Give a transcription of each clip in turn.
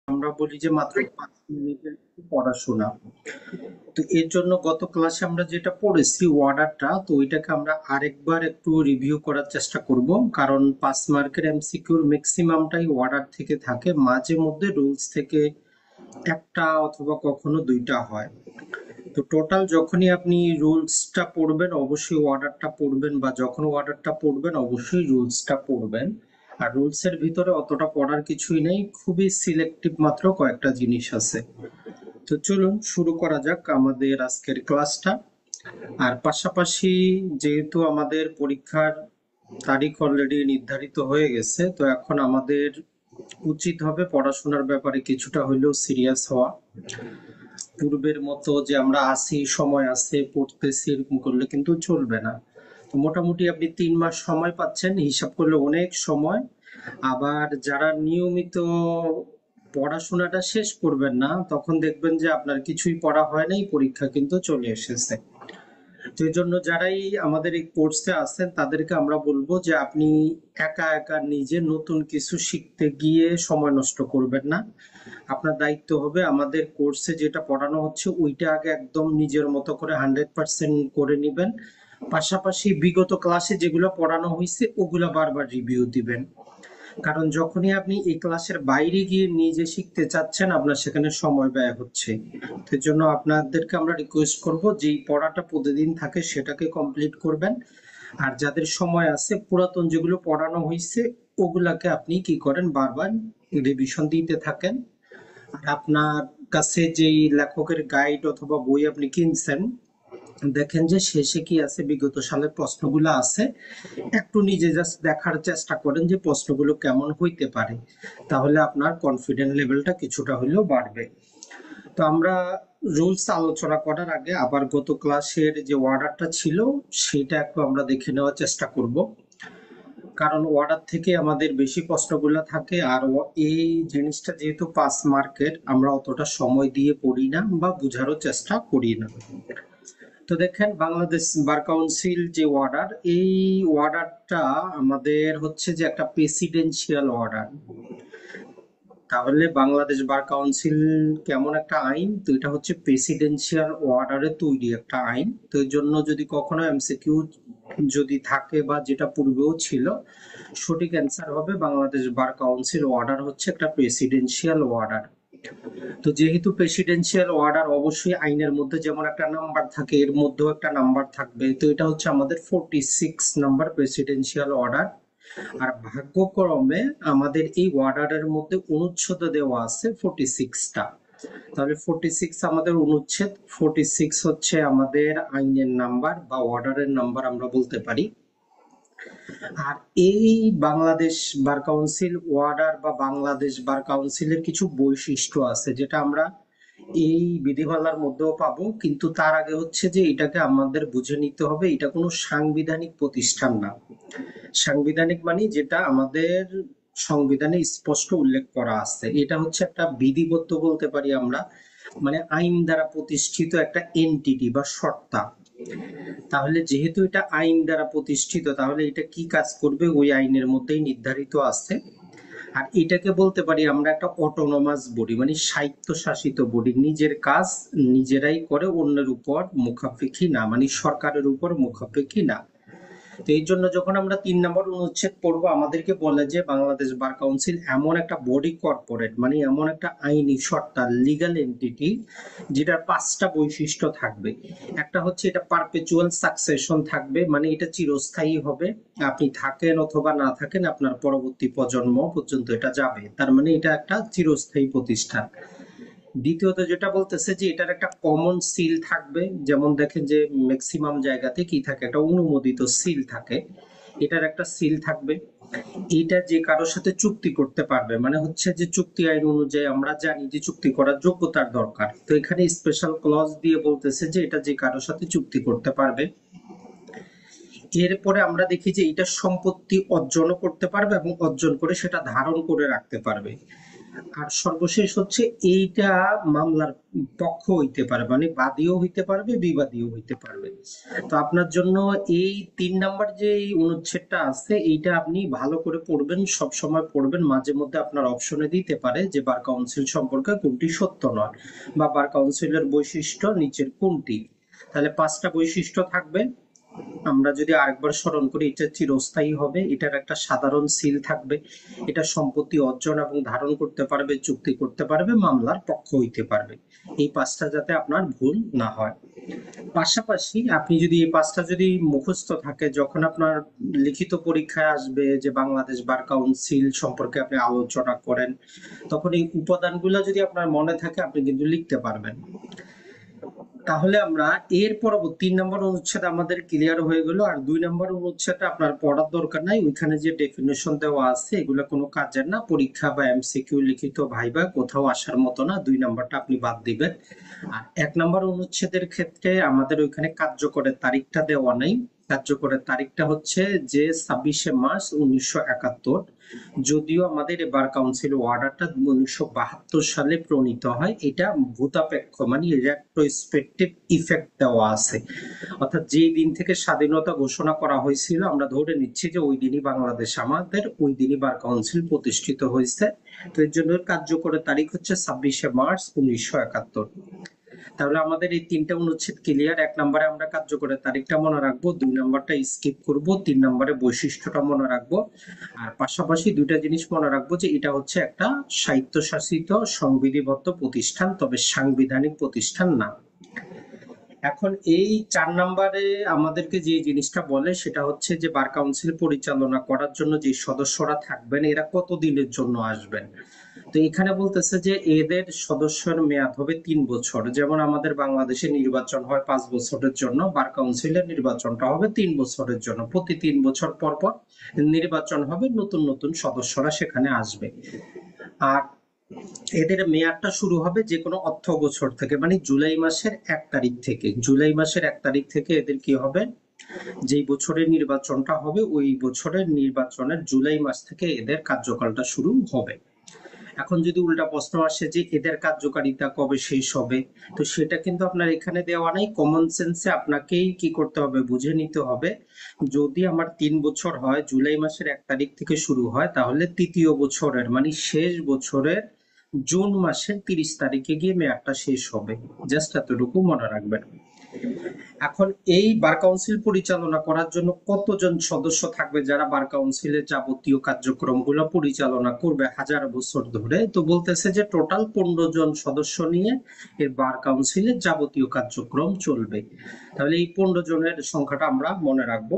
আমরা বলি যে মাত্র 5 মিনিটের পড়াশোনা। তো এর জন্য গত ক্লাসে আমরা যেটা পড়েছি ওয়ার্ডারটা, তো ওইটাকে আমরা আরেকবার একটু রিভিউ করার চেষ্টা করব, কারণ 5 মার্কের এমসিকিউর ম্যাক্সিমামটাই ওয়ার্ডার থেকে থাকে, মাঝে মধ্যে রুলস থেকে একটা অথবা কখনো দুইটা হয়। তো টোটাল যখনই আপনি রুলসটা পড়বেন অবশ্যই ওয়ার্ডারটা পড়বেন, বা যখন ওয়ার্ডারটা পড়বেন অবশ্যই রুলসটা পড়বেন। আর রুলসের ভিতরে অতটা পড়ার কিছুই নেই, খুবই সিলেক্টিভ মাত্র কয়েকটা জিনিস আছে। তো চলুন শুরু করা যাক আমাদের আজকের ক্লাসটা। আর পাশাপাশি যেহেতু আমাদের পরীক্ষার তারিখ অলরেডি নির্ধারিত হয়ে গেছে, তো এখন আমাদের উচিত হবে পড়াশোনার ব্যাপারে কিছুটা হলেও সিরিয়াস হওয়া। পূর্বের মতো যে আমরা আসি, সময় আছে, পড়তেছি, এরকম করলে কিন্তু চলবে না। তো মোটামুটি আপনি 3 মাস সময় পাচ্ছেন, হিসাব করলে অনেক সময়। আবার যারা নিয়মিত পড়াশোনাটা শেষ করবেন না, তখন দেখবেন যে আপনার কিছুই পড়া হয় নাই, পরীক্ষা কিন্তু চলে এসেছে। তো এই জন্য যারাই আমাদের এই কোর্সে আছেন তাদেরকে আমরা বলবো যে আপনি একা একা নিজে নতুন কিছু শিখতে গিয়ে সময় নষ্ট করবেন না। আপনার দায়িত্ব হবে আমাদের কোর্সে যেটা পড়ানো হচ্ছে ওইটা আগে একদম নিজের মতো করে 100% করে নিবেন। পাশাপাশি বিগত ক্লাসে যেগুলো পড়ানো হয়েছে ওগুলা বারবার রিভিউ দিবেন। কারণ যখনই আপনি এই ক্লাসের বাইরে গিয়ে নিজে শিখতে চাচ্ছেন, আপনার সেখানে সময় ব্যয় হচ্ছে। তো এর জন্য আপনাদেরকে আমরা রিকোয়েস্ট করব যে এই পড়াটা প্রতিদিন থাকে সেটাকে কমপ্লিট করবেন। আর যাদের সময় আছে, পুরাতন যেগুলো পড়ানো হয়েছে ওগুলাকে আপনি কি করেন, বারবার রিভিশন দিতে থাকেন। আর আপনার কাছে যেই লেখকের গাইড অথবা বই আপনি কিনছেন, দেখেন যে শেষে কি আছে, বিগত সালের প্রশ্নগুলো আছে, একটু নিজে জাস্ট দেখার চেষ্টা করেন যে প্রশ্নগুলো কেমন হইতে পারে, তাহলে আপনার কনফিডেন্ট লেভেলটা কিছুটা হলেও বাড়বে। তো আমরা রুলস আলোচনা করার আগে আবার গত ক্লাসের যে অর্ডারটা ছিল সেটা একটু আমরা দেখে নেওয়ার চেষ্টা করব, কারণ অর্ডার থেকে আমাদের বেশি প্রশ্নগুলো থাকে। আর এই জিনিসটা যেহেতু 5 মার্কের, আমরা অতটা সময় দিয়ে পড়ি না বা বুঝারও চেষ্টা করি না। তো দেখেন, বাংলাদেশ বার কাউন্সিল যে অর্ডার, এই অর্ডারটা আমাদের হচ্ছে যে একটা প্রেসিডেন্সিয়াল অর্ডার। তাহলে বাংলাদেশ বার কাউন্সিল কেমন একটা আইন? তো এটা হচ্ছে প্রেসিডেন্সিয়াল অর্ডারে তৈরি একটা আইন। তো এর জন্য যদি কখনো এমসিকিউ যদি থাকে, বা যেটা পূর্বেও ছিল, সঠিক অ্যান্সার হবে বাংলাদেশ বার কাউন্সিল অর্ডার হচ্ছে একটা প্রেসিডেন্সিয়াল অর্ডার। তো যেহেতু প্রেসিডেন্সিয়াল অর্ডার, অবশ্যই আইনের মধ্যে যেমন একটা নাম্বার থাকে এর মধ্যেও একটা নাম্বার থাকবে। তো এটা হচ্ছে আমাদের 46 নাম্বার প্রেসিডেন্সিয়াল অর্ডার। আর ভাগ্যক্রমে আমাদের এই অর্ডারের মধ্যে অনুচ্ছেদ দেওয়া আছে 46টা। তাহলে 46 আমাদের অনুচ্ছেদ, 46 হচ্ছে আমাদের আইনের নাম্বার বা অর্ডারের নাম্বার আমরা বলতে পারি। আর এই বাংলাদেশ বার কাউন্সিল অর্ডার বা বাংলাদেশ বার কাউন্সিলের কিছু বৈশিষ্ট্য আছে যেটা আমরা এই বিধিমালার মধ্যেও পাবো, কিন্তু তার আগে হচ্ছে যে এটাকে আমাদের বুঝে নিতে হবে এটা কোনো সাংবিধানিক প্রতিষ্ঠান না। সাংবিধানিক মানে যেটা আমাদের সংবিধানে স্পষ্ট উল্লেখ করা আছে, এটা হচ্ছে একটা বিধিবদ্ধ বলতে পারি আমরা, মানে আইন দ্বারা প্রতিষ্ঠিত একটা এনটিটি বা সত্তা। তাহলে যেহেতু এটা আইন দ্বারা প্রতিষ্ঠিত, তাহলে এটা কি কাজ করবে ওই আইনের মধ্যেই নির্ধারিত আছে। আর এটাকে বলতে পারি আমরা একটা অটোনমাস বডি, মানে স্বায়ত্তশাসিত বডি, নিজের কাজ নিজেরাই করে, অন্যের উপর মুখাপেক্ষী না, মানে সরকারের উপর মুখাপেক্ষী না। তো এই জন্য যখন আমরা 3 নম্বর অনুচ্ছেদ পড়বো, আমাদেরকে বলে যে বাংলাদেশ বার কাউন্সিল এমন একটা বডি কর্পোরেট, মানে এমন একটা আইনি সত্তা, লিগ্যাল এন্টিটি, যেটার 5টা বৈশিষ্ট্য থাকবে। একটা হচ্ছে এটা পারপেচুয়াল সাকসেশন থাকবে, মানে এটা চিরস্থায়ী হবে, আপনি থাকেন অথবা না থাকেন আপনার পরবর্তী প্রজন্ম পর্যন্ত এটা যাবে, তার মানে এটা একটা চিরস্থায়ী প্রতিষ্ঠান। দ্বিতীয়ত যেটা বলতেছে যে এটার একটা কমন সিল থাকবে, যেমন দেখেন যে ম্যাক্সিমাম জায়গাতে কি থাকে, একটা অনুমোদিত সিল থাকে, এটার একটা সিল থাকবে। এটা যে কারোর সাথে চুক্তি করতে পারবে, মানে হচ্ছে যে চুক্তি আইন অনুযায়ী আমরা জানি যে চুক্তি করার যোগ্যতার দরকার, তো এখানে স্পেশাল ক্লজ দিয়ে বলতেছে যে এটা যে কারোর সাথে চুক্তি করতে পারবে। এরপরে আমরা দেখি যে এটা সম্পত্তি অর্জনও করতে পারবে এবং অর্জন করে সেটা ধারণ করে রাখতে পারবে। আর সর্বশেষ হচ্ছে এইটা মামলার পক্ষ হইতে পারে, মানে বাদীও হইতে পারবে, বিবাদীও হইতে পারবে। তো আপনার জন্য এই 3 নাম্বার যে এই অনুচ্ছেদটা আছে, এইটা আপনি ভালো করে পড়বেন, সব সময় পড়বেন। মাঝে মধ্যে আপনার অপশনে দিতে পারে যে বার কাউন্সিল সম্পর্কে কোনটি সত্য নয়, বা বার কাউন্সিলের বৈশিষ্ট্য নিচের কোনটি। তাহলে 5টা বৈশিষ্ট্য থাকবে। আমরা যদি আরেকবার স্মরণ করি, এটা চিরস্থায়ী হবে, এটার একটা সাধারণ সিল থাকবে, এটা সম্পত্তি অর্জন এবং ধারণ করতে পারবে, চুক্তি করতে পারবে, মামলার পক্ষ হইতে পারবে। এই 5টা যাতে আপনার ভুল না হয়। পাশাপাশি আপনি যদি এই 5টা যদি মুখস্থ থাকে, যখন আপনার লিখিত পরীক্ষায় আসবে যে বাংলাদেশ বার কাউন্সিল সম্পর্কে আপনি আলোচনা করেন, তখন এই উপাদানগুলো যদি আপনার মনে থাকে, আপনি কিন্তু লিখতে পারবেন। তাহলে আমরা এর পরবর্তী 3 নম্বর অনুচ্ছেদ আমাদের ক্লিয়ার হয়ে গেল। আর 2 নম্বর অনুচ্ছেদটা আপনার পড়ার দরকার নাই, ওইখানে যে ডেফিনেশন দেওয়া আছে এগুলো কোনো কাজের না, পরীক্ষা বা এমসিকিউ লিখিত ভাইবা কোথাও আসার মতো না। 2 নম্বরটা আপনি বাদ দিবেন। আর 1 নম্বর অনুচ্ছেদের ক্ষেত্রে আমাদের ওইখানে কার্যকরের তারিখটা দেওয়া নাই। কার্যকরের তারিখটা হচ্ছে যে 26শে মার্চ 1971। যদিও আমাদের বার কাউন্সিল অর্ডারটা 1972 সালে প্রণীত হয়, এটা ভূতাপেক্ষ মানে রেট্রোস্পেক্টিভ ইফেক্ট দেওয়া আছে, অর্থাৎ যে দিন থেকে স্বাধীনতা ঘোষণা করা হয়েছিল আমরা ধরে নিচ্ছি যে ওই দিনই বাংলাদেশ আমাদের, ওই দিনই বার কাউন্সিল প্রতিষ্ঠিত হয়েছে। তো এর জন্য কার্যকরের তারিখ হচ্ছে 26শে মার্চ 1971। তাহলে আমাদের এই 3টা অনুচ্ছেদ ক্লিয়ার। 1 নম্বরে আমরা কার্যকরের তারিখটা মনে রাখবো, 2 নম্বরটা স্কিপ করব, 3 নম্বরে বৈশিষ্ট্যটা মনে রাখবো। আর পাশাপাশি 2টা জিনিস মনে রাখবো যে এটা হচ্ছে একটা স্বায়ত্তশাসিত সংবিধিবদ্ধ প্রতিষ্ঠান, তবে সাংবিধানিক প্রতিষ্ঠান না। এখন এই 4 নম্বরে আমাদেরকে যে জিনিসটা বলে সেটা হচ্ছে যে বার কাউন্সিল পরিচালনা করার জন্য যে সদস্যরা থাকবেন এরা কত দিনের জন্য আসবেন। তো এখানে বলতেছে যে এদের সদস্যের মেয়াদ হবে 3 বছর। যেমন আমাদের বাংলাদেশে নির্বাচন হয় 5 বছরের জন্য, বার কাউন্সিলের নির্বাচনটা হবে 3 বছরের জন্য। প্রতি 3 বছর পর পর নির্বাচন হবে, নতুন নতুন সদস্যরা সেখানে আসবে। আর এদের মেয়াদটা শুরু হবে যে কোনো অর্থ বছর থেকে, মানে জুলাই মাসের 1 তারিখ থেকে। জুলাই মাসের 1 তারিখ থেকে এদের কি হবে, যেই বছরের নির্বাচনটা হবে ওই বছরের নির্বাচনের জুলাই মাস থেকে এদের কার্যকালটা শুরু হবে। এখন যদি উল্টা প্রশ্ন আসে যে এদের কার্যকারিতা কবে শেষ হবে, তো সেটা কিন্তু আপনার এখানে দেওয়া নেই। কমন সেন্সে আপনাকেই কি করতে হবে, বুঝে নিতে হবে। যদি আমার 3 বছর হয়, জুলাই মাসের 1 তারিখ থেকে শুরু হয়, তাহলে তৃতীয় বছরের মানে শেষ বছরের জুন মাসের 30 তারিখে গিয়ে মেয়াদটা শেষ হবে। জাস্ট এতটুকু মনে রাখবেন। এখন এই বার কাউন্সিল পরিচালনা করার জন্য কতজন সদস্য থাকবে যারা বার কাউন্সিলের যাবতীয় কার্যক্রমগুলো পরিচালনা করবে হাজার বছর ধরে? তো বলতেছে যে টোটাল 15 জন সদস্য নিয়ে এর বার কাউন্সিলের যাবতীয় কার্যক্রম চলবে। তাহলে এই 15 জনের সংখ্যাটা আমরা মনে রাখবো।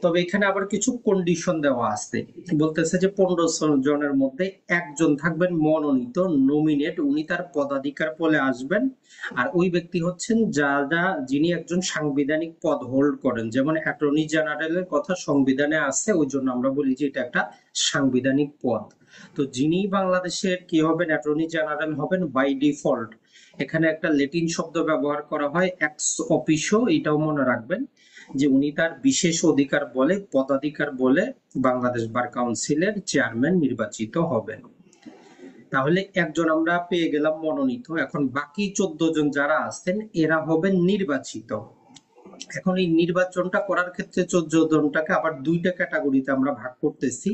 তবে এখানে আবার কিছু কন্ডিশন দেওয়া আছে। বলতেছে যে 15 জনের মধ্যে একজন থাকবেন মনোনীত, নমিনেট, উনি তার পদাধিকার বলে আসবেন। আর ওই ব্যক্তি হচ্ছেন যারা যিনি একজন সাংবিধানিক পদ হোল্ড করেন, যেমন অ্যাটর্নি জেনারেলের কথা সংবিধানে আছে, ওই জন্য আমরা বলি যে এটা একটা সাংবিধানিক পদ। তো যিনি বাংলাদেশের কি হবেন, অ্যাটর্নি জেনারেল হবেন বাই ডিফল্ট। এখানে একটা ল্যাটিন শব্দ ব্যবহার করা হয় এক্স অফিসিও, এটাও মনে রাখবেন যে উনি তার বিশেষ অধিকার বলে, পদাধিকার বলে বাংলাদেশ বার কাউন্সিলের চেয়ারম্যান নির্বাচিত হবেন। তাহলে একজন আমরা পেয়ে গেলাম মনোনীত। এখন বাকি 14 জন যারা আছেন এরা হবেন নির্বাচিত। এখন এই নির্বাচনটা করার ক্ষেত্রে 14 জনটাকে আবার 2টা ক্যাটাগরিতে আমরা ভাগ করতেছি।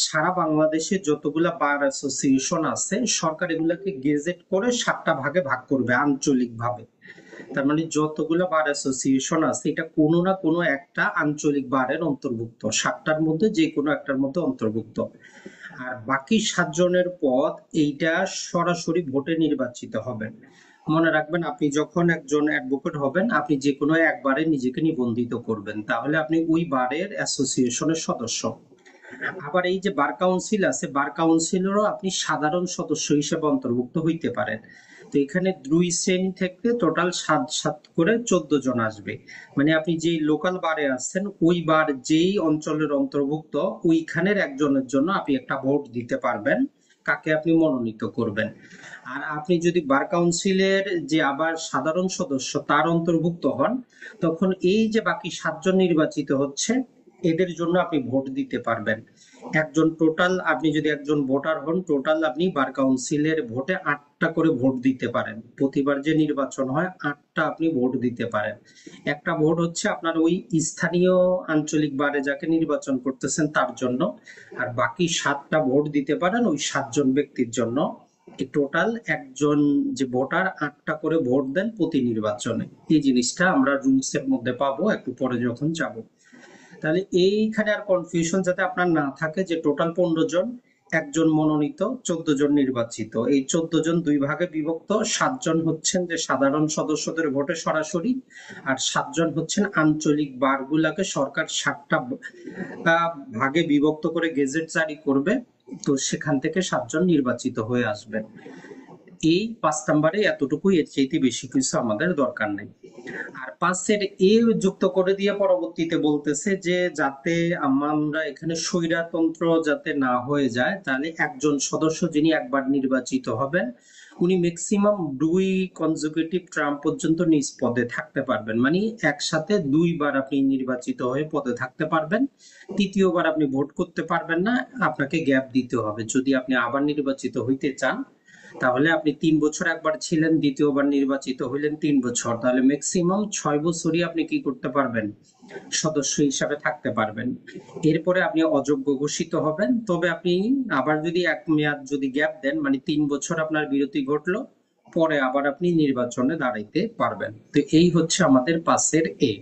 সারা বাংলাদেশে যতগুলা বার অ্যাসোসিয়েশন আছে সরকার এগুলাকে গেজেট করে 7টা ভাগে ভাগ করবে আঞ্চলিক ভাবে। তার মানে যতগুলো বার অ্যাসোসিয়েশন আছে এটা কোনো না কোনো একটা আঞ্চলিক বারের অন্তর্ভুক্ত, 7টার মধ্যে যে কোনো একটার মধ্যে অন্তর্ভুক্ত। আর বাকি 7 জনের পদ এইটা সরাসরি ভোটে নির্বাচিত হবেন। মনে রাখবেন, আপনি যখন একজন অ্যাডভোকেট হবেন আপনি যে কোনো একবারে নিজেকে নিবন্ধিত করবেন, তাহলে আপনি ওই বারের অ্যাসোসিয়েশনের সদস্য। আবার এই যে বার কাউন্সিল আছে, বার কাউন্সিলেরও আপনি সাধারণ সদস্য হিসেবে অন্তর্ভুক্ত হইতে পারেন। তো এখানে 2 শ্রেণী থেকে টোটাল 7 করে 14 জন আসবে। মানে আপনি যে লোকাল বারে আছেন ওই বার যেই অঞ্চলের অন্তর্ভুক্ত ওইখানের একজনের জন্য আপনি একটা ভোট দিতে পারবেন কাকে আপনি মনোনীত করবেন। আর আপনি যদি বার কাউন্সিলের যে আবার সাধারণ সদস্য তার অন্তর্ভুক্ত হন, তখন এই যে বাকি 7 জন নির্বাচিত হচ্ছে এদের জন্য আপনি ভোট দিতে পারবেন। একজন টোটাল, আপনি যদি একজন ভোটার হন, টোটাল আপনি বার কাউন্সিলের ভোটে 8টা করে ভোট দিতে পারেন। প্রতিবার যে নির্বাচন হয় 8টা আপনি ভোট দিতে পারেন। একটা ভোট হচ্ছে আপনার ওই স্থানীয় আঞ্চলিক বারে যাকে নির্বাচন করতেছেন তার জন্য, আর বাকি 7টা ভোট দিতে পারেন ওই 7জন ব্যক্তির জন্য। টোটাল একজন যে ভোটার 8টা করে ভোট দেন প্রতি নির্বাচনে। এই জিনিসটা আমরা রুলস এর মধ্যে পাবো একটু পরে যখন যাব। তাহলে এইখানে আর কনফিউশন যাতে আপনার না থাকে, যে টোটাল 15 জন, একজন মনোনীত, 14 জন নির্বাচিত। এই 14 জন দুই ভাগে বিভক্ত। 7জন হচ্ছেন যে সাধারণ সদস্যদের ভোটে সরাসরি, আর 7জন হচ্ছেন আঞ্চলিক বারগুলাকে সরকার 7টা ভাগে বিভক্ত করে গেজেট জারি করবে, তো সেখান থেকে 7জন নির্বাচিত হয়ে আসবেন। এই 5 নম্বরে এতটুকুই, এর চাইতে বেশি কিছু আমাদের দরকার নেই। আর 5-এর এ যুক্ত করে দিয়ে পরবর্তীতে বলতেছে যে যাতে আমরা এখানে স্বৈরতন্ত্র যাতে না হয়ে যায়, তাহলে একজন সদস্য যিনি একবার নির্বাচিত হবেন উনি ম্যাক্সিমাম 2 কনজিকিউটিভ টার্ম পর্যন্ত নিজ পদে থাকতে পারবেন। মানে একসাথে 2বার আপনি নির্বাচিত হয়ে পদে থাকতে পারবেন। তৃতীয়বার আপনি ভোট করতে পারবেন না, আপনাকে গ্যাপ দিতে হবে। যদি আপনি আবার নির্বাচিত হইতে চান তাহলে আপনি 3 বছর একবার ছিলেন, দ্বিতীয়বার নির্বাচিত হইলেন 3 বছর, তাহলে ম্যাক্সিমাম 6 বছরই আপনি কি করতে পারবেন, সদস্য হিসাবে থাকতে পারবেন। এরপরে আপনি অযোগ্য ঘোষিত হবেন। তবে আপনি আবার যদি এক মেয়াদ যদি গ্যাপ দেন, মানে 3 বছর আপনার বিরতি ঘটলো, পরে আবার আপনি নির্বাচনে দাঁড়াইতে পারবেন। তো এই হচ্ছে আমাদের 5-এর এ।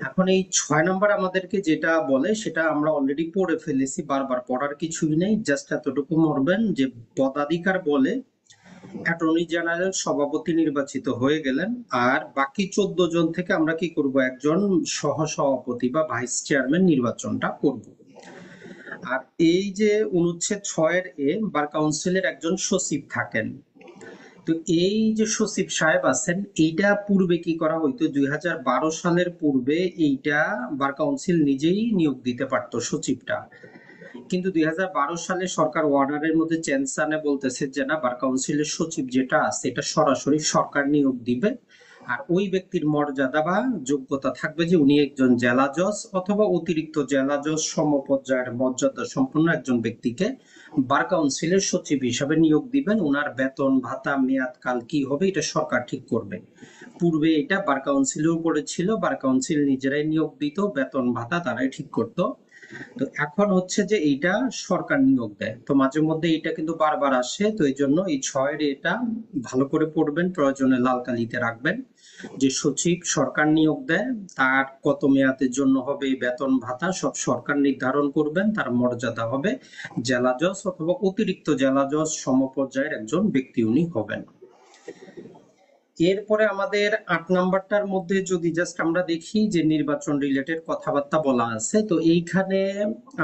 এখন এই 6 নম্বর আমাদেরকে যেটা বলে সেটা আমরা অলরেডি পড়ে ফেলেছি, বারবার পড়ার কিছুই নেই, জাস্ট এতটুকু মরবেন যে পদাধিকার বলে অ্যাটর্নি জেনারেল সভাপতি নির্বাচিত হয়ে গেলেন, আর বাকি 14 জন থেকে আমরা কি করব, একজন সহ সভাপতি বা ভাইস চেয়ারম্যান নির্বাচনটা করব। আর এই যে অনুচ্ছেদ 6-এর এ, বার কাউন্সিলের একজন সচিব থাকেন। তো এই যে সচিব সাহেব আছেন, এইটা পূর্বে কি করা হইতো, 2012 সালের পূর্বে এইটা বার কাউন্সিল নিজেই নিয়োগ দিতে পারতো সচিবটা। কিন্তু 2012 সালে সরকার অর্ডারের মধ্যে চেঞ্জ আনে, বলতেছে যে না, বার কাউন্সিলের সচিব যেটা আছে এটা সরাসরি সরকার নিয়োগ দিবে। আর ওই ব্যক্তির মর্যাদা বা যোগ্যতা থাকবে যে উনি একজন জেলা জজ অথবা অতিরিক্ত জেলা জজ সমপর্যায়ের মর্যাদা সম্পন্ন একজন ব্যক্তিকে বার কাউন্সিলের সচিব হিসাবে নিয়োগ দিবেন। ওনার বেতন ভাতা মেয়াদকাল কি হবে এটা সরকার ঠিক করবে। পূর্বে এটা বার কাউন্সিলের উপরে ছিল, বার কাউন্সিল নিজেরাই নিয়োগ দিত, বেতন ভাতা তারাই ঠিক করতো। তো এখন হচ্ছে যে এইটা সরকার নিয়োগ দেয়। তো মাঝে মধ্যে এটা কিন্তু বারবার আসে, তো এই জন্য এই 6-এর এটা ভালো করে পড়বেন, প্রয়োজনে লাল কালিতে রাখবেন, যে সচিব সরকার নিয়োগ দেয়, তার কত মেয়াদের জন্য হবে, বেতন ভাতা সব সরকার নির্ধারণ করবেন, তার মর্যাদা হবে জেলা জজ অথবা অতিরিক্ত জেলা জজ সমপর্যায়ের একজন ব্যক্তি উনি হবেন। এরপরে আমাদের 8 নাম্বারটার মধ্যে যদি জাস্ট আমরা দেখি যে নির্বাচন রিলেটেড কথাবার্তা বলা আছে, তো এইখানে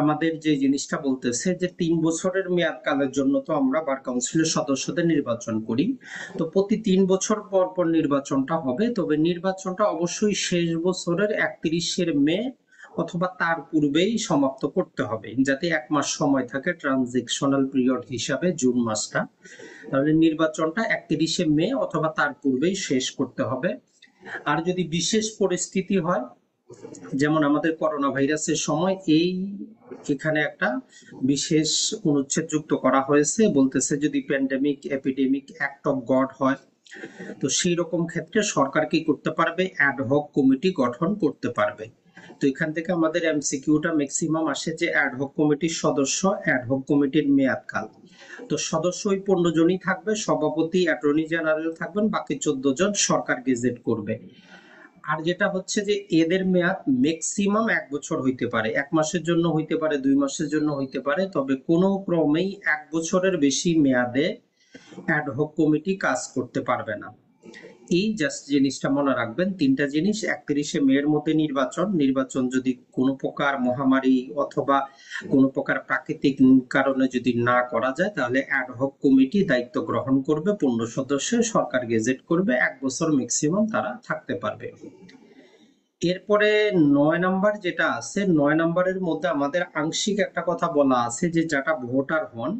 আমাদের যে জিনিসটা বলতেছে যে 3 বছরের মেয়াদকালের জন্য তো আমরা বার কাউন্সিলের সদস্যদের নির্বাচন করি। তো প্রতি 3 বছর পর পর নির্বাচনটা হবে, তবে নির্বাচনটা অবশ্যই শেষ বছরের 31শে মে অথবা তার পূর্বেই সমাপ্ত করতে হবে, যাতে 1 মাস সময় থাকে ট্রানজিশনাল পিরিয়ড হিসাবে, জুন মাসটা। তাহলে নির্বাচনটা 31শে মে অথবা তার পূর্বেই শেষ করতে হবে। আর যদি বিশেষ পরিস্থিতি হয়, যেমন আমাদের করোনা ভাইরাসের সময়, এখানে একটা বিশেষ অনুচ্ছেদ যুক্ত করা হয়েছে, বলতেছে যদি pandemic epidemic act of god হয়, তো সেই রকম ক্ষেত্রে সরকার কি করতে পারবে, অ্যাডহক কমিটি গঠন করতে পারবে। তো এখান থেকে আমাদের এমসিকিউটা ম্যাক্সিমাম আসে যে অ্যাডহক কমিটির সদস্য, অ্যাডহক কমিটির মেয়াদকাল। তো সদস্য ওই 15 জনই থাকবে, সভাপতি অ্যাটর্নি জেনারেল থাকবেন, বাকি 14 জন সরকার গেজেট করবে। আর যেটা হচ্ছে যে এদের মেয়াদ ম্যাক্সিমাম 1 বছর হইতে পারে, 1 মাসের জন্য হইতে পারে, 2 মাসের জন্য হইতে পারে, তবে কোনো ক্রমেই 1 বছরের বেশি মেয়াদে অ্যাডহক কমিটি কাজ করতে পারবে না। এই জাস্ট জিনিসটা মনে রাখবেন, 3টা জিনিস। 31শে মে-এর মধ্যে নির্বাচন যদি কোনো প্রকার মহামারী অথবা কোনো প্রকার প্রাকৃতিক কারণে যদি না করা যায়, তাহলে অ্যাডহক কমিটি দায়িত্ব গ্রহণ করবে, 15 সদস্যের, সরকার গেজেট করবে, 1 বছর ম্যাক্সিমাম তারা থাকতে পারবে। এরপরে 9 নাম্বার যেটা আছে, 9 নাম্বারের মধ্যে আমাদের আংশিক একটা কথা বলা আছে যে যারা ভোটার হন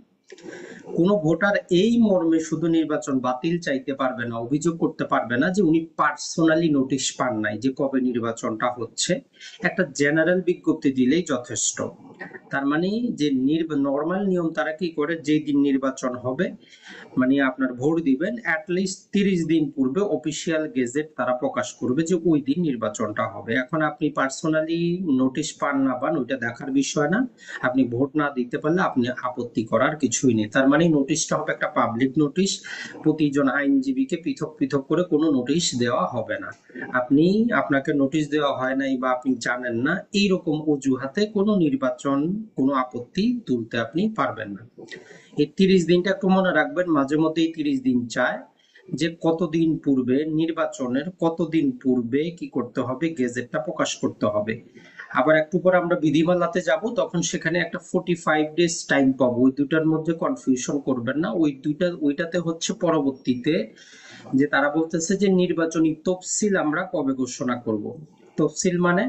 কোনো ভোটার এই মর্মে শুধু নির্বাচন বাতিল চাইতে পারবে না, অভিযোগ করতে পারবে না যে উনি পার্সোনালি নোটিশ পান নাই যে কবে নির্বাচনটা হচ্ছে। একটা জেনারেল বিজ্ঞপ্তি দিলেই যথেষ্ট। তার মানে যে নর্মাল নিয়ম তারা কি করে, যেই দিন নির্বাচন হবে মানে আপনার ভোট দিবেন অ্যাটলিস্ট 30 দিন পূর্বে অফিসিয়াল গেজেট তারা প্রকাশ করবে যে ওই দিন নির্বাচনটা হবে। এখন আপনি পার্সোনালি নোটিশ পান না পান ওইটা দেখার বিষয় না, আপনি ভোট না দিতে পারলে আপনি আপত্তি করার কিছুই নেই। তার মানে নোটিশটা হবে একটা পাবলিক নোটিশ, প্রতিজন আইনজীবীকে পৃথক পৃথক করে কোনো নোটিশ দেওয়া হবে না। আপনি আপনাকে নোটিশ দেওয়া হয় নাই বা আপনি জানেন না এইরকম অজুহাতে কোনো নির্বাচন কোনো আপত্তি তুলতে আপনি পারবেন না। এই 30 দিনটা একটু মনে রাখবেন, মাঝে মধ্যে এই 30 দিন চায় যে কতদিন পূর্বে নির্বাচনের কতদিন পূর্বে কি করতে হবে, গেজেটটা প্রকাশ করতে হবে। আবার একটু পর আমরা বিধিমালাতে যাব, তখন সেখানে একটা 45 ডেজ টাইম পাবো। ওই দুটার মধ্যে কনফিউশন করবেন না, ওইটাতে হচ্ছে পরবর্তীতে যে তারা বলতেছে যে নির্বাচনী তফসিল আমরা কবে ঘোষণা করব। তফসিল মানে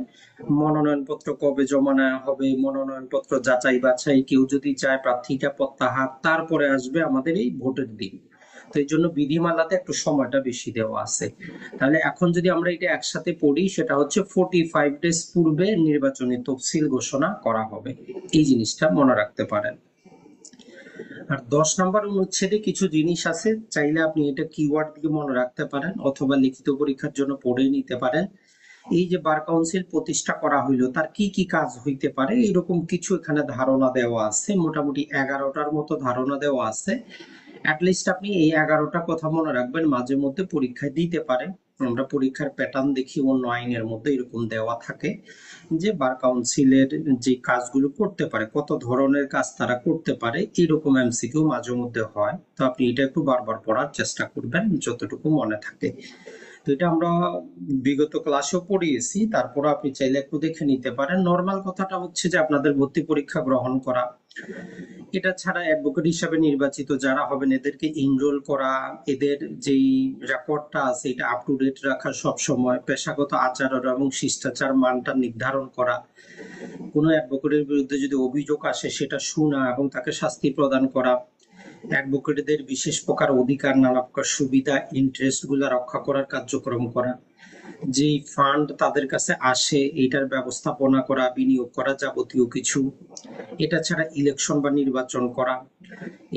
মনোনয়নপত্র কবে জমা নেওয়া হবে, মনোনয়নপত্র যাচাই বাছাই, কেউ যদি চায় প্রার্থীটা প্রত্যাহার, তারপরে আসবে আমাদের এই ভোটের দিন। তো এই জন্য বিধিমালাতে একটু সময়টা বেশি দেওয়া আছে। তাহলে এখন যদি আমরা এটা একসাথে পড়ি, সেটা হচ্ছে 45 ডেজ পূর্বে নির্বাচনী তফসিল ঘোষণা করা হবে। এই জিনিসটা মনে রাখতে পারেন। আর 10 নম্বর অনুচ্ছেদে কিছু জিনিস আছে, চাইলে আপনি এটা কিওয়ার্ড দিয়ে মনে রাখতে পারেন অথবা লিখিত পরীক্ষার জন্য পড়ে নিতে পারেন। এই যে বার কাউন্সিল প্রতিষ্ঠা করা হইলো, তার কি কি কাজ হইতে পারে এরকম কিছু এখানে ধারণা দেওয়া আছে। মোটামুটি 11টার মতো ধারণা দেওয়া আছে। অ্যাটলিস্ট আপনি এই 11টা কথা মনে রাখবেন, মাঝে মধ্যে পরীক্ষায় দিতে পারে। আমরা পরীক্ষার প্যাটার্ন দেখি অন্য আইনের মধ্যে এরকম দেওয়া থাকে যে বার কাউন্সিলের যে কাজগুলো করতে পারে, কত ধরনের কাজ তারা করতে পারে, এরকম এমসিকিউ মাঝে মধ্যে হয়। তো আপনি এটা একটু বারবার পড়ার চেষ্টা করবেন যতটুকু মনে থাকে। তো এটা আমরা বিগত ক্লাসেও পড়িয়েছি, তারপর আপনি চাইলে একটু দেখে নিতে পারেন। নর্মাল কথাটা হচ্ছে যে আপনাদের ভর্তি পরীক্ষা গ্রহণ করা, এটা ছাড়া অ্যাডভোকেট হিসাবে নির্বাচিত যারা হবেন এদেরকে এনরোল করা, এদের যেই রেকর্ডটা আছে এটা আপ টু ডেট রাখা, সব সময় পেশাগত আচার এবং শিষ্টাচার মানটা নির্ধারণ করা, কোনো অ্যাডভোকেটের বিরুদ্ধে যদি অভিযোগ আসে সেটা শোনা এবং তাকে শাস্তি প্রদান করা, অ্যাডভোকেটদের বিশেষ প্রকার অধিকার, নানা প্রকার সুবিধা, ইন্টারেস্ট গুলা রক্ষা করার কার্যক্রম করা, যে ফান্ড তাদের কাছে আসে এটার ব্যবস্থাপনা করা, বিনিয়োগ করা, যাবতীয় কিছু। এটা ছাড়া ইলেকশন বা নির্বাচন করা,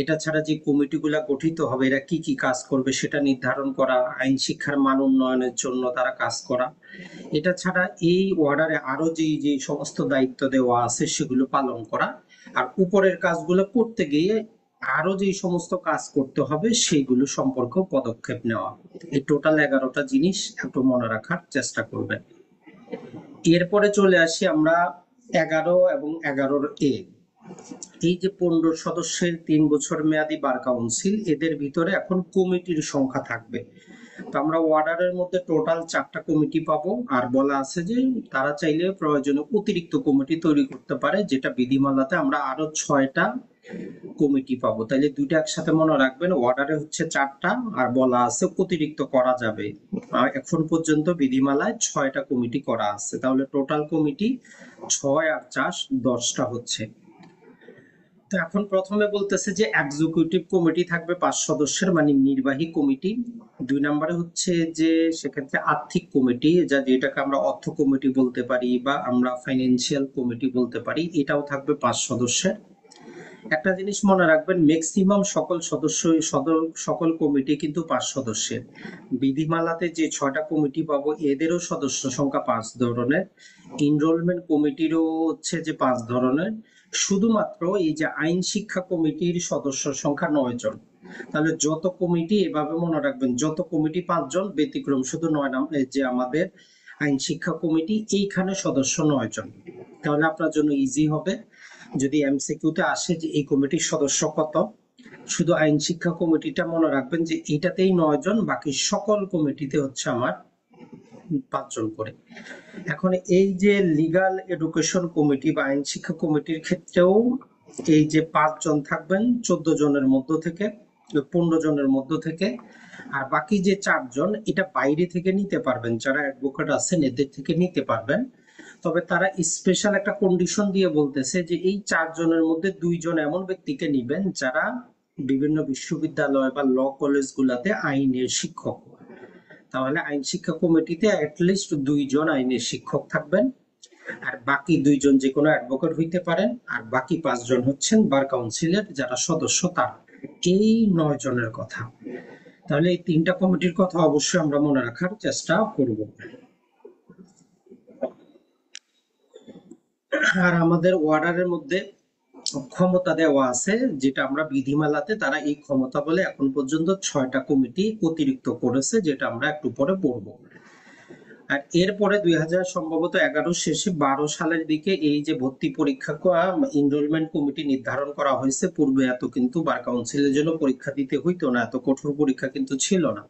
এটা ছাড়া যে কমিটিগুলা গঠিত হবে এরা কি কি কাজ করবে সেটা নির্ধারণ করা, আইন শিক্ষার মান উন্নয়নের জন্য তারা কাজ করা। এটা ছাড়া এই ওয়ার্ডারে আরো যে যে সমস্ত দায়িত্ব দেওয়া আছে সেগুলো পালন করা। আর উপরের কাজগুলো করতে গিয়ে আরো যে সমস্ত কাজ করতে হবে সেইগুলো সম্পর্কেও পদক্ষেপ নেওয়া। এই টোটাল 11টা জিনিস একটু মনে রাখার চেষ্টা করবেন। এরপরে চলে আসি আমরা 11 এবং 11 এই যে 15 সদস্যের 3 বছর মেয়াদী বার কাউন্সিল, এদের ভিতরে এখন কমিটির সংখ্যা থাকবে। তো আমরা ওয়ার্ডারের মধ্যে টোটাল 4টা কমিটি পাবো, আর বলা আছে যে তারা চাইলে প্রয়োজনে অতিরিক্ত কমিটি তৈরি করতে পারে, যেটা বিধিমালাতে আমরা আরো 6টা কমিটি পাবো। তাহলে দুইটা একসাথে মনে রাখবেন, ওয়ার্ডারে হচ্ছে 4টা আর বলা আছে অতিরিক্ত করা যাবে। এখন পর্যন্ত বিধিমালায় 6টা কমিটি করা আছে, তাহলে টোটাল কমিটি 6 আর 4 10টা হচ্ছে। তো এখন প্রথমে বলতেছে যে এক্সিকিউটিভ কমিটি থাকবে 5 সদস্যের, মানে নির্বাহী কমিটি। 2 নম্বরে হচ্ছে যে সেক্ষেত্রে আর্থিক কমিটি, যেটাকে আমরা অর্থ কমিটি বলতে পারি বা আমরা ফাইন্যান্সিয়াল কমিটি বলতে পারি, এটাও থাকবে 5 সদস্যের। একটা জিনিস মনে রাখবেন, ম্যাক্সিমাম সকল কমিটি কিন্তু 5 সদস্যের। বিধিমালাতে যে 6টা কমিটি পাবো এদেরও সদস্য সংখ্যা 5 ধরনের, এনরোলমেন্ট কমিটিরও হচ্ছে যে 5 ধরনের। শুধুমাত্র এই যে আইন শিক্ষা কমিটির সদস্য সংখ্যা 9 জন। তাহলে যত কমিটি, এভাবে মনে রাখবেন, যত কমিটি 5 জন, ব্যতিক্রম শুধু 9 নম্বর যে আমাদের আইন শিক্ষা কমিটি, এইখানে সদস্য 9 জন। তাহলে আপনার জন্য ইজি হবে যদি এমসিকিউতে আসে যে এই কমিটির সদস্য কত, শুধু আইন শিক্ষা কমিটিটা মনে রাখবেন যে এটাতেই 9 জন, বাকি সকল কমিটিতে হচ্ছে আমার 5 জন করে। এখন এই যে লিগাল এডুকেশন কমিটি বা আইন শিক্ষা কমিটির ক্ষেত্রেও এই যে 5 জন থাকবেন 14 জনের মধ্য থেকে, 15 জনের মধ্য থেকে। আর বাকি যে 4 জন এটা বাইরে থেকে নিতে পারবেন, যারা অ্যাডভোকেট আছেন এদের থেকে নিতে পারবেন। তবে তারা স্পেশাল একটা কন্ডিশন দিয়ে বলতেছে যে এই 4 জনের মধ্যে 2 জন এমন ব্যক্তিকে নিবেন যারা বিভিন্ন বিশ্ববিদ্যালয় বা ল কলেজ গুলাতে আইনের শিক্ষক। তাহলে আইন শিক্ষা কমিটিতে অ্যাটলিস্ট 2 জন আইনের শিক্ষক থাকবেন, আর বাকি 2 জন যে কোনো অ্যাডভোকেট হইতে পারেন, আর বাকি 5 জন হচ্ছেন বার কাউন্সিলের যারা সদস্য তারা। এই 9 জনের কথা। তাহলে এই 3টা কমিটির কথা অবশ্যই আমরা মনে রাখার চেষ্টা করব। আর আমাদের ওয়ার্ডারের মধ্যে ক্ষমতা দেওয়া আছে, যেটা আমরা বিধিমালাতে তারা এই ক্ষমতা বলে এখন পর্যন্ত 6টা কমিটি অতিরিক্ত করেছে, যেটা আমরা একটু পরে পড়বো। আর এরপরে 2011 শেষে 12 সালের দিকে এই যে ভর্তি পরীক্ষা এনরোলমেন্ট কমিটি নির্ধারণ করা হয়েছে। পূর্বে এত কিন্তু বার কাউন্সিলের জন্য পরীক্ষা দিতে হইতো না, এত কঠোর পরীক্ষা কিন্তু ছিল না।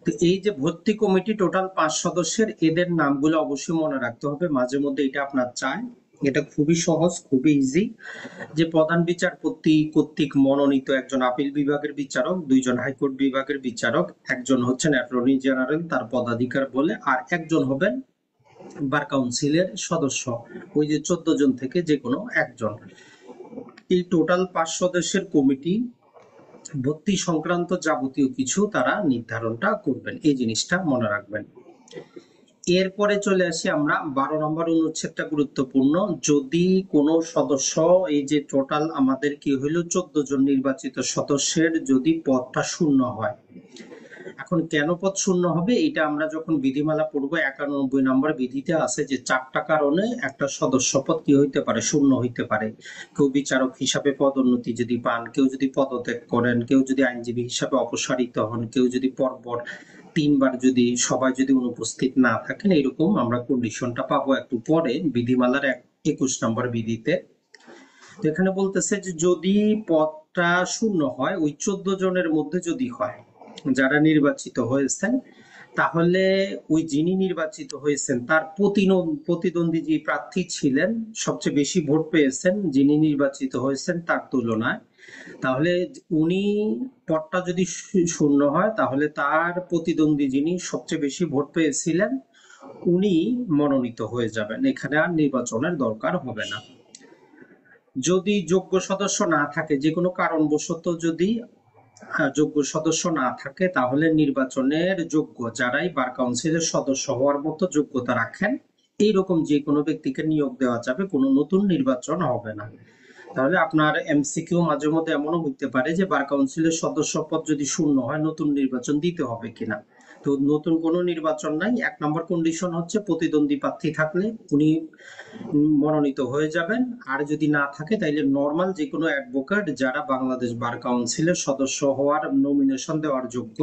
তো এই যে ভর্তি কমিটি টোটাল 5 সদস্যের, এদের নামগুলো অবশ্যই মনে রাখতে হবে, মাঝে মধ্যে এটা আপনার চায়। এটা খুবই সহজ, খুবই ইজি। যে প্রধান বিচারপতি কর্তৃক মনোনীত একজন আপিল বিভাগের বিচারক, 2 জন হাইকোর্ট বিভাগের বিচারক, একজন হচ্ছেন অ্যাটর্নি জেনারেল তার পদাধিকার বলে, আর একজন হবেন বার কাউন্সিলের সদস্য, ওই যে 14 জন থেকে যে কোনো একজন। এই টোটাল 5 সদস্যের কমিটি ভর্তি সংক্রান্ত যাবতীয় কিছু তারা নির্ধারণটা করবেন, এই জিনিসটা মনে রাখবেন। এরপরে চলে আসি আমরা 12 নম্বর অনুচ্ছেদটা গুরুত্বপূর্ণ। যদি কোনো সদস্য, এই যে টোটাল আমাদের কি হইলো 14 জন নির্বাচিত সদস্যের যদি পদটা শূন্য হয়, এখন কেন পদ শূন্য হবে এটা আমরা যখন বিধিমালা পড়বো 91 নম্বর বিধিতে আছে যে 4টা কারণে একটা সদস্য পদ কি হইতে পারে, শূন্য হইতে পারে। কেউ বিচারক হিসাবে পদোন্নতি যদি পান, কেউ যদি পদত্যাগ করেন, কেউ যদি আইনজীবী হিসাবে অপসারিত হন, কেউ যদি পরপর 3 বার যদি সবাই যদি অনুপস্থিত না থাকেন, এরকম আমরা কন্ডিশনটা পাবো একটু পরে বিধিমালার 21 নম্বর বিধিতে। তো এখানে বলতেছে যে যদি পদটা শূন্য হয়, ওই 14 জনের মধ্যে যদি হয় যারা নির্বাচিত হয়েছেন, তাহলে ওই যিনি নির্বাচিত হয়েছেন তার প্রতিদ্বন্দ্বী যে প্রার্থী ছিলেন, সবচেয়ে বেশি ভোট পেয়েছেন যিনি নির্বাচিত হয়েছেন তার তুলনায়, তাহলে উনি পদটা যদি শূন্য হয়, তাহলে তার প্রতিদ্বন্দ্বী যিনি সবচেয়ে বেশি ভোট পেয়েছিলেন উনি মনোনীত হয়ে যাবেন, এখানে আর নির্বাচনের দরকার হবে না। যদি যোগ্য সদস্য না থাকে, যে কোনো কারণবশত যদি যোগ্য সদস্য না থাকে, তাহলে নির্বাচনের যোগ্য যারাই বার কাউন্সিলের সদস্য হওয়ার মতো যোগ্যতা রাখেন, এইরকম যে কোনো ব্যক্তিকে নিয়োগ দেওয়া যাবে, কোনো নতুন নির্বাচন হবে না। তাহলে আপনার এমসিকিউ মাঝে মধ্যে এমনও হইতে পারে যে বার কাউন্সিলের সদস্য পদ যদি শূন্য হয়, নতুন নির্বাচন দিতে হবে কিনা। তো নতুন কোনো নির্বাচন নাই। 1 নম্বর কন্ডিশন হচ্ছে প্রতিদ্বন্দ্বী প্রার্থী থাকলে উনি মনোনীত হয়ে যাবেন, আর যদি না থাকে তাইলে নর্মাল যে কোনো অ্যাডভোকেট যারা বাংলাদেশ বার কাউন্সিলের সদস্য হওয়ার নমিনেশন দেওয়ার যোগ্য,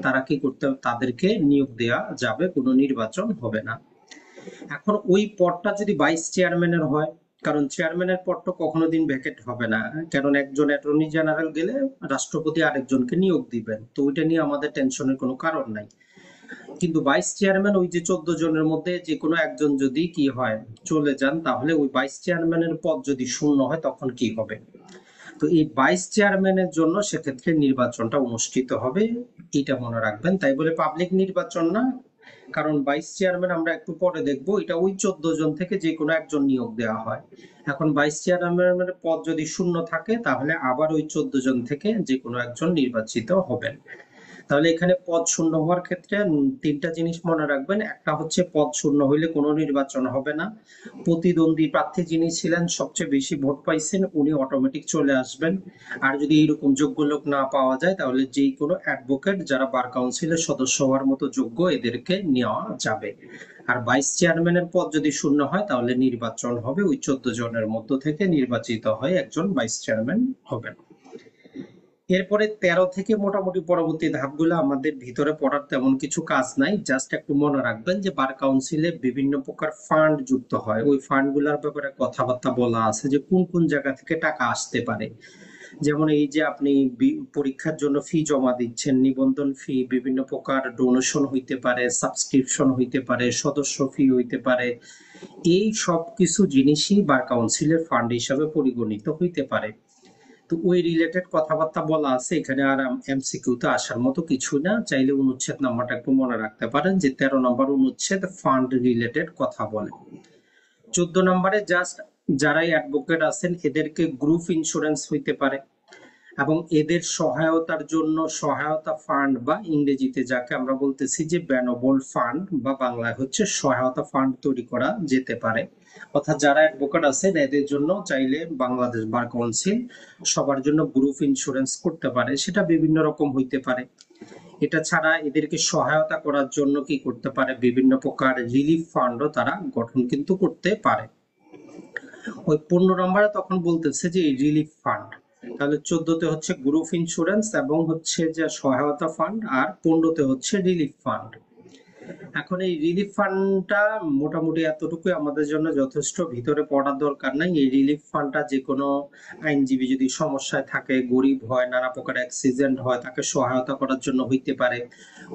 তারা কি করতে, তাদেরকে নিয়োগ দেওয়া যাবে, কোনো নির্বাচন হবে না। এখন ওই পদটা যদি ভাইস চেয়ারম্যানের হয়, কারণ চেয়ারম্যানের পদটা কখনো দিন ভ্যাকেট হবে না, কারণ একজন অ্যাটর্নি জেনারেল গেলে রাষ্ট্রপতি আরেকজনকে নিয়োগ দিবেন, তো ওইটা নিয়ে আমাদের টেনশনের কোনো কারণ নাই। কিন্তু ভাইস চেয়ারম্যান, ওই যে 14 জনের মধ্যে যে কোনো একজন যদি কি হয় চলে যান, তাহলে ওই ভাইস চেয়ারম্যানের পদ যদি শূন্য হয় তখন কি হবে। তো এই ভাইস চেয়ারম্যানের জন্য সেক্ষেত্রে নির্বাচনটা অনুষ্ঠিত হবে, এটা মনে রাখবেন। তাই বলে পাবলিক নির্বাচন না, কারণ ভাইস চেয়ারম্যান আমরা একটু পরে দেখবো, এটা ওই 14 জন থেকে যে কোনো একজন নিয়োগ দেওয়া হয়। এখন ভাইস চেয়ারম্যানের পদ যদি শূন্য থাকে, তাহলে আবার ওই 14 জন থেকে যে কোনো একজন নির্বাচিত হবেন। তাহলে এখানে পদ শূন্য হওয়ার ক্ষেত্রে 3টা জিনিস মনে রাখবেন। একটা হচ্ছে পদ শূন্য হইলে কোনো নির্বাচন হবে না, প্রতিদ্বন্দ্বী প্রার্থী যিনি ছিলেন সবচেয়ে বেশি ভোট পাইছেন উনি অটোমেটিক চলে আসবেন। আর যদি এইরকম যোগ্য লোক না পাওয়া যায়, তাহলে যে কোনো অ্যাডভোকেট যারা বার কাউন্সিলের সদস্য হওয়ার মতো যোগ্য, এদেরকে নেওয়া যাবে। আর ভাইস চেয়ারম্যানের পদ যদি শূন্য হয়, তাহলে নির্বাচন হবে, ওই 14 জনের মধ্য থেকে নির্বাচিত হয়ে একজন ভাইস চেয়ারম্যান হবেন। এরপরে 13 থেকে মোটামুটি পরবর্তী ধাপগুলো আমাদের ভিতরে পড়ার তেমন কিছু কাজ নাই, জাস্ট একটু মনে রাখবেন যে বার কাউন্সিলে বিভিন্ন প্রকার ফান্ড যুক্ত হয়, ওই ফান্ডগুলোর ব্যাপারে কথাবার্তা বলা আছে যে কোন কোন জায়গা থেকে টাকা আসতে পারে। যেমন এই যে আপনি পরীক্ষার জন্য ফি জমা দিচ্ছেন, নিবন্ধন ফি, বিভিন্ন প্রকার ডোনেশন হইতে পারে, সাবস্ক্রিপশন হইতে পারে, সদস্য ফি হইতে পারে, এই সব কিছু জিনিসই বার কাউন্সিলের ফান্ড হিসাবে পরিগণিত হইতে পারে। তো ওই রিলেটেড কথাবার্তা বলা আছে এখানে, আর এমসিকিউ তে আসার মতো কিছু না। চাইলে অনুচ্ছেদ নাম্বারটা একটু মনে রাখতে পারেন যে 13 নম্বর অনুচ্ছেদ ফান্ড রিলেটেড কথা বলে। 14 নম্বরে জাস্ট যারাই অ্যাডভোকেট আছেন এদেরকে গ্রুপ ইন্স্যুরেন্স হইতে পারে এবং এদের সহায়তার জন্য সহায়তা ফান্ড বা ইংরেজিতে যাকে আমরা বলতেছি যে বেনবল ফান্ড বা বাংলায় হচ্ছে সহায়তা ফান্ড তৈরি করা যেতে পারে। অর্থাৎ যারা অ্যাডভোকেট আছেন এদের জন্য চাইলে বাংলাদেশ বার কাউন্সিল সবার জন্য গ্রুপ ইন্স্যুরেন্স করতে পারে, সেটা বিভিন্ন রকম হইতে পারে। এটা ছাড়া এদেরকে সহায়তা করার জন্য কি করতে পারে, বিভিন্ন প্রকার রিলিফ ফান্ডও তারা গঠন কিন্তু করতে পারে। ওই 15 নম্বরে তখন বলতেছে যে রিলিফ ফান্ড, তাহলে 14তে হচ্ছে গ্রুপ ইন্স্যুরেন্স এবং হচ্ছে যে সহায়তা ফান্ড, আর 15তে হচ্ছে রিলিফ ফান্ড। এখন এই রিলিফ ফান্ডটা মোটামুটি এতটুকুই আমাদের জন্য যথেষ্ট, ভিতরে পড়ার দরকার নাই। এই রিলিফ ফান্ডটা যে কোনো আইনজীবী যদি সমস্যায় থাকে, গরিব হয়, নানা প্রকার অ্যাক্সিডেন্ট হয়, তাকে সহায়তা করার জন্য হইতে পারে।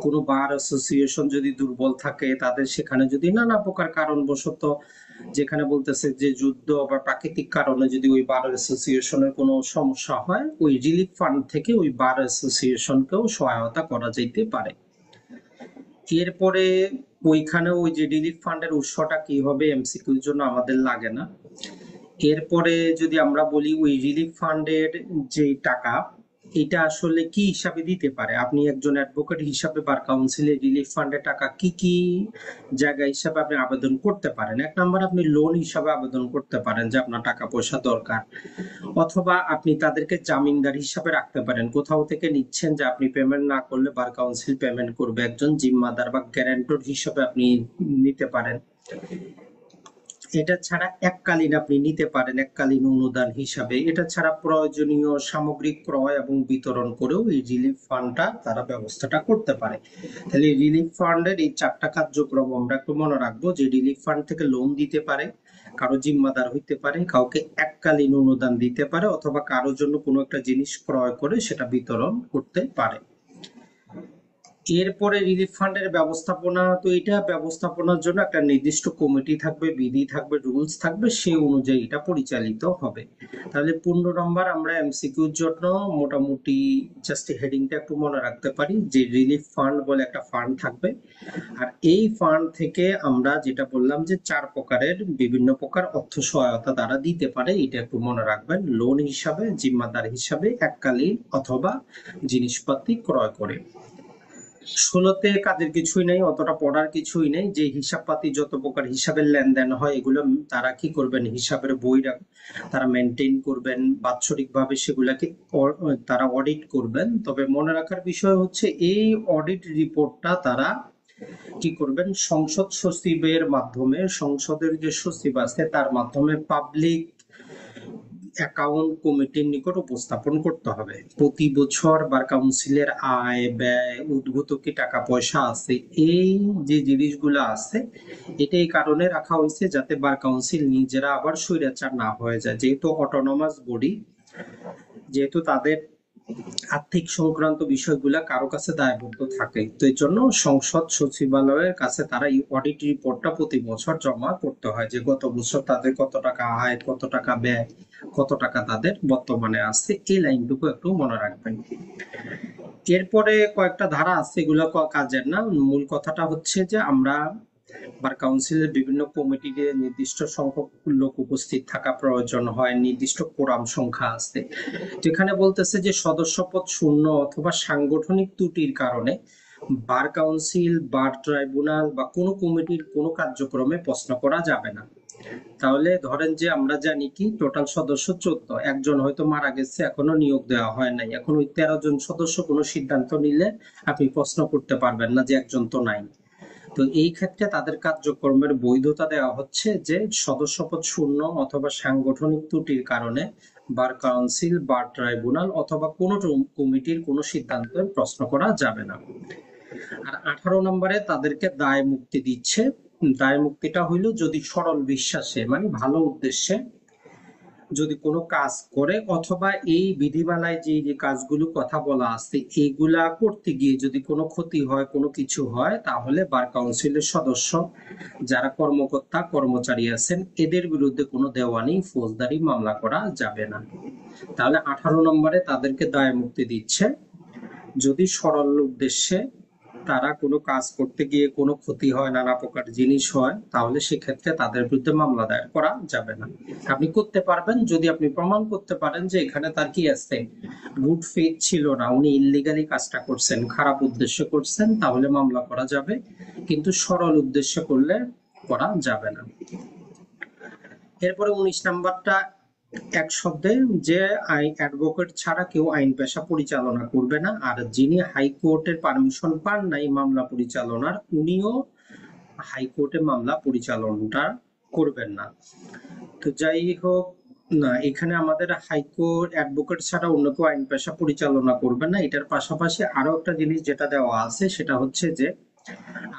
কোনো বার অ্যাসোসিয়েশন যদি দুর্বল থাকে, তাদের সেখানে যদি নানা প্রকার কারণবশত, যেখানে বলতেছে যে যুদ্ধ বা প্রাকৃতিক কারণে যদি ওই বার অ্যাসোসিয়েশনের কোনো সমস্যা হয়, ওই রিলিফ ফান্ড থেকে ওই বার অ্যাসোসিয়েশনকেও সহায়তা করা যেতে পারে। এরপরে ওইখানে ওই যে রিলিফ ফান্ডের উৎসটা কি হবে এমসিকিউর জন্য আমাদের লাগে না। এরপরে যদি আমরা বলি ওই রিলিফ ফান্ডের যে টাকা, এটা আসলে কি হিসাবে দিতে পারে, আপনি একজন অ্যাডভোকেট হিসাবে বার কাউন্সিলে রিলিফ ফান্ডের টাকা কি কি জায়গা হিসাবে আপনি আবেদন করতে পারেন। এক নম্বর, আপনি লোন হিসাবে আবেদন করতে পারেন যে আপনার টাকা পয়সা দরকার, অথবা আপনি তাদেরকে জামিনদার হিসাবে রাখতে পারেন, কোথাও থেকে নিচ্ছেন যে আপনি পেমেন্ট না করলে বার কাউন্সিল পেমেন্ট করবে, একজন জিম্মাদার বা গ্যারান্টর হিসাবে আপনি নিতে পারেন। এটা ছাড়া এককালীন আপনি নিতে পারেন, এককালীন অনুদান হিসাবে। এটা ছাড়া প্রয়োজনীয় সামগ্রিক ক্রয় এবং বিতরণ করেও এই রিলিফ ফান্ডটা তারা ব্যবস্থাটা করতে পারে। তাহলে রিলিফ ফান্ডের এই 4টা কার্যক্রম আমরা একটু মনে রাখবো, যে রিলিফ ফান্ড থেকে লোন দিতে পারে, কারো জিম্মাদার হইতে পারে, কাউকে এককালীন অনুদান দিতে পারে, অথবা কারোর জন্য কোনো একটা জিনিস ক্রয় করে সেটা বিতরণ করতে পারে। এরপরে রিলিফ ফান্ডের ব্যবস্থাপনা, তো এটা ব্যবস্থাপনার জন্য একটা নির্দিষ্ট কমিটি থাকবে, বিধি থাকবে, রুলস থাকবে, সেই অনুযায়ী এটা পরিচালিত হবে। তাহলে 15 নম্বর আমরা এমসিকিউর জন্য মোটামুটি জাস্ট হেডিংটা একটু মনে রাখতে পারি যে রিলিফ ফান্ড বলে একটা ফান্ড থাকবে, আর এই ফান্ড থেকে আমরা যেটা বললাম যে 4 প্রকারের বিভিন্ন প্রকার অর্থ সহায়তা তারা দিতে পারে, এটা একটু মনে রাখবেন, লোন হিসাবে, জিম্মাদার হিসাবে, এককালীন, অথবা জিনিসপাতি ক্রয় করে। 16তে কাজের কিছুই নেই, অতটা পড়ার কিছুই নেই, যে হিসাবপাতি যত প্রকার হিসাবের লেনদেন হয় এগুলো তারা কি করবেন, হিসাবের বই তারা মেনটেন করবেন, বাৎসরিক ভাবে সেগুলাকে তারা অডিট করবেন। তবে মনে রাখার বিষয় হচ্ছে এই অডিট রিপোর্টটা তারা কি করবেন, সংসদ সচিবের মাধ্যমে, সংসদের যে সচিব আছে তার মাধ্যমে পাবলিক অ্যাকাউন্ট কমিটির নিকট উপস্থাপন করতে হবে। প্রতি বছর বার কাউন্সিলের আয় ব্যয়, উদ্ভূত কি টাকা পয়সা আছে, এই যে জিনিসগুলো আছে, এটা এই কারণে রাখা হয়েছে যাতে বার কাউন্সিল নিজেরা আবার স্বৈরাচার না হয়ে যায়। যেহেতু অটোনমাস বডি, যেহেতু তাদের আর্থিক সংক্রান্ত বিষয়গুলা কারো কাছে দায়বদ্ধ থাকে, তো এই জন্য সংসদ সচিবালয়ের কাছে তারা এই অডিট রিপোর্টটা প্রতি বছর জমা করতে হয়, যে গত বছর তাদের কত টাকা আয়, কত টাকা ব্যয়, কত টাকা তাদের বর্তমানে আছে। এই লাইনটুকু একটু মনে রাখবেন। এরপরে কয়েকটা ধারা আছে, এগুলো কাজের না। মূল কথাটা হচ্ছে যে আমরা বার কাউন্সিলের বিভিন্ন কমিটিতে নির্দিষ্ট সংখ্যক লোক উপস্থিত থাকা প্রয়োজন হয়, নির্দিষ্ট কোরাম সংখ্যা আছে। যেখানে বলতেছে যে সদস্যপদ শূন্য অথবা সাংগঠনিক ত্রুটির কারণে বার কাউন্সিল, বার ট্রাইব্যুনাল বা কোনো কমিটির কোনো কার্যক্রমে প্রশ্ন করা যাবে না। তাহলে ধরেন যে আমরা জানি কি টোটাল সদস্য 14, একজন হয়তো মারা গেছে, এখনো নিয়োগ দেওয়া হয় নাই, এখন ওই 13 জন সদস্য কোনো সিদ্ধান্ত নিলে আপনি প্রশ্ন করতে পারবেন না যে একজন তো নাই। তো এই ক্ষেত্রে তাদের কার্যক্রমের বৈধতা দেওয়া হচ্ছে যে সদস্যপদ শূন্য অথবা সাংগঠনিক ত্রুটির কারণে বার কাউন্সিল, বার ট্রাইব্যুনাল অথবা কোনো কমিটির কোনো সিদ্ধান্তে প্রশ্ন করা যাবে না। আর 18 নম্বরে তাদেরকে দায় মুক্তি দিচ্ছে। দায় মুক্তিটা হইল যদি সরল বিশ্বাসে, মানে ভালো উদ্দেশ্যে যদি কোনো কাজ করে অথবা এই বিধিমালায় যে যে কাজগুলো কথা বলা আছে এইগুলা করতে গিয়ে যদি কোনো ক্ষতি হয়, কোনো কিছু হয়, তাহলে বার কাউন্সিলের সদস্য যারা কর্মকর্তা কর্মচারী আছেন এদের বিরুদ্ধে কোনো দেওয়ানি ফৌজদারি মামলা করা যাবে না। তাহলে 18 নম্বরে তাদেরকে দায় মুক্তি দিচ্ছে যদি সরল উদ্দেশ্যে তারা কোনো কাজ করতে গিয়ে কোনো ক্ষতি হয়, নানা প্রকার জিনিস হয়, তাহলে সেক্ষেত্রে তাদের বিরুদ্ধে মামলা দায়ের করা যাবে না। আপনি করতে পারবেন যদি আপনি প্রমাণ করতে পারেন যে এখানে তার কি আছে, গুড ফেথ ছিল না, উনি ইললিগালি কাজটা করছেন, খারাপ উদ্দেশ্য করছেন, তাহলে মামলা করা যাবে, কিন্তু সরল উদ্দেশ্য করলে করা যাবে না। এরপরে 19 নাম্বারটা এক শব্দে যে অ্যাডভোকেট ছাড়া কেউ আইন পেশা পরিচালনা করবে না, আর যিনি হাইকোর্টের পারমিশন পান নাই মামলা পরিচালনার উনিও হাইকোর্টে মামলা পরিচালনাটা করবেন না। তো যাই হোক, না এখানে আমাদের হাইকোর্ট অ্যাডভোকেট ছাড়া অন্য কেউ আইন পেশা পরিচালনা করবেন না। এটার পাশাপাশি আরো একটা জিনিস যেটা দেওয়া আছে সেটা হচ্ছে যে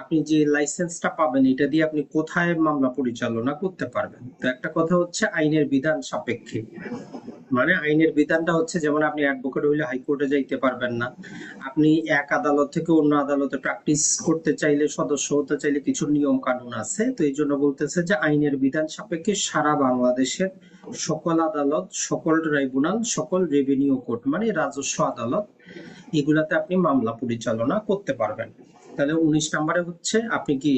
আপনি যে লাইসেন্সটা পাবেন এটা দিয়ে আপনি কোথায় মামলা পরিচালনা করতে পারবেন। তো একটা কথা হচ্ছে আইনের বিধান সাপেক্ষে, মানে আইনের বিধানটা হচ্ছে যেমন আপনি অ্যাডভোকেট হইলে হাইকোর্টে যাইতে পারবেন না, আপনি এক আদালত থেকে অন্য আদালতে প্র্যাকটিস করতে চাইলে, সদস্য হতে চাইলে কিছু নিয়ম কানুন আছে। তো এই জন্য বলতেছে যে আইনের বিধান সাপেক্ষে সারা বাংলাদেশের সকল আদালত, সকল ট্রাইব্যুনাল, সকল রেভিনিউ কোর্ট মানে রাজস্ব আদালত, এগুলাতে আপনি মামলা পরিচালনা করতে পারবেন। তাহলে 19 নম্বরে হচ্ছে আপনি কি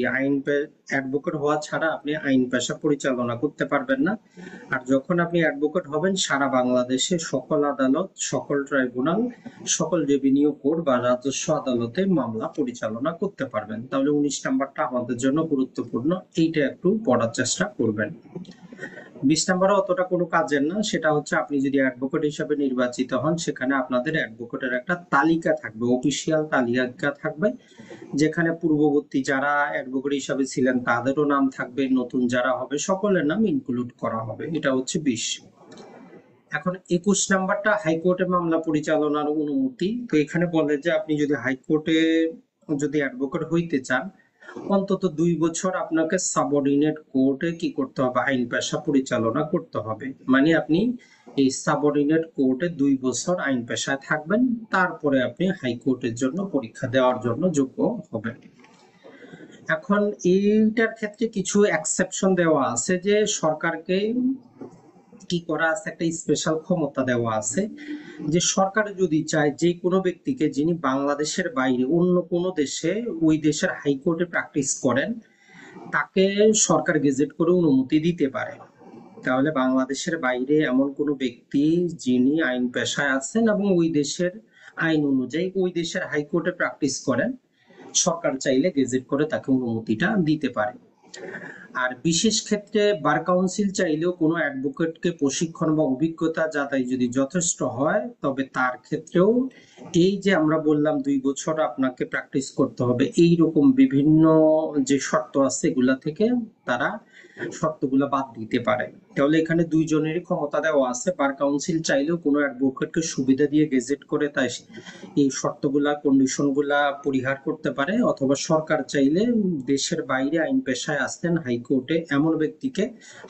অ্যাডভোকেট হওয়া ছাড়া আপনি আইন পেশা পরিচালনা করতে পারবেন না। আর যখন আপনি অ্যাডভোকেট হবেন সারা বাংলাদেশে সকল আদালত, সকল ট্রাইব্যুনাল, সকল রেভিনিউ কোর্ট বা রাজস্ব আদালতে মামলা পরিচালনা করতে পারবেন। তাহলে 19 নাম্বারটা আমাদের জন্য গুরুত্বপূর্ণ, এইটা একটু পড়ার চেষ্টা করবেন। 20 নম্বরে অতটা কোনো কাজের না, সেটা হচ্ছে আপনি যদি অ্যাডভোকেট হিসাবে নির্বাচিত হন সেখানে আপনাদের অ্যাডভোকেটের একটা তালিকা থাকবে, অফিসিয়াল তালিকা থাকবে, যেখানে পূর্ববর্তী যারা অ্যাডভোকেট হিসাবে ছিলেন তাদেরও নাম থাকবে, নতুন যারা হবে সকলের নাম ইনক্লুড করা হবে। এটা হচ্ছে 20। এখন 21 নাম্বারটা হাইকোর্টে মামলা পরিচালনার অনুমতি। তো এখানে বলে যে আপনি যদি হাইকোর্টে যদি অ্যাডভোকেট হইতে চান অন্তত 2 বছর আপনাকে সাবঅর্ডিনেট কোর্টে কি করতে হবে, আইন পেশা পরিচালনা করতে হবে। মানে আপনি এই সাবঅর্ডিনেট কোর্টে 2 বছর আইন পেশায় থাকবেন, তারপরে আপনি হাইকোর্টের জন্য পরীক্ষা দেওয়ার জন্য যোগ্য হবেন। এখন এইটার ক্ষেত্রে কিছু এক্সেপশন দেওয়া আছে, যে সরকারকে কি করা আছে, একটা স্পেশাল ক্ষমতা দেওয়া আছে যে সরকার যদি চায় যে কোনো ব্যক্তিকে যিনি বাংলাদেশের বাইরে অন্য কোনো দেশে ওই দেশের হাইকোর্টে প্র্যাকটিস করেন তাকে সরকার গেজেট করে অনুমতি দিতে পারে। তাহলে বাংলাদেশের বাইরে এমন কোনো ব্যক্তি যিনি আইন পেশায় আছেন এবং ওই দেশের আইন অনুযায়ী ওই দেশের হাইকোর্টে প্র্যাকটিস করেন, সরকার চাইলে গেজেট করে তাকে অনুমতিটা দিতে পারে। আর বিশেষ ক্ষেত্রে বার কাউন্সিল চাইলেও কোনো অ্যাডভোকেটকে প্রশিক্ষণ বা অভিজ্ঞতা যাতাই যদি যথেষ্ট হয় তবে তার ক্ষেত্রেও এই যে আমরা বললাম 2 বছর আপনাকে প্র্যাকটিস করতে হবে, এই রকম বিভিন্ন যে শর্ত আছে এগুলা থেকে তারা শর্তগুলো বাদ দিতে পারে। তাহলে এখানে দুইজনেরই ক্ষমতা দেওয়া আছে, বার কাউন্সিল চাইলেও কোনো অ্যাডভোকেটকে সুবিধা দিয়ে গেজেট করে তাই এই শর্তগুলা কন্ডিশনগুলা পরিহার করতে পারে, অথবা সরকার চাইলে দেশের বাইরে আইন পেশায় আসতেন হাইকোর্টে এমন ব্যক্তিকে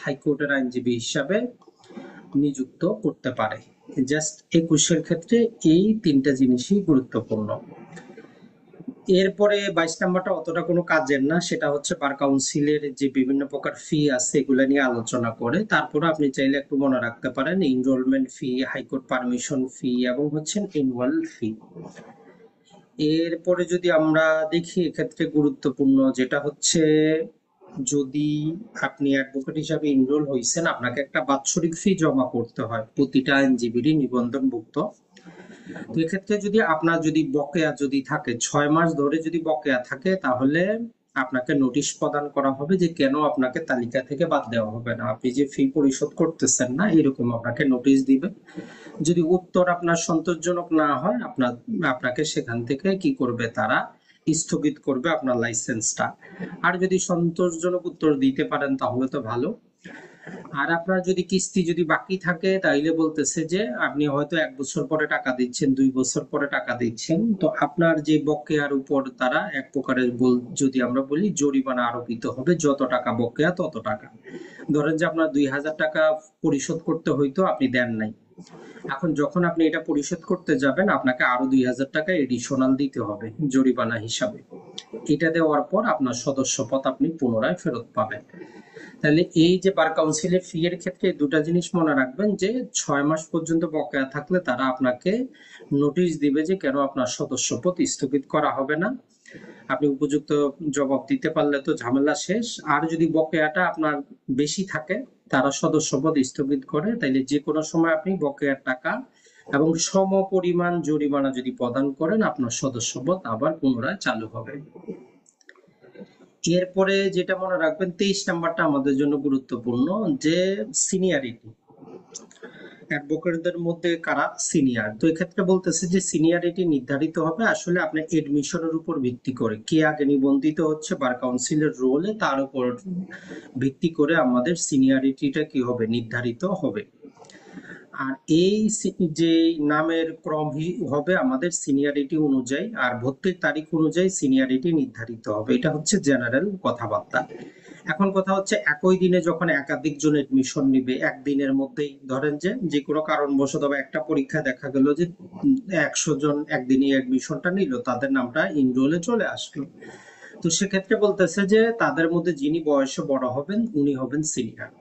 হাইকোর্টের আইনজীবী হিসাবে নিযুক্ত করতে পারে। জাস্ট 21 ক্ষেত্রে এই 3টা জিনিসই গুরুত্বপূর্ণ। এরপরে 22 নাম্বারটা অতটা কোনো কাজের না, সেটা হচ্ছে বার কাউন্সিলের যে বিভিন্ন প্রকার ফি আছে এগুলা নিয়ে আলোচনা করে। তারপরে আপনি চাইলে একটু মনে রাখতে পারেন এনরোলমেন্ট ফি, হাইকোর্ট পারমিশন ফি এবং হচ্ছে অ্যানুয়াল ফি। এরপরে যদি আমরা দেখি এক্ষেত্রে গুরুত্বপূর্ণ যেটা হচ্ছে যদি আপনি অ্যাডভোকেট হিসাবে এনরোল হয়েছেন আপনাকে একটা বাৎসরিক ফি জমা করতে হয় প্রতিটা আইনজীবীরই নিবন্ধনভুক্ত। তো এক্ষেত্রে যদি আপনার যদি বকেয়া যদি থাকে 6 মাস ধরে যদি বকেয়া থাকে তাহলে আপনাকে নোটিশ প্রদান করা হবে যে কেন আপনাকে তালিকা থেকে বাদ দেওয়া হবে না, আপনি যে ফি পরিশোধ করতেছেন না এরকম আপনাকে নোটিশ দিবে। যদি উত্তর আপনার সন্তোষজনক না হয় আপনাকে সেখান থেকে কি করবে, তারা স্থগিত করবে আপনার লাইসেন্সটা। আর যদি সন্তোষজনক উত্তর দিতে পারেন তাহলে তো ভালো। আর আপনার যদি কিস্তি যদি বাকি থাকে তাইলে বলতেছে যে আপনি হয়তো 1 বছর পরে টাকা দিচ্ছেন, 2 বছর পরে টাকা দিচ্ছেন, তো আপনার যে বকেয়ার উপর তারা এক প্রকারের যদি আমরা বলি জরিমানা আরোপিত হবে, যত টাকা বকেয়া তত টাকা। ধরেন যে আপনার 2,000 টাকা পরিশোধ করতে হইতো, আপনি দেন নাই, এখন যখন আপনি এটা পরিশোধ করতে যাবেন আপনাকে আরো 2,000 টাকা এডিশনাল দিতে হবে জরিমানা হিসাবে। এটা দেওয়ার পর আপনার সদস্যপদ আপনি পুনরায় ফেরত পাবেন। তাহলে এই যে বার কাউন্সিলের ফি এর ক্ষেত্রে দুটা জিনিস মনে রাখবেন, যে 6 মাস পর্যন্ত বকেয়া থাকলে তারা আপনাকে নোটিশ দিবে যে কেন আপনার সদস্যপদ স্থগিত করা হবে না। আপনি উপযুক্ত জবাব দিতে পারলে তো ঝামেলা শেষ। আর যদি বকেয়াটা আপনার বেশি থাকে, তারা সদস্যপদ স্থগিত করে, তাইলে যে কোনো সময় আপনি বকেয়ার টাকা এবং সম পরিমাণ জরিমানা যদি প্রদান করেন, আপনার সদস্যপদ আবার পুনরায় চালু হবে। এরপরে যেটা মনে রাখবেন, 23 নাম্বারটা আমাদের জন্য গুরুত্বপূর্ণ, যে সিনিয়রিটি। অ্যাডভোকেটদের মধ্যে কারা সিনিয়র, তো এক্ষেত্রে বলতেছে যে সিনিয়রিটি নির্ধারিত হবে আসলে আপনার এডমিশনের উপর ভিত্তি করে, কে আগে নিবন্ধিত হচ্ছে বার কাউন্সিলের রোলে, তার উপর ভিত্তি করে আমাদের সিনিয়রিটিটা কি হবে, নির্ধারিত হবে। আর এই যে নামের ক্রম হবে আমাদের সিনিয়রিটি অনুযায়ী, আর ভর্তির তারিখ অনুযায়ী সিনিয়রিটি নির্ধারিত হবে। এটা হচ্ছে জেনারেল কথাবার্তা। এখন কথা হচ্ছে, একই দিনে যখন একাধিক জন এডমিশন নিবে, একদিনের মধ্যেই ধরেন যে কোনো কারণবশত বা একটা পরীক্ষা দেখা গেল যে 100 জন একদিনই এডমিশনটা নিল, তাদের নামটা ইনরোলে চলে আসলো, তো সেক্ষেত্রে বলতেছে যে তাদের মধ্যে যিনি বয়সে বড় হবেন উনি হবেন সিনিয়র।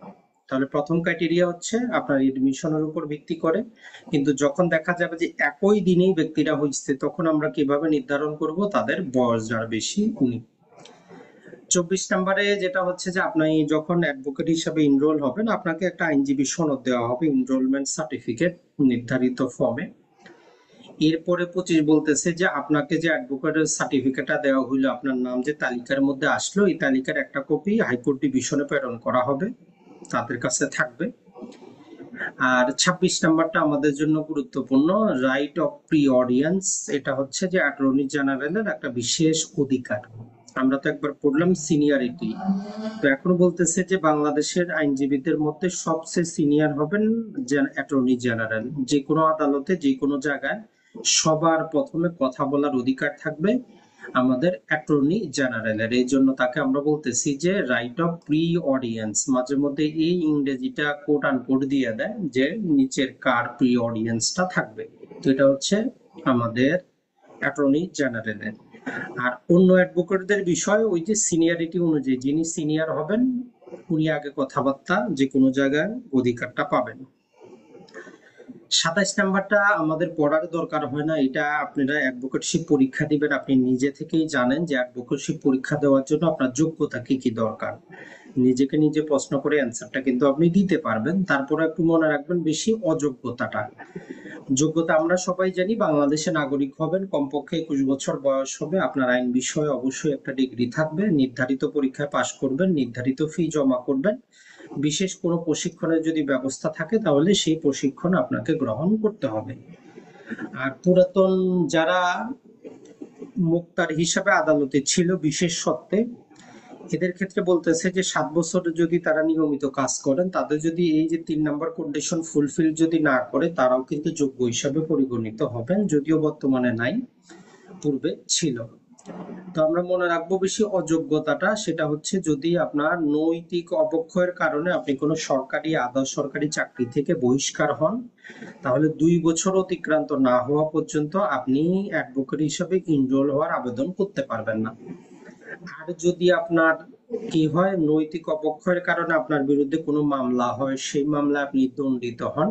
তাহলে প্রথম ক্রাইটেরিয়া হচ্ছে আপনার এডমিশনের উপর ভিত্তি করে, কিন্তু যখন দেখা যাবে যে একই দিনেই ব্যক্তিরা হয়েছে, তখন আমরা কিভাবে নির্ধারণ করব তাদের বয়স যার বেশি উনি। 24 নম্বরে যেটা হচ্ছে যে আপনি যখন অ্যাডভোকেট হিসেবে এনরোল হবেন, আপনাকে একটা আইনজীবী সনদ দেওয়া হবে, এনরোলমেন্ট সার্টিফিকেট নির্ধারিত ফর্মে। এরপরে 25 বলতেছে যে আপনাকে যে অ্যাডভোকেটের সার্টিফিকেটটা দেওয়া হইলো, আপনার নাম যে তালিকার মধ্যে আসলো, এই তালিকার একটা কপি হাইকোর্ট ডিভিশনে প্রেরণ করা হবে, তাদের কাছে থাকবে। আর 26 নাম্বারটা আমাদের জন্য গুরুত্বপূর্ণ, রাইট অফ প্রি অডিয়েন্স। এটা হচ্ছে যে অ্যাটর্নি জেনারেলের একটা বিশেষ অধিকার। আমরা তো একবার পড়লাম সিনিয়রিটি, তো এখন বলতেছে যে বাংলাদেশের আইনজীবীদের মধ্যে সবচেয়ে সিনিয়র হবেন অ্যাটর্নি জেনারেল। যে কোনো আদালতে যে কোনো জায়গায় সবার প্রথমে কথা বলার অধিকার থাকবে আমাদের অ্যাটর্নি জেনারেলের। এই জন্য তাকে আমরা বলতেছি যে রাইট অফ প্রি অডিয়েন্স। মাঝে মধ্যে এই ইংরেজিটা কোট আন কোট দিয়ে দেয় যে নিচের কার প্রি অডিয়েন্সটা থাকবে, তো এটা হচ্ছে আমাদের অ্যাটর্নি জেনারেলের। আর অন্য অ্যাডভোকেটদের বিষয় ওই যে সিনিয়রিটি অনুযায়ী যিনি সিনিয়র হবেন উনি আগে কথাবার্তা যে কোনো জায়গায় অধিকারটা পাবেন। 27 নাম্বারটা আমাদের পড়ার দরকার হয় না, এটা আপনারা অ্যাডভোকেটশিপ পরীক্ষা দিবেন, আপনি নিজে থেকেই জানেন যে অ্যাডভোকেটশিপ পরীক্ষা দেওয়ার জন্য আপনার যোগ্যতা কি কি দরকার, নিজেকে নিজে প্রশ্ন করে অ্যান্সারটা কিন্তু আপনি দিতে পারবেন। তারপরে একটু মনে রাখবেন বেশি অযোগ্যতাটা। যোগ্যতা আমরা সবাই জানি, বাংলাদেশে নাগরিক হবেন, কমপক্ষে 21 বছর বয়স হবে, আপনার আইন বিষয়ে অবশ্যই একটা ডিগ্রি থাকবে, নির্ধারিত পরীক্ষায় পাশ করবেন, নির্ধারিত ফি জমা করবেন, বিশেষ কোনো প্রশিক্ষণের যদি ব্যবস্থা থাকে তাহলে সেই প্রশিক্ষণ আপনাকে গ্রহণ করতে হবে। আর পুরাতন যারা মুক্তার হিসাবে আদালতে ছিল বিশেষ সত্ত্বে, এদের ক্ষেত্রে বলতেছে যে 7 বছর যদি তারা নিয়মিত কাজ করেন, তাদের যদি এই যে 3 নম্বর কন্ডিশন ফুলফিল যদি না করে, তারাও কিন্তু যোগ্য হিসাবে পরিগণিত হবেন, যদিও বর্তমানে নাই, পূর্বে ছিল। তো আমরা মনে রাখবো বেশি অযোগ্যতাটা, সেটা হচ্ছে যদি আপনার নৈতিক অবক্ষয়ের কারণে আপনি কোনো সরকারি আধা সরকারি চাকরি থেকে বহিষ্কার হন, তাহলে 2 বছর অতিক্রান্ত না হওয়া পর্যন্ত আপনি অ্যাডভোকেট হিসাবে এনরোল হওয়ার আবেদন করতে পারবেন না। আর যদি আপনার কি হয়, নৈতিক অবক্ষয়ের কারণে আপনার বিরুদ্ধে কোনো মামলা হয়, সেই মামলায় আপনি দণ্ডিত হন,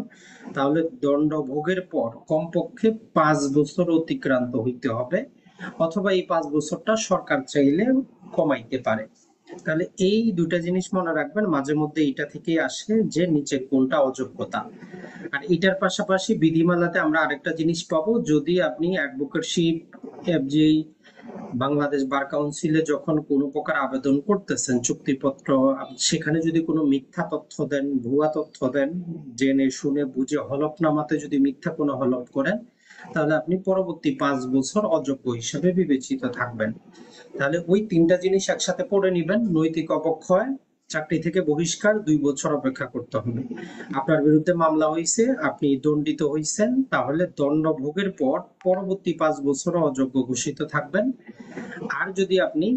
তাহলে দণ্ড ভোগের পর কমপক্ষে 5 বছর অতিক্রান্ত হইতে হবে, অথবা এই 5 বছরটা সরকার চাইলে কমাইতে পারে। তাহলে এই দুটা জিনিস মনে রাখবেন, মাঝে মধ্যে এটা থেকে আসে যে নিচের কোনটা অযোগ্যতা। আর এটার পাশাপাশি বিধিমালাতে আমরা আরেকটা জিনিস পাবো, যদি আপনি অ্যাডভোকেটশিপ যে বাংলাদেশ বার কাউন্সিলে যখন কোনো প্রকার আবেদন করতেছেন চুক্তিপত্র, সেখানে যদি কোনো মিথ্যা তথ্য দেন, ভুয়া তথ্য দেন, জেনে শুনে বুঝে হলফনামাতে যদি মিথ্যা কোনো হলফ করেন, তাহলে আপনি পরবর্তী 5 বছর অযোগ্য হিসেবে বিবেচিত থাকবেন। তাহলে ওই 3টা জিনিস একসাথে পড়ে নিবেন, নৈতিক অবক্ষয়, চাকরি থেকে বহিষ্কার 2 বছর অপেক্ষা করতে হবে। আপনার বিরুদ্ধে মামলা হয়েছে, আপনি দণ্ডিত হয়েছেন, তাহলে দণ্ড ভোগের পর পরবর্তী 5 বছর অযোগ্য ঘোষিত থাকবেন। আর যদি আপনি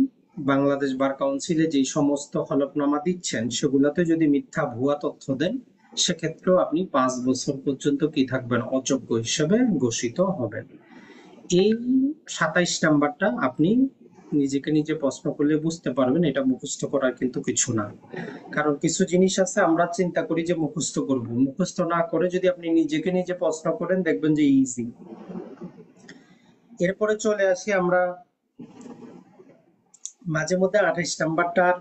বাংলাদেশ বার কাউন্সিলে যে সমস্ত হলফনামা দিচ্ছেন সেগুলোতে যদি মিথ্যা ভুয়া তথ্য দেন, সেক্ষেত্রেও আপনি 5 বছর পর্যন্ত কি থাকবেন, অযোগ্য হিসেবে ঘোষিত হবেন। এই 27 নাম্বারটা আপনি নিজেকে নিজে প্রশ্ন করলে বুঝতে পারবেন, এটা মুখস্থ করার কিন্তু কিছু না। কারণ কিছু জিনিস আছে আমরা চিন্তা করি যে মুখস্থ করব, মুখস্থ না করে যদি আপনি নিজেকে নিজে প্রশ্ন করেন দেখবেন যে ইজি। এরপরে চলে আসি আমরা মাঝে মধ্যে 28 নাম্বারটার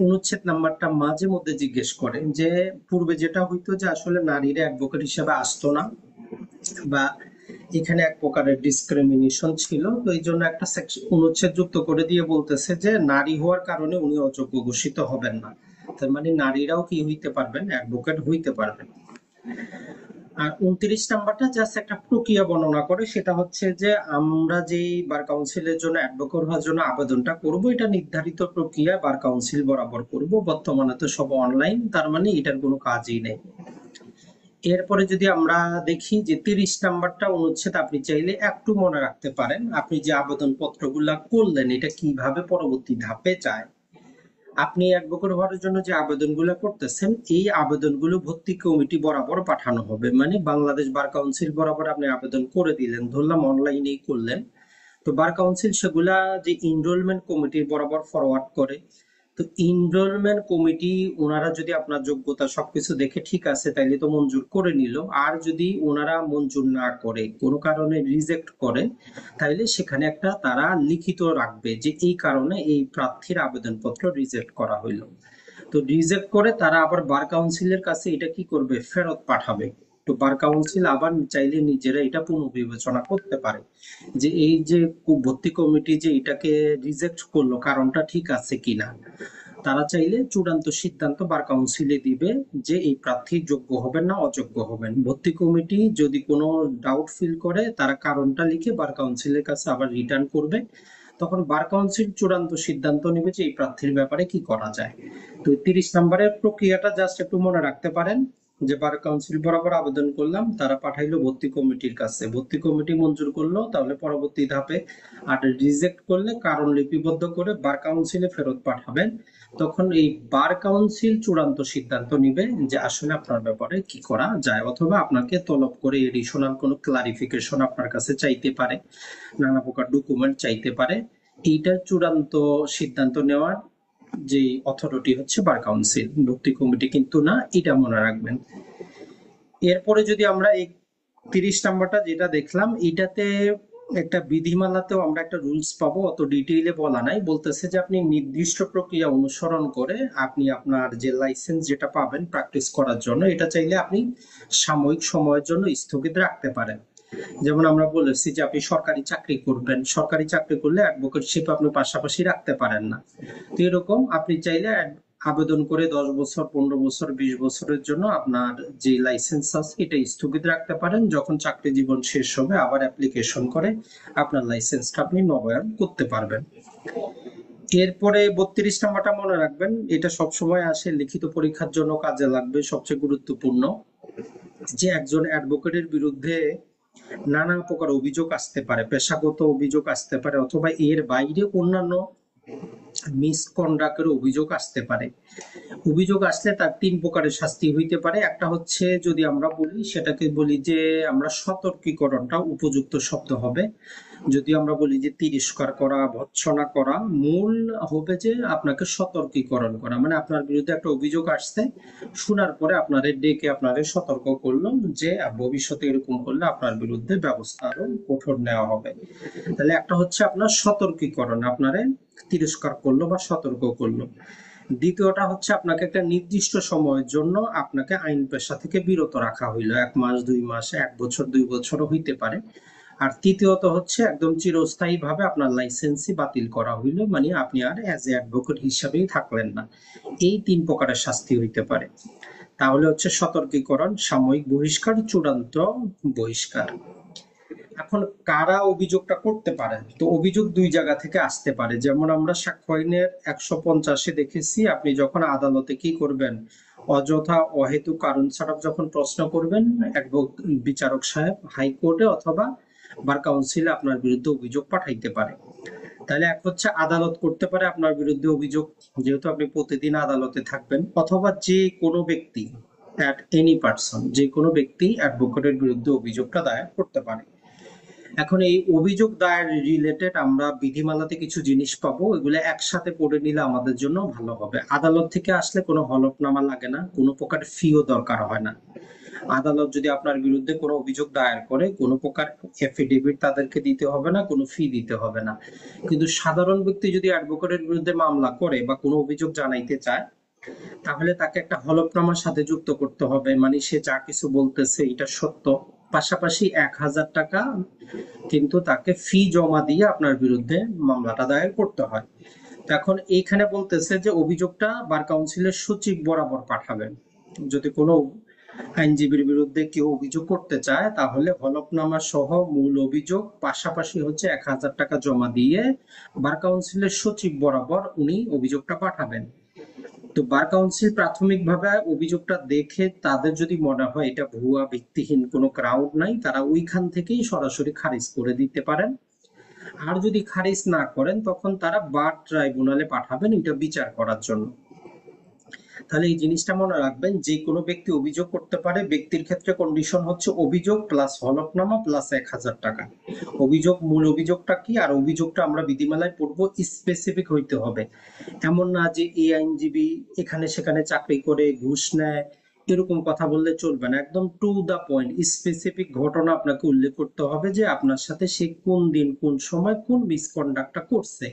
অনুচ্ছেদ নাম্বারটা মাঝে মধ্যে জিজ্ঞেস করে যে পূর্বে যেটা হইতো যে আসলে নারীরা অ্যাডভোকেট হিসেবে আসতো না, বা এখানে এক প্রকারের ডিসক্রিমিনেশন ছিল, তো এই জন্য একটা অনুচ্ছেদ যুক্ত করে দিয়ে বলতেছে যে নারী হওয়ার কারণে উনি অযোগ্য ঘোষিত হবেন না। তার মানে নারীরাও কি হইতে পারবেন, অ্যাডভোকেট হইতে পারবেন। আর 29 নাম্বারটা জাস্ট একটা প্রক্রিয়া বর্ণনা করে, সেটা হচ্ছে যে আমরা যেই বার কাউন্সিলের জন্য অ্যাডভোকেট হওয়ার জন্য আবেদনটা করব, এটা নির্ধারিত প্রক্রিয়া বার কাউন্সিল বরাবর করব। বর্তমানে তো সব অনলাইন, তার মানে এটার কোনো কাজই নেই। এরপরে যদি আমরা দেখি যে 30 নাম্বারটা অনুচ্ছেদ, আপনি চাইলে একটু মনে রাখতে পারেন আপনি যে আবেদন পত্রগুলা করলেন এটা কিভাবে পরবর্তী ধাপে যায়। আপনি অ্যাডভোকেট হওয়ার জন্য যে আবেদনগুলো করতেছেন, এই আবেদনগুলো ভর্তি কমিটি বরাবর পাঠানো হবে। মানে বাংলাদেশ বার কাউন্সিল বরাবর আপনি আবেদন করে দিলেন, ধরলাম অনলাইনেই করলেন, তো বার কাউন্সিল সেগুলা যে এনরোলমেন্ট কমিটির বরাবর ফরওয়ার্ড করে। তো এনরোলমেন্ট কমিটি ওনারা যদি আপনার যোগ্যতা সবকিছু দেখে ঠিক আছে তাইলে তো মঞ্জুর করে নিল, আর যদি ওনারা মঞ্জুর না করে কোনো কারণে রিজেক্ট করে, তাইলে সেখানে একটা তারা লিখিত রাখবে যে এই কারণে এই প্রার্থীর আবেদনপত্র রিজেক্ট করা হইল। তো রিজেক্ট করে তারা আবার বার কাউন্সিলের কাছে এটা কি করবে, ফেরত পাঠাবে। তো বার কাউন্সিল আবার চাইলে নিজেরা এটা পুনর্বিবেচনা করতে পারে যে এই যে ভর্তি কমিটি যে এটাকে রিজেক্ট করলো কারণটা ঠিক আছে কিনা। তারা চাইলে চূড়ান্ত সিদ্ধান্ত বার কাউন্সিলে দিবে যে এই প্রার্থী যোগ্য হবেন না অযোগ্য হবেন। ভর্তি কমিটি যদি কোনো ডাউট ফিল করে তারা কারণটা লিখে বার কাউন্সিলের কাছে আবার রিটার্ন করবে, তখন বার কাউন্সিল চূড়ান্ত সিদ্ধান্ত নেবে যে এই প্রার্থীর ব্যাপারে কি করা যায়। তো 30 নম্বরের প্রক্রিয়াটা জাস্ট একটু মনে রাখতে পারেন যে বার কাউন্সিল বরাবর আবেদন করলাম, তারা পাঠাইলো ভর্তি কমিটির কাছে, ভর্তি কমিটি মঞ্জুর করলো, তাহলে পরবর্তী ধাপে আর রিজেক্ট করলে কারণ লিপিবদ্ধ করে বার কাউন্সিলে ফেরত পাঠাবেন। তখন এই বার কাউন্সিল চূড়ান্ত সিদ্ধান্ত নিবে যে আসলে আপনার ব্যাপারে কি করা যায়, অথবা আপনাকে তলব করে এডিশনাল কোনো ক্লারিফিকেশন আপনার কাছে চাইতে পারে, নানা প্রকার ডকুমেন্ট চাইতে পারে। এইটার চূড়ান্ত সিদ্ধান্ত নেওয়ার যে অথরিটি হচ্ছে বার কাউন্সিল, ভর্তি কমিটি কিন্তু না, এটা মনে রাখবেন। এরপরে যদি আমরা এই 30 নাম্বারটা যেটা দেখলাম, এটাতে একটা বিধিমালাতেও আমরা একটা রুলস পাবো, অত ডিটেইলে বলা নাই, বলতেছে যে আপনি নির্দিষ্ট প্রক্রিয়া অনুসরণ করে আপনি আপনার যে লাইসেন্স যেটা পাবেন প্র্যাকটিস করার জন্য, এটা চাইলে আপনি সাময়িক সময়ের জন্য স্থগিত রাখতে পারেন। যেমন আমরা বলেছি যে আপনি সরকারি চাকরি করবেন, সরকারি চাকরি করলে অ্যাডভোকেটশিপ আপনি পাশাপাশি রাখতে পারেন না। তো এরকম আপনি চাইলে আবেদন করে 10 বছর, 15 বছর, 20 বছরের জন্য আপনার যে লাইসেন্স আছে এটা স্থগিত রাখতে পারেন। যখন চাকরি জীবন শেষ হবে আবার অ্যাপ্লিকেশন করে আপনার লাইসেন্সটা আপনি নবায়ন করতে পারবেন। এরপরে 32 নাম্বারটা মনে রাখবেন, এটা সবসময় আসে, লিখিত পরীক্ষার জন্য কাজে লাগবে, সবচেয়ে গুরুত্বপূর্ণ, যে একজন অ্যাডভোকেটের বিরুদ্ধে নানা প্রকার অভিযোগ আসতে পারে, পেশাগত অভিযোগ আসতে পারে, অথবা এর বাইরে অন্যান্য মিসকন্ডাক্টের অভিযোগ আসতে পারে। অভিযোগ আসলে তার 3 প্রকারের শাস্তি হইতে পারে। একটা হচ্ছে যদি আমরা বলি সেটাকে বলি যে আমরা সতর্কীকরণটা উপযুক্ত শব্দ হবে। যদি আমরা বলি যে তিরস্কার করা, ভৎসনা করা, মূল হবে যে আপনাকে সতর্কীকরণ করা, মানে আপনার বিরুদ্ধে একটা অভিযোগ আসছে, শোনার পরে আপনারে ডেকে আপনারে সতর্ক করলো যে ভবিষ্যতে এরকম করলে আপনার বিরুদ্ধে ব্যবস্থা আরো কঠোর নেওয়া হবে। তাহলে একটা হচ্ছে আপনার সতর্কীকরণ, আপনারে তিরস্কার করলো বা সতর্ক করলো। দ্বিতীয়টা হচ্ছে আপনাকে একটা নির্দিষ্ট সময়ের জন্য আপনাকে আইন পেশা থেকে বিরত রাখা হইলো, 1 মাস, 2 মাস, 1 বছর, 2 বছরও হইতে পারে। আর তৃতীয়ত হচ্ছে একদম চিরস্থায়ী ভাবে আপনার লাইসেন্সই বাতিল করা হইলো, মানে আপনি আর অ্যাজ এ অ্যাডভোকেট হিসাবেই থাকলেন না। এই 3 প্রকারের শাস্তি হইতে পারে। তাহলে হচ্ছে সতর্কীকরণ, সাময়িক বহিষ্কার, চূড়ান্ত বহিষ্কার। এখন কারা অভিযোগটা করতে পারে? তো অভিযোগ দুই জায়গা থেকে আসতে পারে। যেমন আমরা সাক্ষ্য আইনের 150-এ দেখেছি, আপনি যখন আদালতে কি করবেন, অযথা অহেতুক কারণ ছাড়া যখন প্রশ্ন করবেন, বিচারক সাহেব হাইকোর্টে অথবা বার কাউন্সিলে আপনার বিরুদ্ধে অভিযোগ পাঠাইতে পারে। তাহলে এক হচ্ছে আদালত করতে পারে আপনার বিরুদ্ধে অভিযোগ, যেহেতু আপনি প্রতিদিন আদালতে থাকবেন, অথবা যে কোনো ব্যক্তি, অ্যাট এনি পার্সন, যে কোনো ব্যক্তি অ্যাডভোকেটের বিরুদ্ধে অভিযোগটা দায়ের করতে পারে। এখন এই অভিযোগ দায়ের রিলেটেড আমরা বিধিমালাতে কিছু জিনিস পাবো, এগুলো একসাথে পড়ে নিলে আমাদের জন্য ভালো হবে। আদালত থেকে আসলে কোনো হলফনামা লাগে না, কোনো প্রকার ফিও দরকার হয় না। আদালত যদি আপনার বিরুদ্ধে কোনো অভিযোগ দায়ের করে, কোনো প্রকার এফিডেভিট তাদেরকে দিতে হবে না, কোনো ফি দিতে হবে না। কিন্তু সাধারণ ব্যক্তি যদি অ্যাডভোকেটের বিরুদ্ধে মামলা করে বা কোনো অভিযোগ জানাইতে চায়, তাহলে তাকে একটা হলফনামার সাথে যুক্ত করতে হবে, মানে সে যা কিছু বলতেছে এটা সত্য। পাশাপাশি 1000 টাকা কিন্তু তাকে ফি জমা দিয়ে আপনার বিরুদ্ধে মামলাটা দায়ের করতে হয়। এখন এইখানে বলতেছে যে অভিযোগটা বার কাউন্সিলের সচিব বরাবর পাঠাবেন। যদি কোনো আইনজীবীর বিরুদ্ধে কেউ অভিযোগ করতে চায়, তাহলে হলফনামা সহ মূল অভিযোগ পাশাপাশি হচ্ছে 1000 টাকা জমা দিয়ে বার কাউন্সিলের সচিব বরাবর উনি অভিযোগটা পাঠাবেন। তো বার কাউন্সিল প্রাথমিকভাবে অভিযোগটা দেখে তাদের যদি মনে হয় এটা ভুয়া, ভিত্তিহীন, কোনো গ্রাউন্ড নাই, তারা ওইখান থেকেই সরাসরি খারিজ করে দিতে পারেন। আর যদি খারিজ না করেন, তখন তারা বার ট্রাইব্যুনালে পাঠাবেন এটা বিচার করার জন্য। তাহলে এই জিনিসটা মনে রাখবেন, যে কোনো ব্যক্তি অভিযোগ করতে পারে। ব্যক্তির ক্ষেত্রে কন্ডিশন হচ্ছে অভিযোগ প্লাস হলফনামা প্লাস 1000 টাকা। অভিযোগ, মূল অভিযোগটা কি, আর অভিযোগটা আমরা বিধিমালায় পড়বো স্পেসিফিক হইতে হবে। এমন না যে এই আইনজীবী এখানে সেখানে চাকরি করে ঘুষ নেয়, এরকম কথা বললে চলবে না। একদম টু দা পয়েন্ট, স্পেসিফিক ঘটনা আপনাকে উল্লেখ করতে হবে যে আপনার সাথে সে কোন দিন কোন সময় কোন মিসকন্ডাক্টটা করছে।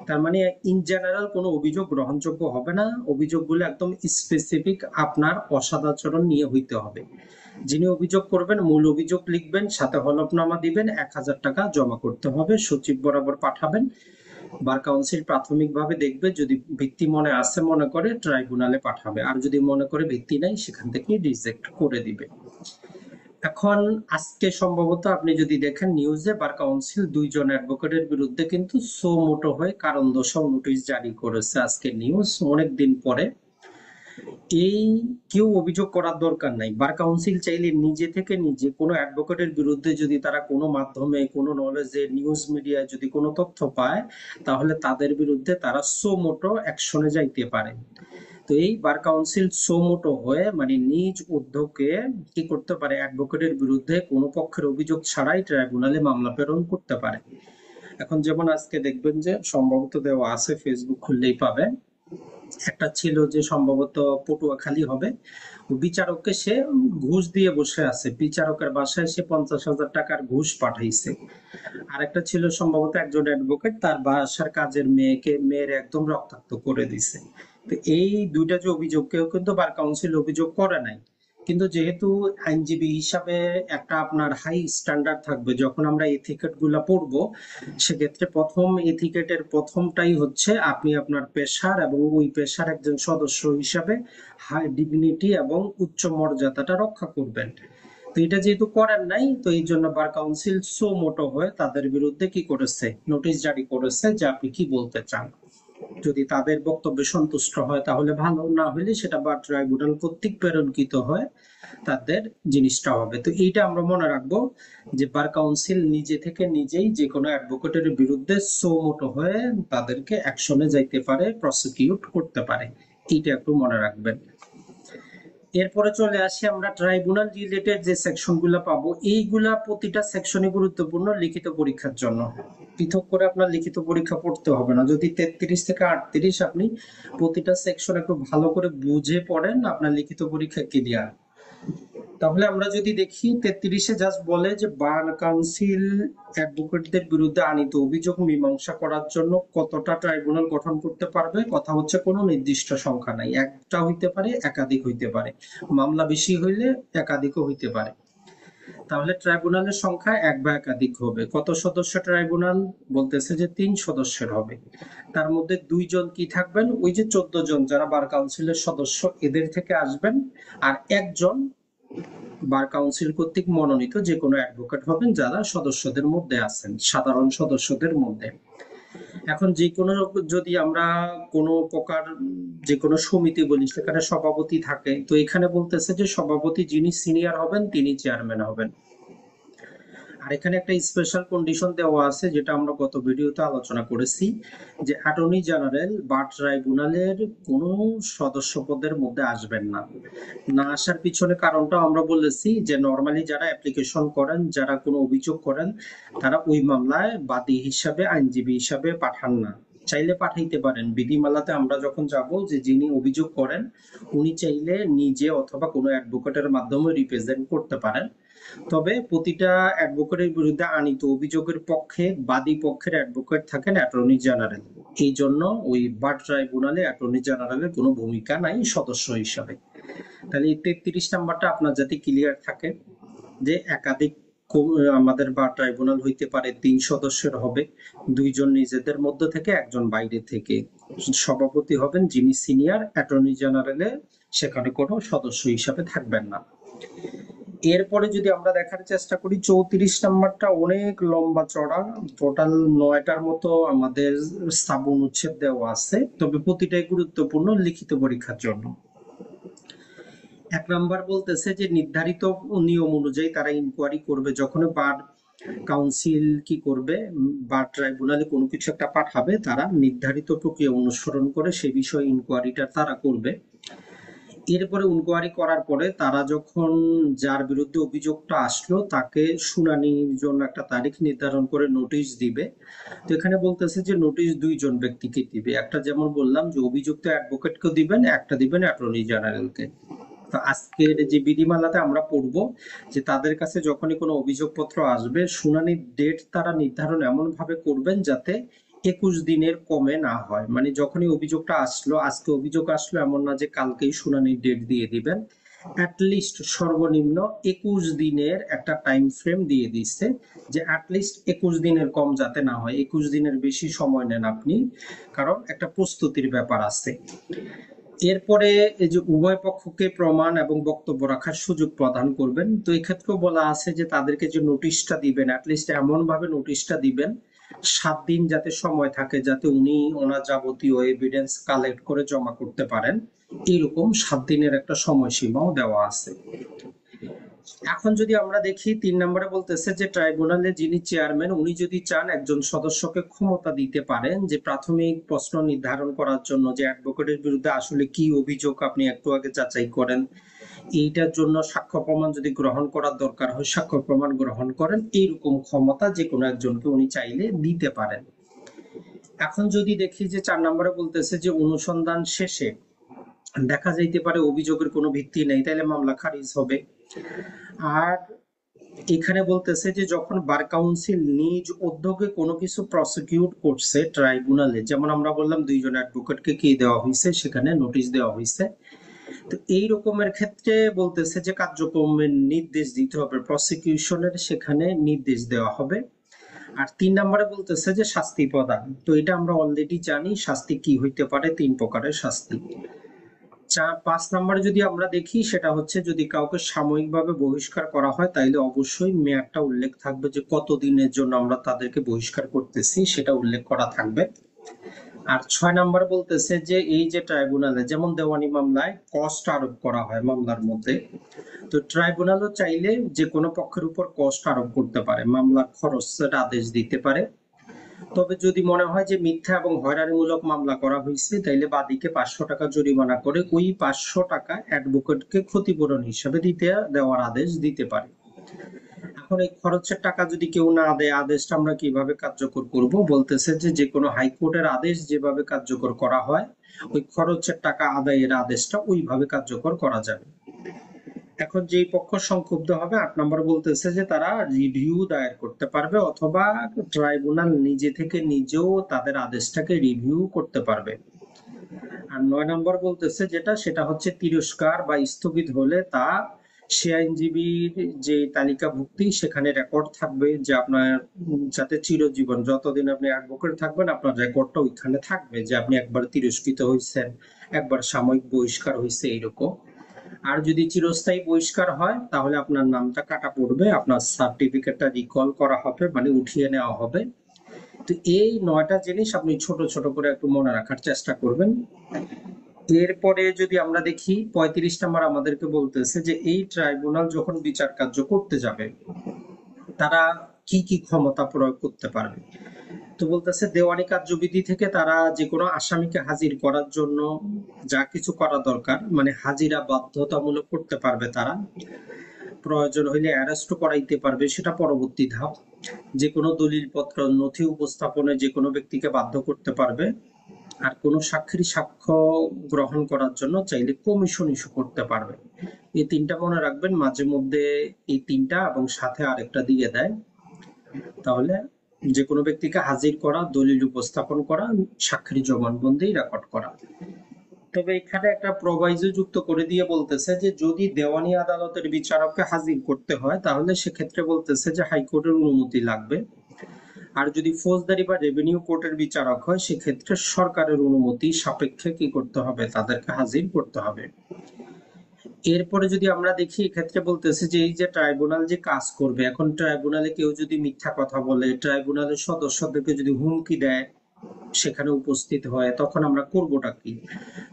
তার মানে ইন জেনারেল কোনো অভিযোগ গ্রহণযোগ্য হবে না, অভিযোগগুলো একদম স্পেসিফিক আপনার অসদাচরণ নিয়ে হইতে হবে। যিনি অভিযোগ করবেন মূল অভিযোগ লিখবেন, সাথে হলফনামা দিবেন, 1000 টাকা জমা করতে হবে, সচিব বরাবর পাঠাবেন। বার কাউন্সিল প্রাথমিকভাবে দেখবে, যদি ভিত্তি মনে আছে মনে করে ট্রাইব্যুনালে পাঠাবে, আর যদি মনে করে ভিত্তি নাই সেখান থেকে রিজেক্ট করে দিবে। এখন আজকে সম্ভবত আপনি যদি দেখেন নিউজে, বার কাউন্সিল 2 জন অ্যাডভোকেটের বিরুদ্ধে কিন্তু সো মোটো হয়ে কারণ দর্শাও নোটিশ জারি করেছে। আজকে নিউজ, অনেকদিন পরে। এই কেউ অভিযোগ করার দরকার নাই। বার কাউন্সিল চাইলে নিজে থেকে নিজে কোনো অ্যাডভোকেটের বিরুদ্ধে যদি তারা কোনো মাধ্যমে, কোনো নলেজে, নিউজ মিডিয়ায় যদি কোনো তথ্য পায়, তাহলে তাদের বিরুদ্ধে তারা সো মোটো অ্যাকশনে যাইতে পারে। তো এই বার কাউন্সিল সো মোটো হয়ে, মানে নিজ উদ্যোগে কি করতে পারে, অ্যাডভোকেটের বিরুদ্ধে কোনো পক্ষের অভিযোগ ছাড়াই ট্রাইব্যুনালে মামলা প্রেরণ করতে পারে। এখন যেমন আজকে দেখবেন যে সম্ভবত দেওয়া আছে, ফেসবুক খুললেই পাবে, একটা ছিল যে সম্ভবত পটুয়াখালী হবে, বিচারককে সে ঘুষ দিয়ে বসে আছে, বিচারকের বাসায় সে 50,000 টাকার ঘুষ পাঠাইছে। আর একটা ছিল সম্ভবত একজন অ্যাডভোকেট তার বাসার কাজের মেয়ের একদম রক্তাক্ত করে দিছে। তো এই দুইটা যে অভিযোগ, কেউ কিন্তু বার কাউন্সিল অভিযোগ করে নাই, কিন্তু যেহেতু আইনজীবী হিসাবে একটা আপনার হাই স্ট্যান্ডার্ড থাকবে, যখন আমরা এথিকেট গুলা পড়বো, সেক্ষেত্রে প্রথম এথিকেটের প্রথমটাই হচ্ছে আপনি আপনার পেশার এবং ওই পেশার একজন সদস্য হিসাবে হাই ডিগনিটি এবং উচ্চ মর্যাদাটা রক্ষা করবেন। তো এটা যেহেতু করেন নাই, তো এই জন্য বার কাউন্সিল সো মোটো হয়ে তাদের বিরুদ্ধে কি করেছে, নোটিশ জারি করেছে যে আপনি কি বলতে চান। যদি তাদের বক্তব্যে সন্তুষ্ট হয় তাহলে ভালো, না হলে সেটা বার ট্রাইব্যুনাল কর্তৃক প্রেরণকৃত হয় তাদের জিনিসটা হবে। তো এইটা আমরা মনে রাখবো যে বার কাউন্সিল নিজে থেকে নিজেই যে কোনো অ্যাডভোকেটের বিরুদ্ধে সো মোটো হয়ে তাদেরকে অ্যাকশনে যাইতে পারে, প্রসিকিউট করতে পারে। এইটা একটু মনে রাখবেন। এরপরে চলে আসি আমরা ট্রাইব্যুনাল রিলেটেড যে সেকশন গুলা পাবো, এইগুলা প্রতিটা সেকশনই গুরুত্বপূর্ণ লিখিত পরীক্ষার জন্য। পৃথক করে আপনার লিখিত পরীক্ষা পড়তে হবে না। যদি 33 থেকে 38 আপনি প্রতিটা সেকশন একটু ভালো করে বুঝে পড়েন, আপনার লিখিত পরীক্ষা ক্লিয়ার। তাহলে আমরা যদি দেখি 33-এ জাস্ট বলে যে বার কাউন্সিল অ্যাডভোকেটদের বিরুদ্ধে আনিত অভিযোগ মীমাংসা করার জন্য কতটা ট্রাইব্যুনাল গঠন করতে পারবে। কথা হচ্ছে কোনো নির্দিষ্ট সংখ্যা নাই, একটা হইতে পারে, একাধিক হইতে পারে, মামলা বেশি হইলে একাধিকও হইতে পারে। তাহলে ট্রাইব্যুনালের সংখ্যা এক বা একাধিক হবে। কত সদস্য ট্রাইব্যুনাল? বলতেছে যে 3 সদস্যের হবে। তার মধ্যে 2 জন কি থাকবেন, ওই যে 14 জন যারা বার কাউন্সিলের সদস্য এদের থেকে আসবেন, আর একজন বার কাউন্সিল কর্তৃক মনোনীত যে কোনো অ্যাডভোকেট হবেন যারা সদস্যদের মধ্যে আছেন, সাধারণ সদস্যদের মধ্যে। এখন যে কোনো, যদি আমরা কোনো প্রকার যে কোনো সমিতি বলি সেখানে সভাপতি থাকে, তো এখানে বলতেছে যে সভাপতি যিনি সিনিয়র হবেন তিনি চেয়ারম্যান হবেন। আর এখানে একটা স্পেশাল কন্ডিশন দেওয়া আছে যেটা আমরা গত ভিডিওতে আলোচনা করেছি, যে অ্যাটর্নি জেনারেল বা ট্রাইব্যুনালের কোনো সদস্য পদের মধ্যে আসবেন না। না আসার পিছনে কারণটা আমরা বলেছি যে নর্মালি যারা অ্যাপ্লিকেশন করেন, যারা কোনো অভিযোগ করেন, তারা ওই মামলায় বাদী হিসাবে, আইনজীবী হিসাবে পাঠান না। চাইলে পাঠাইতে পারেন, বিধিমালাতে আমরা যখন যাব যে যিনি অভিযোগ করেন উনি চাইলে নিজে অথবা কোনো অ্যাডভোকেটের মাধ্যমে রিপ্রেজেন্ট করতে পারেন। তবে প্রতিটা অ্যাডভোকেটের বিরুদ্ধে আনিত অভিযোগের পক্ষে বাদী পক্ষের অ্যাডভোকেট থাকেন অ্যাটর্নি জেনারেল। এই জন্য ওই বার ট্রাইব্যুনালে অ্যাটর্নি জেনারেলের কোনো ভূমিকা নাই সদস্য হিসাবে। তাহলে এই 33 নাম্বারটা আপনার যাতে ক্লিয়ার থাকে যে একাধিক আমাদের বার ট্রাইব্যুনাল হইতে পারে, 3 সদস্যের হবে, 2 জন নিজেদের মধ্য থেকে, 1 জন বাইরে থেকে। সভাপতি হবেন যিনি সিনিয়র, অ্যাটর্নি জেনারেলে সেখানে কোনো সদস্য হিসাবে থাকবেন না। এরপরে যদি আমরা দেখার চেষ্টা করি 34 নাম্বারটা অনেক লম্বা চড়া, টোটাল 9টার মতো আমাদের সাব অনুচ্ছেদ দেওয়া আছে, তবে প্রতিটাই গুরুত্বপূর্ণ লিখিত পরীক্ষার জন্য। 1 নাম্বার বলতেছে যে নির্ধারিত নিয়ম অনুযায়ী তারা ইনকোয়ারি করবে। যখন বার কাউন্সিল কি করবে, বার ট্রাইব্যুনালে কোনো কিছু একটা পাঠাবে, তারা নির্ধারিত প্রক্রিয়া অনুসরণ করে সে বিষয়ে ইনকোয়ারিটা তারা করবে। এরপরে ইনকোয়ারি করার পরে তারা যখন যার বিরুদ্ধে অভিযোগটা আসলো তাকে শুনানির জন্য একটা তারিখ নির্ধারণ করে নোটিশ দিবে। তো এখানে বলতেছে যে নোটিশ 2 জন ব্যক্তিকে দিবে, একটা যেমন বললাম যে অভিযুক্ত অ্যাডভোকেটকে দিবেন, একটা দিবেন অ্যাটর্নি জেনারেলকে। তো আজকের যে বিধিমালাতে আমরা পড়বো যে তাদের কাছে যখনই কোনো অভিযোগপত্র আসবে শুনানির ডেট তারা নির্ধারণ এমন ভাবে করবেন যাতে 21 দিনের কমে না হয়। মানে যখনই অভিযোগটা আসলো, আজকে অভিযোগ আসলো এমন না যে কালকেই শুনানির ডেট দিয়ে দিবেন, অ্যাটলিস্ট সর্বনিম্ন 21 দিনের একটা টাইম ফ্রেম দিয়ে দিচ্ছে, যে অ্যাটলিস্ট 21 দিনের কম যাতে না হয়। 21 দিনের বেশি সময় নেন আপনি, কারণ একটা প্রস্তুতির ব্যাপার আছে। এরপরে এই যে উভয় পক্ষকে প্রমাণ এবং বক্তব্য রাখার সুযোগ প্রদান করবেন। তো এই ক্ষেত্রেও বলা আছে যে তাদেরকে যে নোটিশটা দিবেন অ্যাটলিস্ট এমন ভাবে নোটিশটা দিবেন 7 দিন যাতে সময় থাকে, যাতে উনি ওনার যাবতীয় এভিডেন্স কালেক্ট করে জমা করতে পারেন। এইরকম 7 দিনের একটা সময়সীমাও দেওয়া আছে। এখন যদি আমরা দেখি 3 নম্বরে বলতেছে যে ট্রাইব্যুনালে যিনি চেয়ারম্যান উনি যদি চান একজন সদস্যকে ক্ষমতা দিতে পারেন যে প্রাথমিক প্রশ্ন নির্ধারণ করার জন্য যে অ্যাডভোকেটের বিরুদ্ধে আসলে কি অভিযোগ আপনি একটু আগে যাচাই করেন, এইটার জন্য সাক্ষ্য প্রমাণ যদি গ্রহণ করার দরকার হয় সাক্ষ্য প্রমাণ গ্রহণ করেন, এইরকম ক্ষমতা যে কোনো একজনকে উনি চাইলে দিতে পারেন। এখন যদি দেখি যে 4 নম্বরে বলতেছে যে অনুসন্ধান শেষে দেখা যাইতে পারে অভিযোগের কোনো ভিত্তি নেই, তাইলে মামলা খারিজ হবে। আর এখানে বলতেছে যে যখন বার কাউন্সিল নিজ উদ্যোগে কোনো কিছু প্রসিকিউট করছে ট্রাইব্যুনালে, যেমন আমরা বললাম 2 জন অ্যাডভোকেটকে কি দেওয়া হয়েছে, সেখানে নোটিশ দেওয়া হয়েছে। তো এই রকমের ক্ষেত্রে বলতেছে যে কার্যক্রমের নির্দেশ দিতে হবে, প্রসিকিউশনের সেখানে নির্দেশ দেওয়া হবে। আর 3 নম্বরে বলতেছে যে শাস্তি প্রদান। তো এটা আমরা অলরেডি জানি শাস্তি কি হইতে পারে, 3 প্রকারের শাস্তি। 5 নম্বরে যদি আমরা দেখি সেটা হচ্ছে যদি কাউকে সাময়িকভাবে বহিষ্কার করা হয় তাইলে অবশ্যই মেয়াদটা উল্লেখ থাকবে যে কত দিনের জন্য আমরা তাদেরকে বহিষ্কার করতেছি, সেটা উল্লেখ করা থাকবে। আর 6 নাম্বার বলতেছে যে এই যে ট্রাইব্যুনালে যেমন দেওয়ানি মামলায় কস্ট আরোপ করা হয় মামলার মধ্যে, তো ট্রাইব্যুনালও চাইলে যে কোনো পক্ষের উপর কস্ট আরোপ করতে পারে, মামলার খরচের আদেশ দিতে পারে। তবে যদি মনে হয় যে মিথ্যা এবং হয়রানিমূলক মামলা করা হয়েছে তাইলে বাদীকে 500 টাকা জরিমানা করে ওই 500 টাকা অ্যাডভোকেটকে ক্ষতিপূরণ হিসাবে দেওয়ার আদেশ দিতে পারে। এখন এই খরচের টাকা যদি কেউ না দেয় আদেশটা আমরা কিভাবে কার্যকর করব, বলতেছে যে যে কোনো হাইকোর্টের আদেশ যেভাবে কার্যকর করা হয় ওই খরচের টাকা আদায়ের আদেশটা ওইভাবে কার্যকর করা যাবে। এখন যেই পক্ষ সংক্ষুব্ধ হবে 8 নম্বর বলতেছে যে তারা রিভিউ দায়ের করতে পারবে অথবা ট্রাইব্যুনাল নিজে থেকে নিজেও তাদের আদেশটাকে রিভিউ করতে পারবে। আর 9 নম্বর বলতেছে যেটা সেটা হচ্ছে তিরস্কার বা স্থগিত হলে তা সে আইনজীবীর যে তালিকাভুক্তি সেখানে রেকর্ড থাকবে, যে আপনার যাতে চিরজীবন যতদিন আপনি অ্যাডভোকেট থাকবেন আপনার রেকর্ডটা ওইখানে থাকবে যে আপনি একবার তিরস্কৃত হয়েছেন, একবার সাময়িক বহিষ্কার হয়েছে, এইরকম। আর যদি চিরস্থায়ী বহিষ্কার হয় তাহলে আপনার নামটা কাটা পড়বে, আপনার সার্টিফিকেটটা রিকল করা হবে, মানে উঠিয়ে নেওয়া হবে। তো এই 9টা জিনিস আপনি ছোট ছোট করে একটু মনে রাখার চেষ্টা করবেন। এরপরে যদি আমরা দেখি 35 নম্বর আমাদেরকে বলতেছে যে এই ট্রাইব্যুনাল যখন বিচার কার্য করতে যাবে তারা কি কি ক্ষমতা প্রয়োগ করতে পারবে। তো বলতেছে দেওয়ানি কার্যবিধি থেকে তারা যে কোনো আসামিকে হাজির করার জন্য যা কিছু করা দরকার, মানে হাজিরা বাধ্যতামূলক করতে পারবে তারা। প্রয়োজন হইলে অ্যারেস্ট করাইতে পারবে, সেটা পরবর্তী ধাপ। যে কোনো দলিলপত্র নথি উপস্থাপনে যে কোনো ব্যক্তিকে বাধ্য করতে পারবে। আর কোনো সাক্ষীর সাক্ষ্য গ্রহণ করার জন্য চাইলে কমিশন ইস্যু করতে পারবে। এই 3টা মনে রাখবেন, মাঝে মধ্যে এই 3টা এবং সাথে আরেকটা দিয়ে দেয়। তাহলে যে কোনো ব্যক্তিকে হাজির করা, দলিল উপস্থাপন করা, সাক্ষীর জবানবন্দি রেকর্ড করা। তবে এখানে একটা প্রভাইজো যুক্ত করে দিয়ে বলতেছে যে যদি দেওয়ানি আদালতের বিচারককে হাজির করতে হয় তাহলে সেক্ষেত্রে বলতেছে যে হাইকোর্টের অনুমতি লাগবে। আর যদি ফৌজদারি বা রেভিনিউ কোর্টের বিচারক হয় সেক্ষেত্রে সরকারের অনুমতি সাপেক্ষে কি করতে হবে, তাদেরকে হাজির করতে হবে। এরপরে যদি আমরা দেখি এক্ষেত্রে বলতেছে যে এই যে ট্রাইব্যুনাল যে কাজ করবে, এখন ট্রাইব্যুনালে কেউ যদি মিথ্যা কথা বলে, ট্রাইব্যুনালের সদস্যদেরকে যদি হুমকি দেয় সেখানে উপস্থিত হয়, তখন আমরা করবোটা কি।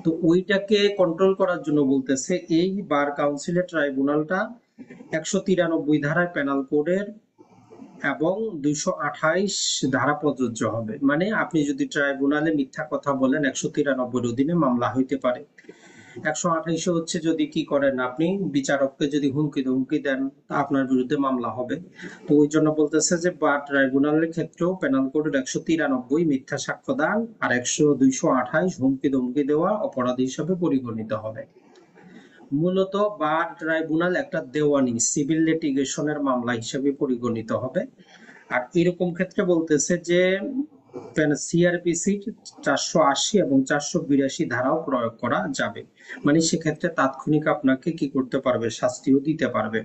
তো ওইটাকে কন্ট্রোল করার জন্য বলতেছে এই বার কাউন্সিলের ট্রাইব্যুনালটা 193 ধারায় পেনাল কোডের এবং 228 ধারা প্রযোজ্য হবে। মানে আপনি যদি ট্রাইব্যুনালে মিথ্যা কথা বলেন 193 অধীনে মামলা হইতে পারে। 128 হচ্ছে যদি কি করেন আপনি বিচারককে যদি হুমকি দেন তা আপনার বিরুদ্ধে মামলা হবে। তো ওই জন্য বলতেছে যে বা ট্রাইব্যুনালের ক্ষেত্রেও পেনাল কোডের 193 মিথ্যা সাক্ষ্য দান আর 228 হুমকি দেওয়া অপরাধ হিসাবে পরিগণিত হবে। মূলত বার ট্রাইব্যুনাল একটা দেওয়ানি সিভিল লিটিগেশনের মামলা হিসেবে পরিগণিত হবে। আর এরকম ক্ষেত্রে বলতেছে যে সিআরপিসি 480 এবং 482 ধারাও প্রয়োগ করা যাবে, মানে সেক্ষেত্রে তাৎক্ষণিক আপনাকে কি করতে পারবে, শাস্তিও দিতে পারবে।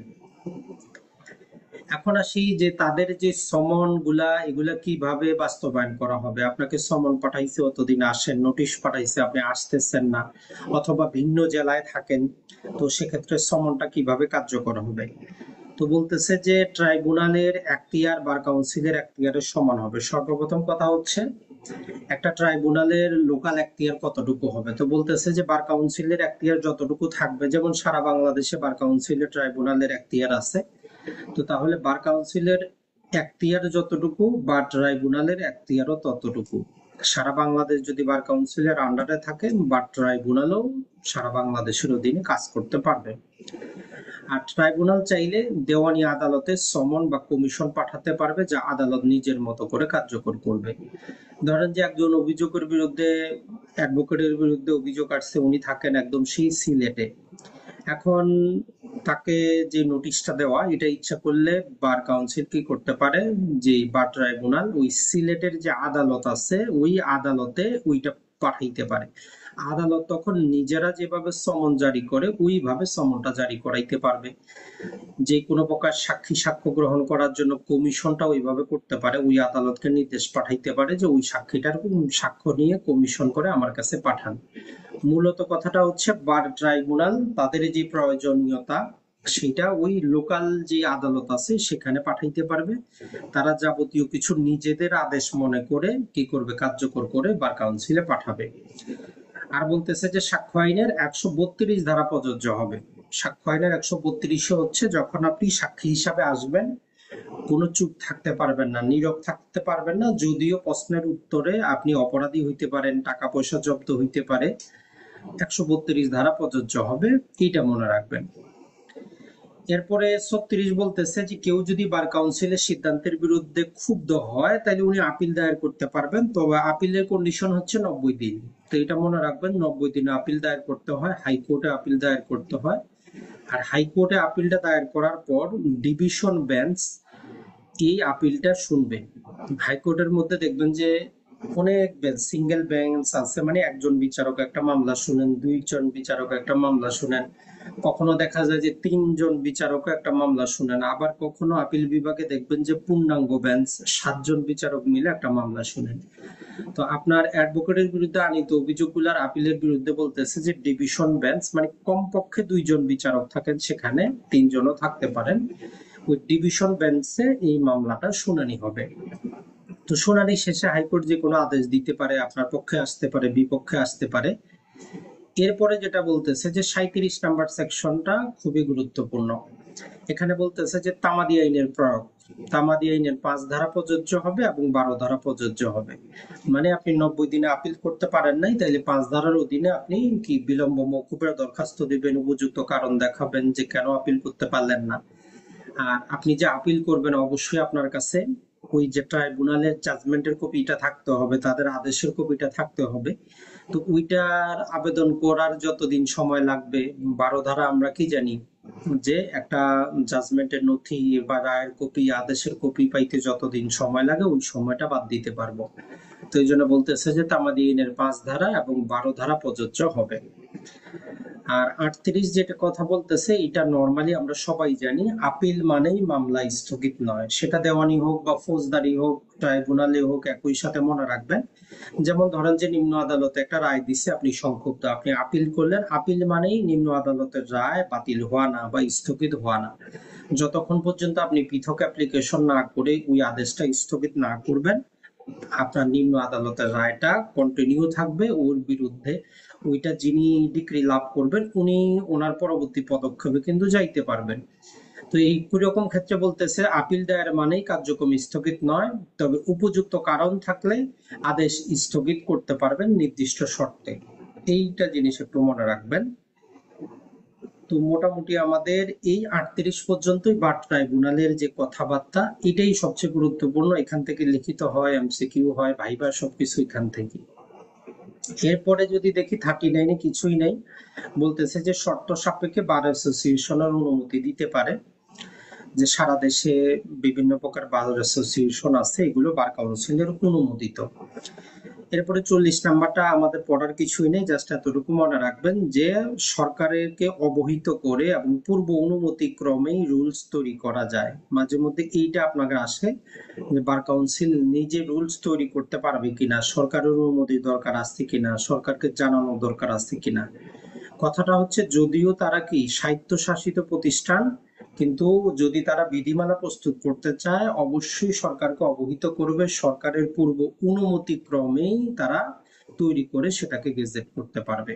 এখন আসি যে তাদের যে সমন গুলা এগুলা কিভাবে বাস্তবায়ন করা হবে। আপনাকে সমন পাঠাইছে, অতদিন আসেন, নোটিশ পাঠাইছে, আপনি আসতেছেন না, অথবা ভিন্ন জেলায় থাকেন, তো সেক্ষেত্রে সমনটা কিভাবে কার্যকর হবে। তো বলতেছে যে ট্রাইব্যুনালের এখতিয়ার বার কাউন্সিলের এখতিয়ারের সমান হবে। সর্বপ্রথম কথা হচ্ছে একটা ট্রাইব্যুনালের লোকাল এখতিয়ার কতটুকু হবে। তো বলতেছে যে বার কাউন্সিলের এখতিয়ার যতটুকু থাকবে, যেমন সারা বাংলাদেশে বার কাউন্সিলের ট্রাইব্যুনালের এখতিয়ার আছে, তো তাহলে বার কাউন্সিলের এখতিয়ার যতটুকু বার ট্রাইব্যুনালের এখতিয়ারও ততটুকু। সারা বাংলাদেশ যদি বার কাউন্সিলের আন্ডারে থাকে, বার ট্রাইব্যুনালও সারা বাংলাদেশের অধীনে কাজ করতে পারবে। আর ট্রাইব্যুনাল চাইলে দেওয়ানি আদালতে সমন বা কমিশন পাঠাতে পারবে, যা আদালত নিজের মতো করে কার্যকর করবে। ধরেন যে একজন অভিযোগের বিরুদ্ধে, অ্যাডভোকেটের বিরুদ্ধে অভিযোগ আসছে, উনি থাকেন একদম সেই সিলেটে। এখন তাকে যে নোটিশটা দেওয়া, এটা ইচ্ছা করলে বার কাউন্সিল কি করতে পারে, যে বার ট্রাইব্যুনাল ওই সিলেটের যে আদালত আছে ওই আদালতে ওইটা পাঠাইতে পারে। আদালত তখন নিজেরা যেভাবে সমন জারি করে ওইভাবে সমনটা জারি করাইতে পারবে। যে কোনো প্রকার সাক্ষী সাক্ষ্য গ্রহণ করার জন্য কমিশনটা ওইভাবে করতে পারে, ওই আদালতকে নির্দেশ পাঠাইতে পারে যে ওই সাক্ষীটার সাক্ষ্য নিয়ে কমিশন করে আমার কাছে পাঠান। মূলত কথাটা হচ্ছে বার ট্রাইব্যুনাল তাদের যে প্রয়োজনীয়তা সেটা ওই লোকাল যে আদালত আছে সেখানে পাঠাইতে পারবে। তারা যাবতীয় কিছু নিজেদের আদেশ মনে করে কি করবে, কার্যকর করে বার কাউন্সিলে পাঠাবে। আর বলতেছে যে সাক্ষ্য আইনের 132 ধারা প্রযোজ্য হবে। সাক্ষ্য আইনের 132 হচ্ছে যখন আপনি সাক্ষী হিসাবে আসবেন, কোনো চুপ থাকতে পারবেন না, নীরব থাকতে পারবেন না, যদিও প্রশ্নের উত্তরে আপনি অপরাধী হইতে পারেন, টাকা পয়সা জব্দ হইতে পারে, 132 ধারা প্রযোজ্য হবে, এইটা মনে রাখবেন। এরপরে 36 বলতেছে যে কেউ যদি বার কাউন্সিলের সিদ্ধান্তের বিরুদ্ধে ক্ষুব্ধ হয় তাহলে উনি আপিল দায়ের করতে পারবেন, তবে আপিলের কন্ডিশন হচ্ছে 90 দিন। তো এটা মনে রাখবেন, 90 দিনে আপিল দায়ের করতে হয়, হাইকোর্টে আপিল দায়ের করতে হয়। আর হাইকোর্টে আপিলটা দায়ের করার পর ডিভিশন বেঞ্চ এই আপিলটা শুনবে। হাইকোর্টের মধ্যে দেখবেন যে অনেক বেঞ্চ, সিঙ্গেল বেঞ্চ আছে, মানে একজন বিচারক একটা মামলা শুনেন, দুইজন বিচারক একটা মামলা শুনেন, কখনো দেখা যায় যে তিনজন বিচারক একটা মামলা শুনেন, আবার কখনো আপিল বিভাগে দেখবেন যে পূর্ণাঙ্গ বেঞ্চ, 7 জন বিচারক মিলে একটা মামলা শুনেন। তো আপনার অ্যাডভোকেটের বিরুদ্ধে আনীত অভিযোগগুলোর আপিলের বিরুদ্ধে বলতেছে যে ডিভিশন বেঞ্চ, মানে কমপক্ষে 2 জন বিচারক থাকেন, সেখানে 3জনও থাকতে পারেন, ওই ডিভিশন বেঞ্চে এই মামলাটা শুনানি হবে। তো শুনানি শেষে হাইকোর্ট যে কোনো আদেশ দিতে পারে, আপনার পক্ষে আসতে পারে, বিপক্ষে আসতে পারে। এরপরে যেটা বলতেছে যে 37 নম্বর সেকশনটা খুবই গুরুত্বপূর্ণ। এখানে বলতেছে যে তামাদি আইনের প্রয়োগ, তামাদি আইনের 5 ধারা প্রযোজ্য হবে এবং 12 ধারা প্রযোজ্য হবে। মানে আপনি 90 দিনে আপিল করতে পারেন নাই, তাইলে 5 ধারার অধীনে আপনি কি বিলম্ব মওকুফের দরখাস্ত দিবেন, উপযুক্ত কারণ দেখাবেন যে কেন আপিল করতে পারলেন না। আর আপনি যে আপিল করবেন অবশ্যই আপনার কাছে ওই যে ট্রাইব্যুনালের জাজমেন্টের কপিটা থাকতে হবে, তাদের আদেশের কপিটা থাকতে হবে। তো ওইটার আবেদন করার যতদিন সময় লাগবে, 12 ধারা আমরা কি জানি যে একটা জাজমেন্টের নথি বা রায়ের কপি, আদেশের কপি পাইতে যতদিন সময় লাগে ওই সময়টা বাদ দিতে পারবো। তো এই জন্য বলতেছে যে তামাদি আইনের 5 ধারা এবং 12 ধারা প্রযোজ্য হবে। আর 38 যেটা কথা বলতেছে, এটা নরমালি আমরা সবাই জানি, আপিল মানেই মামলা স্থগিত নয়, সেটা দেওয়ানি হোক বা ফৌজদারি হোক, ট্রাইব্যুনালে হোক, একই সাথে মনে রাখবেন। যেমন ধরেন যে নিম্ন আদালতে একটা রায় দিচ্ছে, আপনি সংক্ষুব্ধ, আপনি আপিল করলেন, আপিল মানেই নিম্ন আদালতের রায় বাতিল হওয়া না বা স্থগিত হওয়া না। যতক্ষণ পর্যন্ত আপনি পৃথক অ্যাপ্লিকেশন না করে ওই আদেশটা স্থগিত না করবেন, আপনার নিম্ন আদালতের রায়টা কন্টিনিউ থাকবে ওর বিরুদ্ধে। ওইটা যিনি ডিক্রি লাভ করবেন উনি ওনার পরবর্তী পদক্ষেপে কিন্তু যাইতে পারবেন। তো এই রকম ক্ষেত্রে বলতেছে আপিল দায়ের মানেই কার্যক্রম স্থগিত নয়, তবে উপযুক্ত কারণ থাকলে আদেশ স্থগিত করতে পারবেন নির্দিষ্ট শর্তে। এইটা জিনিস একটু মনে রাখবেন। তো মোটামুটি আমাদের এই 38 পর্যন্তই বার ট্রাইব্যুনালের যে কথাবার্তা, এটাই সবচেয়ে গুরুত্বপূর্ণ। এখান থেকে লিখিত হয়, এমসিকিউ হয়, ভাইবা, সবকিছু এখান থেকে। এরপরে যদি দেখি 39-এ কিছুই নেই, বলতেছে যে শর্ত সাপেক্ষে বার অ্যাসোসিয়েশনের অনুমতি দিতে পারে, যে সারা দেশে বিভিন্ন প্রকার বার অ্যাসোসিয়েশন আছে, এগুলো বার কাউন্সিলের অনুমোদিত। এরপরে 40 নাম্বারটা আমাদের পড়ার কিছুই নেই, জাস্ট এতটুকু মনে রাখবেন যে সরকারকে অবহিত করে এবং পূর্ব অনুমতি ক্রমেই রুলস তৈরি করা যায়। মাঝে মধ্যে এইটা আপনাকে আসে যে বার কাউন্সিল নিজে রুলস তৈরি করতে পারবে কিনা, সরকারের অনুমতির দরকার আছে কিনা, সরকারকে জানানোর দরকার আছে কিনা। কথাটা হচ্ছে যদিও তারা কি স্বায়ত্তশাসিত প্রতিষ্ঠান, কিন্তু যদি তারা বিধিমালা প্রস্তুত করতে চায় অবশ্যই সরকারকে অবহিত করবে, সরকারের পূর্ব অনুমতি ক্রমেই তারা তৈরি করে সেটাকে গেজেট করতে পারবে।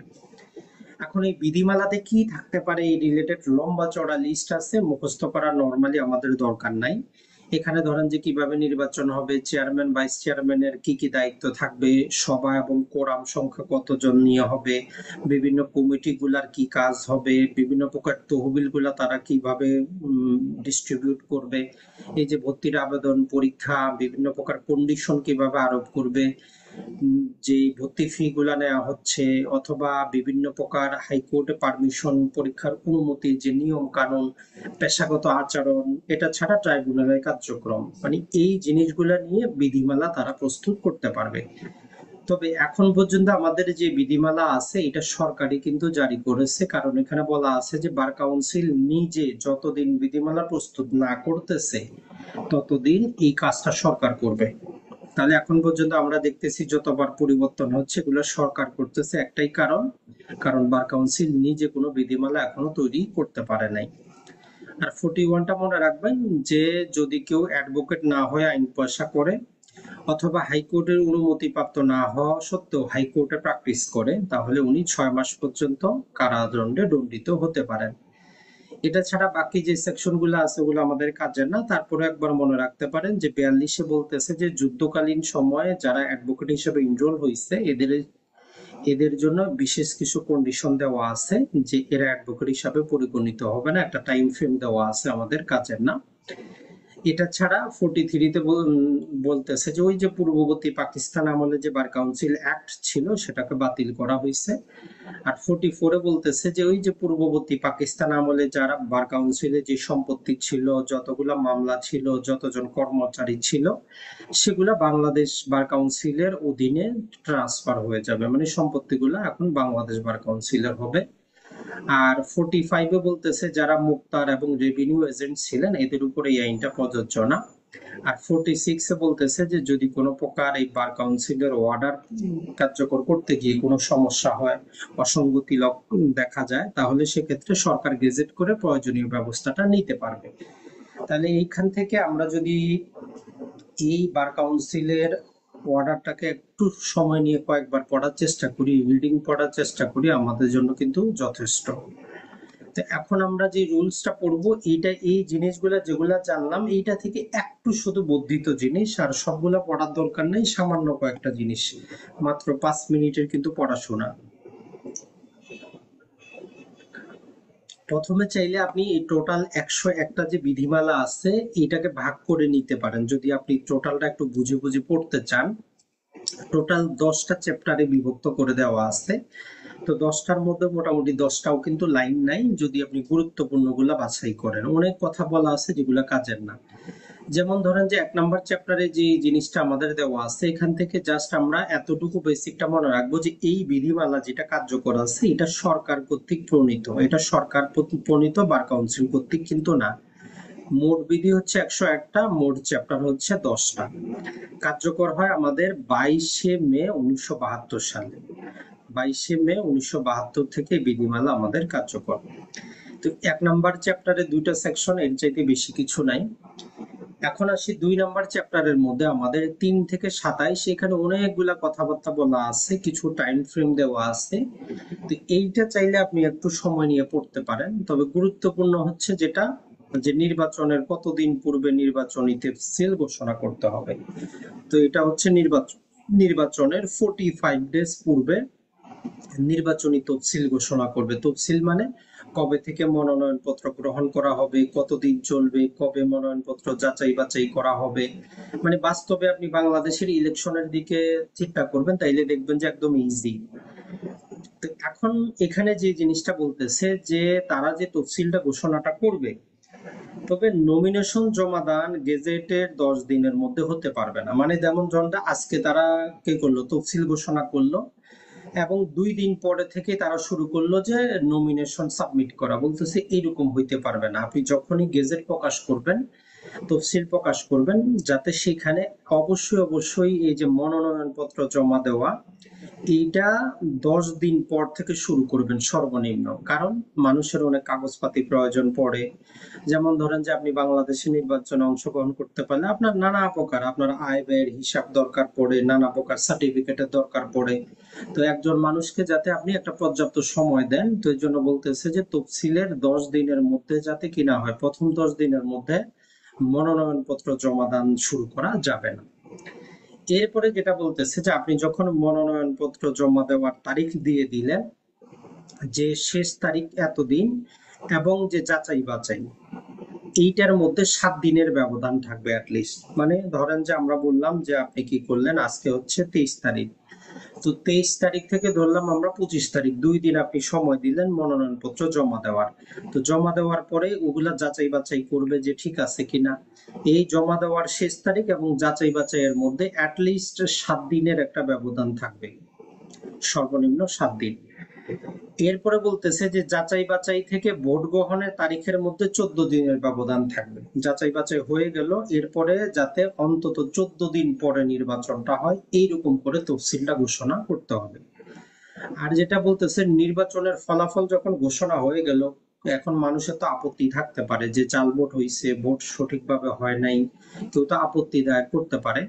এখন এই বিধিমালাতে কি থাকতে পারে এই রিলেটেড লম্বা চড়া লিস্ট আছে, মুখস্থ করা নরমালি আমাদের দরকার নাই। এখানে ধরেন যে কিভাবে নির্বাচন হবে, চেয়ারম্যান ভাইস চেয়ারম্যানের কি কি দায়িত্ব থাকবে, সভা এবং কোরাম সংখ্যা কতজন নিয়ে হবে, বিভিন্ন কমিটি গুলার কি কাজ হবে, বিভিন্ন প্রকার তহবিল গুলা তারা কিভাবে ডিস্ট্রিবিউট করবে, এই যে ভর্তির আবেদন, পরীক্ষা, বিভিন্ন প্রকার কন্ডিশন কিভাবে আরোপ করবে, যে ভর্তি ফি গুলা নেওয়া হচ্ছে, অথবা বিভিন্ন প্রকার হাইকোর্টে পারমিশন, পরীক্ষার অনুমতি, যে নিয়ম কানুন, পেশাগত আচরণ, এটা ছাড়া ট্রাইব্যুনালের কার্যক্রম, মানে এই জিনিসগুলা নিয়ে বিধিমালা তারা প্রস্তুত করতে পারবে। তবে এখন পর্যন্ত আমাদের যে বিধিমালা আছে এটা সরকারই কিন্তু জারি করেছে, কারণ এখানে বলা আছে যে বার কাউন্সিল নিজে যতদিন বিধিমালা প্রস্তুত না করতেছে ততদিন এই কাজটা সরকার করবে। তাহলে এখন পর্যন্ত আমরা দেখতেছি যতবার পরিবর্তন হচ্ছে এগুলো সরকার করতেছে, একটাই কারণ, কারণ বার কাউন্সিল নিজে কোনো বিধিমালা এখনো তৈরি করতে পারে নাই। আর 41টা মনে রাখবেন যে যদি কেউ অ্যাডভোকেট না হয়ে আইন পয়সা করে অথবা হাইকোর্টের অনুমতি প্রাপ্ত না হওয়া সত্ত্বেও হাইকোর্টে প্র্যাকটিস করে, তাহলে উনি 6 মাস পর্যন্ত কারাদণ্ডে দণ্ডিত হতে পারেন। এটা ছাড়া বাকি যে সেকশন গুলো আছে ওগুলো আমাদের কাজের না, তারপরে একবার মনে রাখতে পারেন যে 42-এ বলতেছে যে যুদ্ধকালীন সময়ে যারা অ্যাডভোকেট হিসেবে এনরোল হয়েছে এদের জন্য বিশেষ কিছু কন্ডিশন দেওয়া আছে, যে এরা অ্যাডভোকেট হিসাবে পরিগণিত হবে না, একটা টাইম ফ্রেম দেওয়া আছে, আমাদের কাজের না। এটা ছাড়া 43-তে বলতেছে যে ওই যে পূর্ববর্তী পাকিস্তান আমলে যে বার কাউন্সিল অ্যাক্ট ছিল সেটাকে বাতিল করা হয়েছে। আর 44-এ বলতেছে যে ওই যে পূর্ববর্তী পাকিস্তান আমলে যারা বার কাউন্সিলে যে সম্পত্তি ছিল, যতগুলা মামলা ছিল, যতজন কর্মচারী ছিল, সেগুলা বাংলাদেশ বার কাউন্সিলের অধীনে ট্রান্সফার হয়ে যাবে, মানে সম্পত্তিগুলা এখন বাংলাদেশ বার কাউন্সিলের হবে। আর 45-এ বলতেছে যারা মুক্তার এবং রেভিনিউ এজেন্ট ছিলেন এদের উপরে এই আইনটা প্রযোজ্য না। আর 46-এ বলতেছে যে যদি কোনো প্রকার এই বার কাউন্সিলের অর্ডার কার্যকর করতে গিয়ে কোনো সমস্যা হয়, অসঙ্গতি দেখা যায়, তাহলে সেক্ষেত্রে সরকার গেজেট করে প্রয়োজনীয় ব্যবস্থাটা নিতে পারবে। তাহলে এইখান থেকে আমরা যদি এই বার কাউন্সিলের অর্ডারটাকে একটু সময় নিয়ে কয়েকবার পড়ার চেষ্টা করি, রিডিং পড়ার চেষ্টা করি, আমাদের জন্য কিন্তু যথেষ্ট। তো এখন আমরা যে রুলসটা পড়বো, এইটা এই জিনিসগুলা যেগুলা জানলাম এইটা থেকে একটু শুধু বর্ধিত জিনিস, আর সবগুলা পড়ার দরকার নেই, সামান্য কয়েকটা জিনিস, মাত্র 5 মিনিটের কিন্তু পড়াশোনা। প্রথমে চাইলে আপনি এই টোটাল 101টা যে বিধিমালা আছে এটাকে ভাগ করে নিতে পারেন, যদি আপনি টোটালটা একটু বুঝে বুঝে পড়তে চান। টোটাল 10টা চ্যাপ্টারে বিভক্ত করে দেওয়া আছে। তো 10টার মধ্যে মোটামুটি 10টাও কিন্তু লাইন নাই, যদি আপনি গুরুত্বপূর্ণ গুলা বাছাই করেন। অনেক কথা বলা আছে যেগুলা কাজের না। যেমন ধরেন যে 1 নাম্বার চ্যাপ্টারে যে জিনিসটা আমাদের দেওয়া আছে, এখান থেকে জাস্ট আমরা এতটুকু বেসিকটা মনে রাখবো যে এই বিধিমালা যেটা কার্যকর আছে এটা সরকার কর্তৃক প্রণীত, এটা সরকার প্রণীত বার কাউন্সিল কর্তৃক কিন্তু না। মোট বিধি হচ্ছে 101টা, মোট চ্যাপ্টার হচ্ছে 10টা। কার্যকর হয় আমাদের 22শে মে 1972 সালে। 22শে মে 1972 থেকে বিধিমালা আমাদের কার্যকর। তো 1 নাম্বার চ্যাপ্টারে 2টা সেকশন, এর চাইতে বেশি কিছু নাই। এখন আসি 2 নাম্বার চ্যাপ্টারের মধ্যে আমাদের 3 থেকে 27, এখানে অনেকগুলা কথাবার্তা বলা আছে, কিছু টাইম ফ্রেম দেওয়া আছে। তো এইটা চাইলে আপনি একটু সময় নিয়ে পড়তে পারেন। তবে গুরুত্বপূর্ণ হচ্ছে যেটা, যে নির্বাচনের কতদিন পূর্বে নির্বাচনী তফসিল ঘোষণা করতে হবে। তো এটা হচ্ছে নির্বাচনের 45 ডেজ পূর্বে নির্বাচনী তফসিল ঘোষণা করবে। তফসিল মানে কবে থেকে মনোনয়ন পত্র গ্রহণ করা হবে, কতদিন চলবে, কবে মনোনয়ন পত্র যাচাই বাছাই করা হবে। মানে বাস্তবে আপনি বাংলাদেশের ইলেকশনের দিকে চিন্তা করবেন, তাইলে দেখবেন যে একদম ইজি। তো এখন এখানে যে জিনিসটা বলতেছে যে তারা যে তফসিলটা ঘোষণাটা করবে, তবে নমিনেশন জমা দান গেজেটের 10 দিনের মধ্যে হতে পারবে না। মানে যেমন ধরুন আজকে তারা কি করলো, তফসিল ঘোষণা করলো, এবং 2 দিন পরে থেকে তারা শুরু করলো যে নমিনেশন সাবমিট করা, বলতেছে এইরকম হইতে পারবে না। আপনি যখনই গেজেট প্রকাশ করবেন, তফসিল প্রকাশ করবেন, যাতে সেখানে অবশ্যই এই যে মনোনয়ন পত্র জমা দেওয়া, এইটা 10 দিন পর থেকে শুরু করবেন সর্বনিম্ন। কারণ মানুষের অনেক কাগজপাতি প্রয়োজন পড়ে। যেমন ধরেন যে আপনি বাংলাদেশে নির্বাচনে অংশগ্রহণ করতে পারলে আপনার নানা প্রকার, আপনার আয় ব্যয়ের হিসাব দরকার পড়ে, নানা প্রকার সার্টিফিকেটের দরকার পড়ে। তো একজন মানুষকে যাতে আপনি একটা পর্যাপ্ত সময় দেন, তো এই জন্য বলতেছে যে তফসিলের 10 দিনের মধ্যে যাতে কিনা হয়, প্রথম 10 দিনের মধ্যে মনোনয়ন পত্র জমা দান শুরু করা যাবে না। এরপরে যেটা বলতেছে যে আপনি যখন মনোনয়ন পত্র জমা দেওয়ার তারিখ দিয়ে দিলেন, যে শেষ তারিখ এতদিন, এবং যে যাচাই বাছাই, এইটার মধ্যে 7 দিনের ব্যবধান থাকবে অ্যাটলিস্ট। মানে ধরেন যে আমরা বললাম যে আপনি কি করলেন, আজকে হচ্ছে 23 তারিখ, তো 23 তারিখ থেকে ধরলাম আমরা 25 তারিখ, 2 দিন আপনি সময় দিলেন মনোনয়ন পত্র জমা দেওয়ার। তো জমা দেওয়ার পরে ওগুলা যাচাই বাছাই করবে যে ঠিক আছে কিনা। এই জমা দেওয়ার শেষ তারিখ এবং যাচাই বাছাইয়ের মধ্যে অ্যাটলিস্ট 7 দিনের একটা ব্যবধান থাকবে, সর্বনিম্ন 7 দিন। এরপরে বলতেছে যে যাচাই বাছাই থেকে ভোট গ্রহণের তারিখের মধ্যে 14 দিনের ব্যবধান থাকবে। যাচাই বাছাই হয়ে গেল, এরপরে যাতে অন্তত 14 দিন পরে নির্বাচনটা হয়, এইরকম করে তফসিলটা ঘোষণা করতে হবে। আর যেটা বলতেছে নির্বাচনের ফলাফল যখন ঘোষণা হয়ে গেল, এখন মানুষের তো আপত্তি থাকতে পারে যে জাল ভোট হয়েছে, ভোট সঠিকভাবে হয় নাই, কেউ তো আপত্তি দায়ের করতে পারে।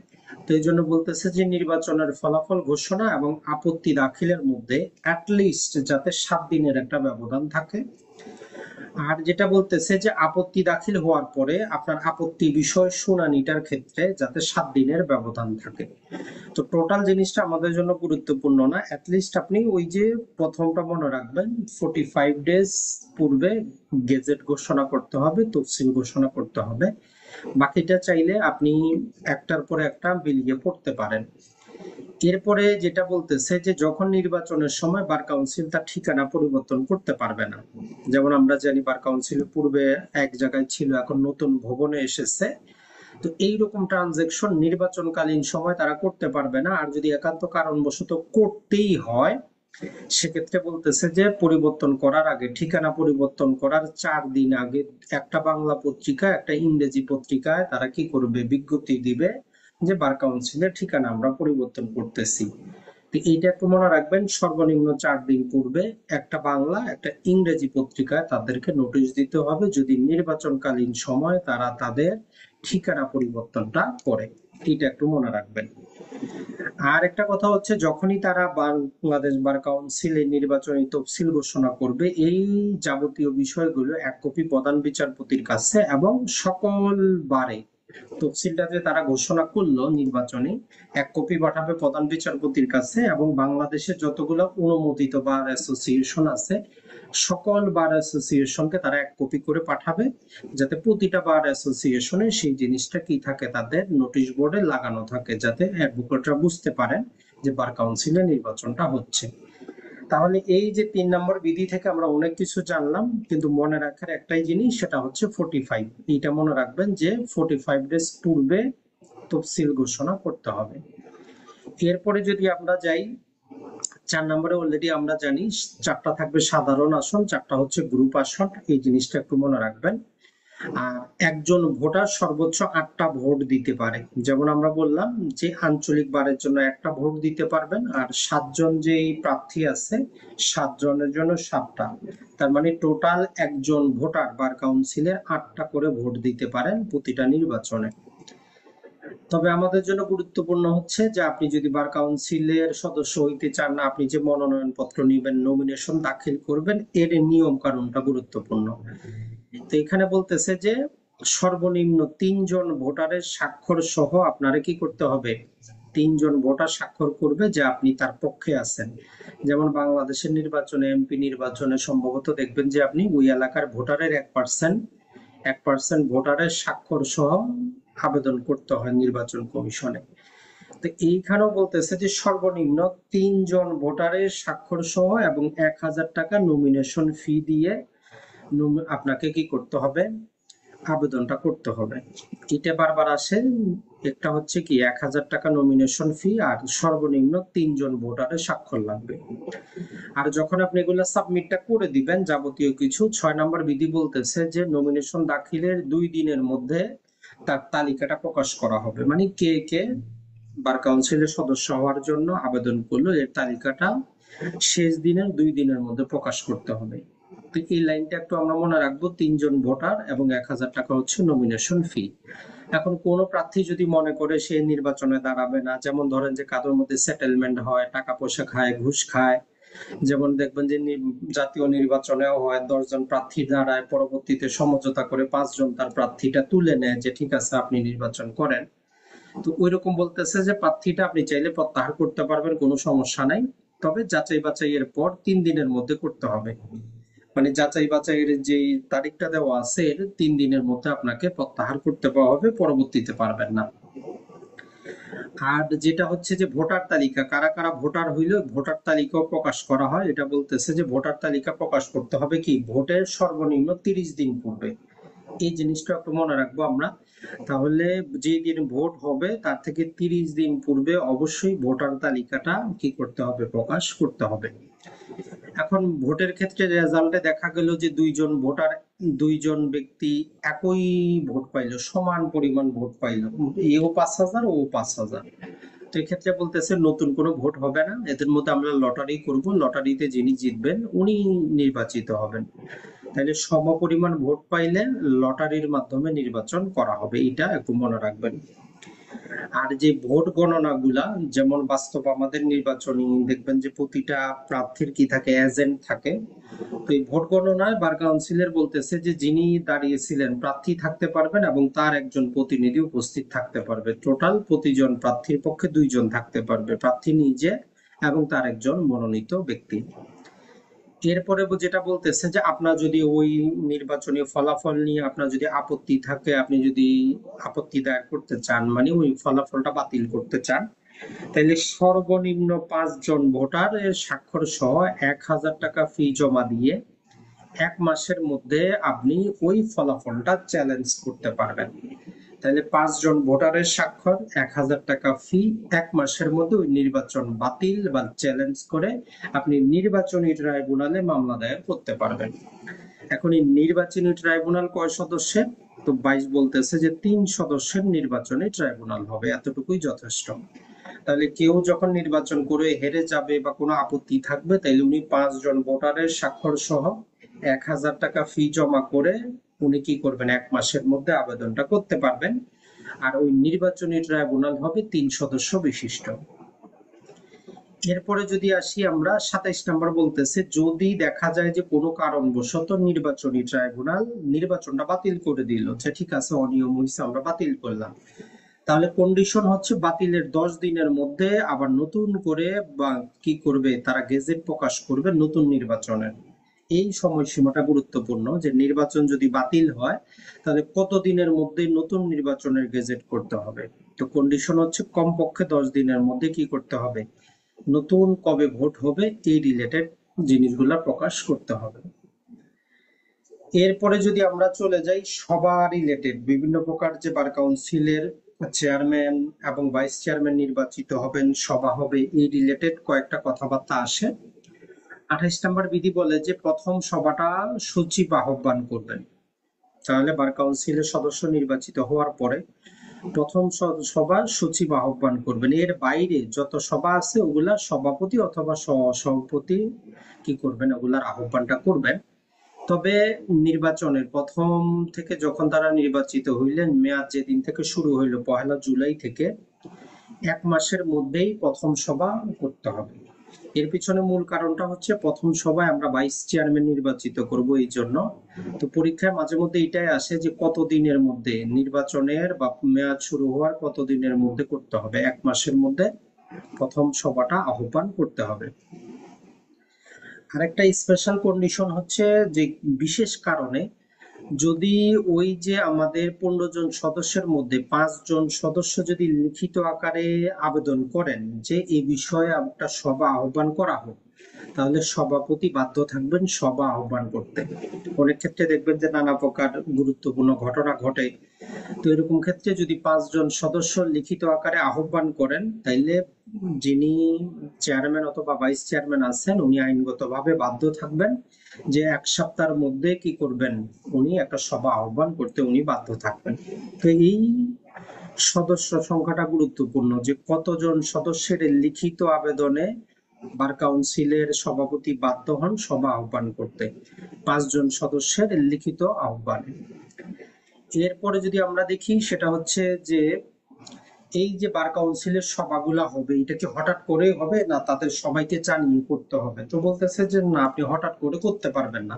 তো এই জন্য বলতেছে যে নির্বাচনের ফলাফল ঘোষণা এবং আপত্তি দাখিলের মধ্যে অ্যাটলিস্ট যাতে 7 দিনের একটা ব্যবধান থাকে। আর যেটা বলতেছে যে আপত্তি দাখিল হওয়ার পরে আপনার আপত্তি বিষয় শুনানিটার ক্ষেত্রে যাতে 7 দিনের ব্যবধান থাকে। তো টোটাল জিনিসটা আমাদের জন্য গুরুত্বপূর্ণ না, অ্যাটলিস্ট আপনি ওই যে প্রথমটা মনে রাখবেন, 45 ডেজ পূর্বে গেজেট ঘোষণা করতে হবে, তফসিল ঘোষণা করতে হবে। বাকিটা চাইলে আপনি একটার পর একটা মিলিয়ে পড়তে পারেন। এরপরে যেটা বলতেছে যে যখন নির্বাচনের সময় বার কাউন্সিল তার ঠিকানা পরিবর্তন করতে পারবে না। যেমন আমরা জানি বার কাউন্সিল পূর্বে এক জায়গায় ছিল, এখন নতুন ভবনে এসেছে। তো এইরকম ট্রানজেকশন নির্বাচনকালীন সময় তারা করতে পারবে না। আর যদি একান্ত কারণবশত করতেই হয়, সেক্ষেত্রে বলতেছে যে পরিবর্তন করার আগে, ঠিকানা পরিবর্তন করার 4 দিন আগে একটা বাংলা পত্রিকা একটা ইংরেজি পত্রিকায় তারা কি করবে, বিজ্ঞপ্তি দিবে যে বার কাউন্সিলের ঠিকানা আমরা পরিবর্তন করতেছি। তো এইটা একটু মনে রাখবেন, সর্বনিম্ন 4 দিন পূর্বে একটা বাংলা একটা ইংরেজি পত্রিকায় তাদেরকে নোটিশ দিতে হবে যদি নির্বাচনকালীন সময় তারা তাদের ঠিকানা পরিবর্তনটা করে। এটা একটু মনে রাখবেন। আর একটা কথা হচ্ছে, যখনই তারা বাংলাদেশ বার কাউন্সিলের নির্বাচনী তফসিল ঘোষণা করবে, এই যাবতীয় বিষয়গুলো এক কপি প্রধান বিচারপতির কাছে এবং সকল বারে তফসিলটা যে তারা ঘোষণা করলো নির্বাচনে, এক কপি পাঠাবে প্রধান বিচারপতির কাছে এবং বাংলাদেশের যতগুলো অনুমোদিত বার অ্যাসোসিয়েশন আছে সকল বার অ্যাসোসিয়েশনকে তারা এক কপি করে পাঠাবে, যাতে প্রতিটা বার অ্যাসোসিয়েশনে সেই জিনিসটা কি থাকে, তাদের নোটিশ বোর্ডে লাগানো থাকে, যাতে অ্যাডভোকেটরা বুঝতে পারেন যে বার কাউন্সিলে নির্বাচনটা হচ্ছে। তাহলে এই যে 3 নম্বর বিধি থেকে আমরা অনেক কিছু জানলাম, কিন্তু মনে রাখার একটাই জিনিস, সেটা হচ্ছে 45। এইটা মনে রাখবেন যে 45 ডেজ পূর্বে তফসিল ঘোষণা করতে হবে। এরপরে যদি আমরা যাই 4 নম্বরে, অলরেডি আমরা জানি 4টা থাকবে সাধারণ আসন, 4টা হচ্ছে গ্রুপ আসন। এই জিনিসটা একটু মনে রাখবেন। আর একজন ভোটার সর্বোচ্চ 8টা ভোট দিতে পারে। যেমন আমরা বললাম যে আঞ্চলিক বারের জন্য একটা ভোট দিতে পারবেন, আর 7জন যে প্রার্থী আছে 7জনের জন্য 7টা। তার মানে টোটাল একজন ভোটার বার কাউন্সিলের 8টা করে ভোট দিতে পারেন প্রতিটা নির্বাচনে। তবে আমাদের জন্য গুরুত্বপূর্ণ হচ্ছে যে আপনি যদি বার কাউন্সিলের সদস্য হইতে চান না, আপনি যে মনোনয়ন পত্র নিবেন, নমিনেশন দাখিল করবেন, এর নিয়ম কানুনটা গুরুত্বপূর্ণ। তো এখানে বলতেছে যে সর্বনিম্ন 3জন ভোটারের স্বাক্ষর সহ আপনারা কি করতে হবে, 3জন ভোটার স্বাক্ষর করবে যে আপনি তার পক্ষে আছেন। যেমন বাংলাদেশের নির্বাচনে, এমপি নির্বাচনে সম্ভবত দেখবেন যে আপনি ওই এলাকার ভোটারের 1% ভোটারের স্বাক্ষর সহ আবেদন করতে হয় নির্বাচন কমিশনে। তো এইখানেও বলতেছে যে সর্বনিম্ন 3জন ভোটারের স্বাক্ষর সহ এবং 1000 টাকা নমিনেশন ফি দিয়ে আপনাকে কি করতে হবে, আবেদনটা করতে হবে। এটা বারবার আসে, একটা হচ্ছে কি 1000 টাকা নমিনেশন ফি আর সর্বনিম্ন 3জন ভোটারের স্বাক্ষর লাগবে। আর যখন আপনি এগুলো সাবমিটটা করে দিবেন যাবতীয় কিছু, 6 নম্বর বিধি বলতেছে যে নমিনেশন দাখিলের 2 দিনের মধ্যে তার তালিকাটা প্রকাশ করা হবে। মানে কে কে বার কাউন্সিলের সদস্য হওয়ার জন্য আবেদন করলো, এর তালিকাটা শেষ দিনের 2 দিনের মধ্যে প্রকাশ করতে হবে। তো এই লাইনটা একটু আমরা মনে রাখবো, 3জন ভোটার এবং 1000 টাকা হচ্ছে নমিনেশন ফি। এখন কোন প্রার্থী যদি মনে করে সে নির্বাচনে দাঁড়াবে না, যেমন ধরেন যে কারোর মধ্যে সেটেলমেন্ট হয়, টাকা পয়সা খায়, ঘুষ খায়, যেমন দেখবেন যে জাতীয় নির্বাচনেও হয় 10জন প্রার্থী দাঁড়ায়, পরবর্তীতে সমঝোতা করে 5জন তার প্রার্থীটা তুলে নেয় যে ঠিক আছে আপনি নির্বাচন করেন। তো ওইরকম বলতেছে যে প্রার্থীটা আপনি চাইলে প্রত্যাহার করতে পারবেন, কোনো সমস্যা নাই। তবে যাচাই বাছাইয়ের পর 3 দিনের মধ্যে করতে হবে। মানে যাচাই বাছাইয়ের যে তারিখটা দেওয়া আছে এর 3 দিনের মধ্যে আপনাকে প্রত্যাহার করতে পাওয়া হবে, পরবর্তীতে পারবেন না। আর যেটা হচ্ছে যে ভোটার তালিকা, কারা কারা ভোটার হইলে ভোটার তালিকাও প্রকাশ করা হয়। এটা বলতেছে যে ভোটার তালিকা প্রকাশ করতে হবে কি ভোটের সর্বনিম্ন 30 দিন পূর্বে। এই জিনিসটা একটু মনে রাখবো আমরা। তাহলে যে দিন ভোট হবে তার থেকে 30 দিন পূর্বে অবশ্যই ভোটার তালিকাটা কি করতে হবে, প্রকাশ করতে হবে। এখন ভোটের ক্ষেত্রে রেজাল্টে দেখা গেল যে দুইজন ব্যক্তি একই ভোট পাইলো, সমান পরিমাণ ভোট পাইলো, এও 5000 ও 5000। তো এক্ষেত্রে বলতেছে নতুন কোনো ভোট হবে না, এদের মধ্যে আমরা লটারি করব, লটারিতে যিনি জিতবেন উনি নির্বাচিত হবেন। তাহলে সম পরিমাণ ভোট পাইলে লটারির মাধ্যমে নির্বাচন করা হবে, এটা একটু মনে রাখবেন। আর যে ভোট গণনা গুলা, যেমন বাস্তব আমাদের নির্বাচনী দেখবেন যে প্রতিটা প্রার্থীর কি থাকে, এজেন্ট থাকে। তো এই ভোট গণনায় বার কাউন্সিলের বলতেছে যে যিনি দাঁড়িয়েছিলেন প্রার্থী থাকতে পারবেন এবং তার একজন প্রতিনিধি উপস্থিত থাকতে পারবে। টোটাল প্রতিজন প্রার্থীর পক্ষে 2জন থাকতে পারবে, প্রার্থী নিজে এবং তার একজন মনোনীত ব্যক্তি। এরপরে যেটা বলতেছে যে আপনার যদি ওই নির্বাচনী ফলাফল নিয়ে আপনার যদি আপত্তি থাকে, আপনি যদি আপত্তি দায়ের করতে চান, মানে ওই ফলাফলটা বাতিল করতে চান, তাহলে সর্বনিম্ন 5 জন ভোটারের স্বাক্ষর সহ 1,000 টাকা ফি জমা দিয়ে 1 মাসের মধ্যে আপনি ওই ফলাফলটা চ্যালেঞ্জ করতে পারবেন। তাহলে 5 জন ভোটারের স্বাক্ষর, 1,000 টাকা ফি, 1 মাসের মধ্যে ওই নির্বাচন বাতিল বা চ্যালেঞ্জ করে আপনি নির্বাচনী ট্রাইব্যুনালে মামলা দায়ের করতে পারবেন। এখন এই নির্বাচনী ট্রাইব্যুনাল কয় সদস্যের? তো 22 বলতেছে যে 3 সদস্যের নির্বাচনী ট্রাইব্যুনাল হবে, এতটুকুই যথেষ্ট। তাহলে কেউ যখন নির্বাচন করে হেরে যাবে বা কোনো আপত্তি থাকবে, তাইলে উনি 5 জন ভোটারের স্বাক্ষর সহ 1,000 টাকা ফি জমা করে উনি কি করবেন, 1 মাসের মধ্যে আবেদনটা করতে পারবেন। আর ওই নির্বাচনী ট্রাইব্যুনাল হবে 3 সদস্য বিশিষ্ট। এরপরে যদি আসি আমরা 27 নম্বর বলতেছে, যদি দেখা যায় যে কোনো কারণবশত নির্বাচনী ট্রাইব্যুনাল নির্বাচনটা বাতিল করে দিল, ঠিক আছে অনিয়ম হয়েছে আমরা বাতিল করলাম, তাহলে কন্ডিশন হচ্ছে বাতিলের 10 দিনের মধ্যে আবার নতুন করে বা কি করবে তারা গেজেট প্রকাশ করবে নতুন নির্বাচনের। এই সময়সীমাটা গুরুত্বপূর্ণ, যে নির্বাচন যদি বাতিল হয় তাহলে কত দিনের মধ্যে নতুন নির্বাচনের গেজেট করতে হবে। তো কন্ডিশন হচ্ছে কমপক্ষে 10 দিনের মধ্যে কি করতে হবে, নতুন কবে ভোট হবে এই রিলেটেড জিনিসগুলা প্রকাশ করতে হবে। এরপরে যদি আমরা চলে যাই সভা রিলেটেড, বিভিন্ন প্রকার যে বার কাউন্সিলের চেয়ারম্যান এবং ভাইস চেয়ারম্যান নির্বাচিত হবেন, সভা হবে, এই রিলেটেড কয়েকটা কথাবার্তা আসে। 28 নম্বর বিধি বলে যে প্রথম সভাটা সচিব আহ্বান করবেন। তাহলে বার কাউন্সিলের সদস্য নির্বাচিত হওয়ার পরে প্রথম সভা সচিব আহ্বান করবেন। এর বাইরে যত সভা আছে ওগুলা সভাপতি অথবা সভাপতি কি করবেন, ওগুলার আহ্বানটা করবেন। তবে নির্বাচনের প্রথম থেকে যখন তারা নির্বাচিত হইলেন, মেয়াদ যেদিন থেকে শুরু হইল 1 জুলাই থেকে, 1 মাসের মধ্যেই প্রথম সভা করতে হবে। এর পিছনে মূল কারণটা হচ্ছে প্রথম সভায় আমরা ভাইস চেয়ারম্যান নির্বাচিত করব, এই জন্য। তো পরীক্ষায় মাঝে মধ্যে এটাই আসে যে কতদিনের মধ্যে নির্বাচনের বা মেয়াদ শুরু হওয়ার কতদিনের মধ্যে করতে হবে, 1 মাসের মধ্যে প্রথম সভাটা আহ্বান করতে হবে। আরেকটা স্পেশাল কন্ডিশন হচ্ছে যে বিশেষ কারণে যদি ওই যে আমাদের 15 জন সদস্যের মধ্যে 5 জন সদস্য যদি লিখিত আকারে আবেদন করেন যে এই বিষয়ে একটা সভা আহ্বান করা হোক, তাহলে সভাপতি বাধ্য থাকবেন সভা আহ্বান করতে। অনেক ক্ষেত্রে দেখবেন যে নানা প্রকার গুরুত্বপূর্ণ ঘটনা ঘটে, তো এরকম ক্ষেত্রে যদি 5 জন সদস্য লিখিত আকারে আহ্বান করেন, তাইলে যিনি চেয়ারম্যান অথবা ভাইস চেয়ারম্যান আছেন উনি আইনগতভাবে বাধ্য থাকবেন যে 1 সপ্তাহের মধ্যে কি করবেন, উনি একটা সভা আহ্বান করতে উনি বাধ্য থাকবেন। তো এই সদস্য সংখ্যাটা গুরুত্বপূর্ণ, যে কতজন সদস্যের লিখিত আবেদনে বার কাউন্সিলের সভাপতি বাধ্য হন সভা আহ্বান করতে। 5 জন সদস্যের লিখিত আহ্বানে। এরপরে যদি আমরা দেখি সেটা হচ্ছে যে এই যে বার কাউন্সিলের সভাগুলা হবে, এটা কি হঠাৎ করে হবে না তাদের সবাইকে জানিয়ে করতে হবে? তো বলতেছে যে না, আপনি হঠাৎ করে করতে পারবেন না।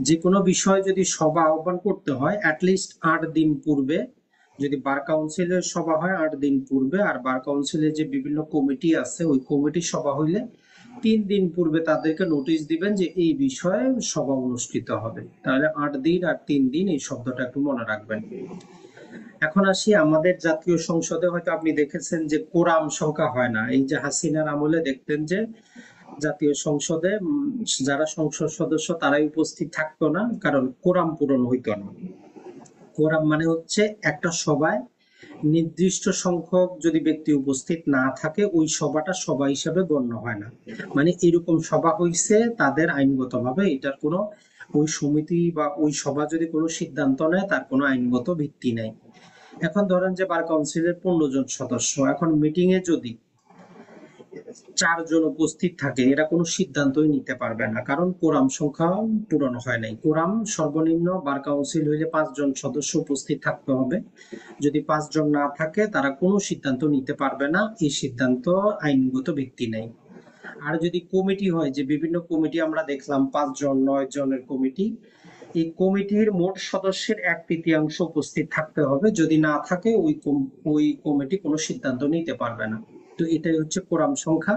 যে কোনো বিষয় যদি সভা আহ্বান করতে হয় অ্যাটলিস্ট 8 দিন পূর্বে, যদি বার কাউন্সিলের সভা হয় 8 দিন পূর্বে, আর বার কাউন্সিলের যে বিভিন্ন কমিটি আছে ওই কমিটির সভা হইলে 3 দিন পূর্বে তাদেরকে নোটিশ দিবেন যে এই বিষয়ে সভা অনুষ্ঠিত হবে। তাহলে 8 দিন আর 3 দিন, এই শব্দটা একটু মনে রাখবেন। এখন আসি আমাদের জাতীয় সংসদে, হয়তো আপনি দেখেছেন যে কোরাম সংখ্যা হয় না। এই যে হাসিনার আমলে দেখতেন যে জাতীয় সংসদে যারা সংসদ সদস্য তারাই উপস্থিত থাকতো না, কারণ কোরাম পূরণ হইতো না। কোরাম মানে হচ্ছে একটা সভায় নির্দিষ্ট সংখ্যক যদি ব্যক্তি উপস্থিত না থাকে ওই সভাটা সভা হিসেবে গণ্য হয় না। মানে এরকম সভা হইছে তাদের আইনগতভাবে এটার কোনো, ওই সমিতি বা ওই সভা যদি কোনো সিদ্ধান্ত নেয় তার কোনো আইনগত ভিত্তি নাই। এখন ধরেন যে বার কাউন্সিলের 15 জন সদস্য, এখন মিটিং এ যদি 4 জন উপস্থিত থাকে এরা কোনো সিদ্ধান্তই নিতে পারবে না, কারণ কোরাম সংখ্যা পূরণ হয় নাই। কোরাম সর্বনিম্ন বার কাউন্সিল হইলে 5 জন সদস্য উপস্থিত থাকতে হবে। যদি 5 জন না থাকে তারা কোনো সিদ্ধান্ত নিতে পারবে না, এই সিদ্ধান্ত আইনগত ভিত্তি নেই। আর যদি কমিটি হয়, যে বিভিন্ন কমিটি আমরা দেখলাম 5 জন 9 জনের কমিটি, এই কমিটির মোট সদস্যের 1/3 উপস্থিত থাকতে হবে। যদি না থাকে ওই কমিটি কোনো সিদ্ধান্ত নিতে পারবে না। তো এটাই হচ্ছে কোরাম সংখ্যা।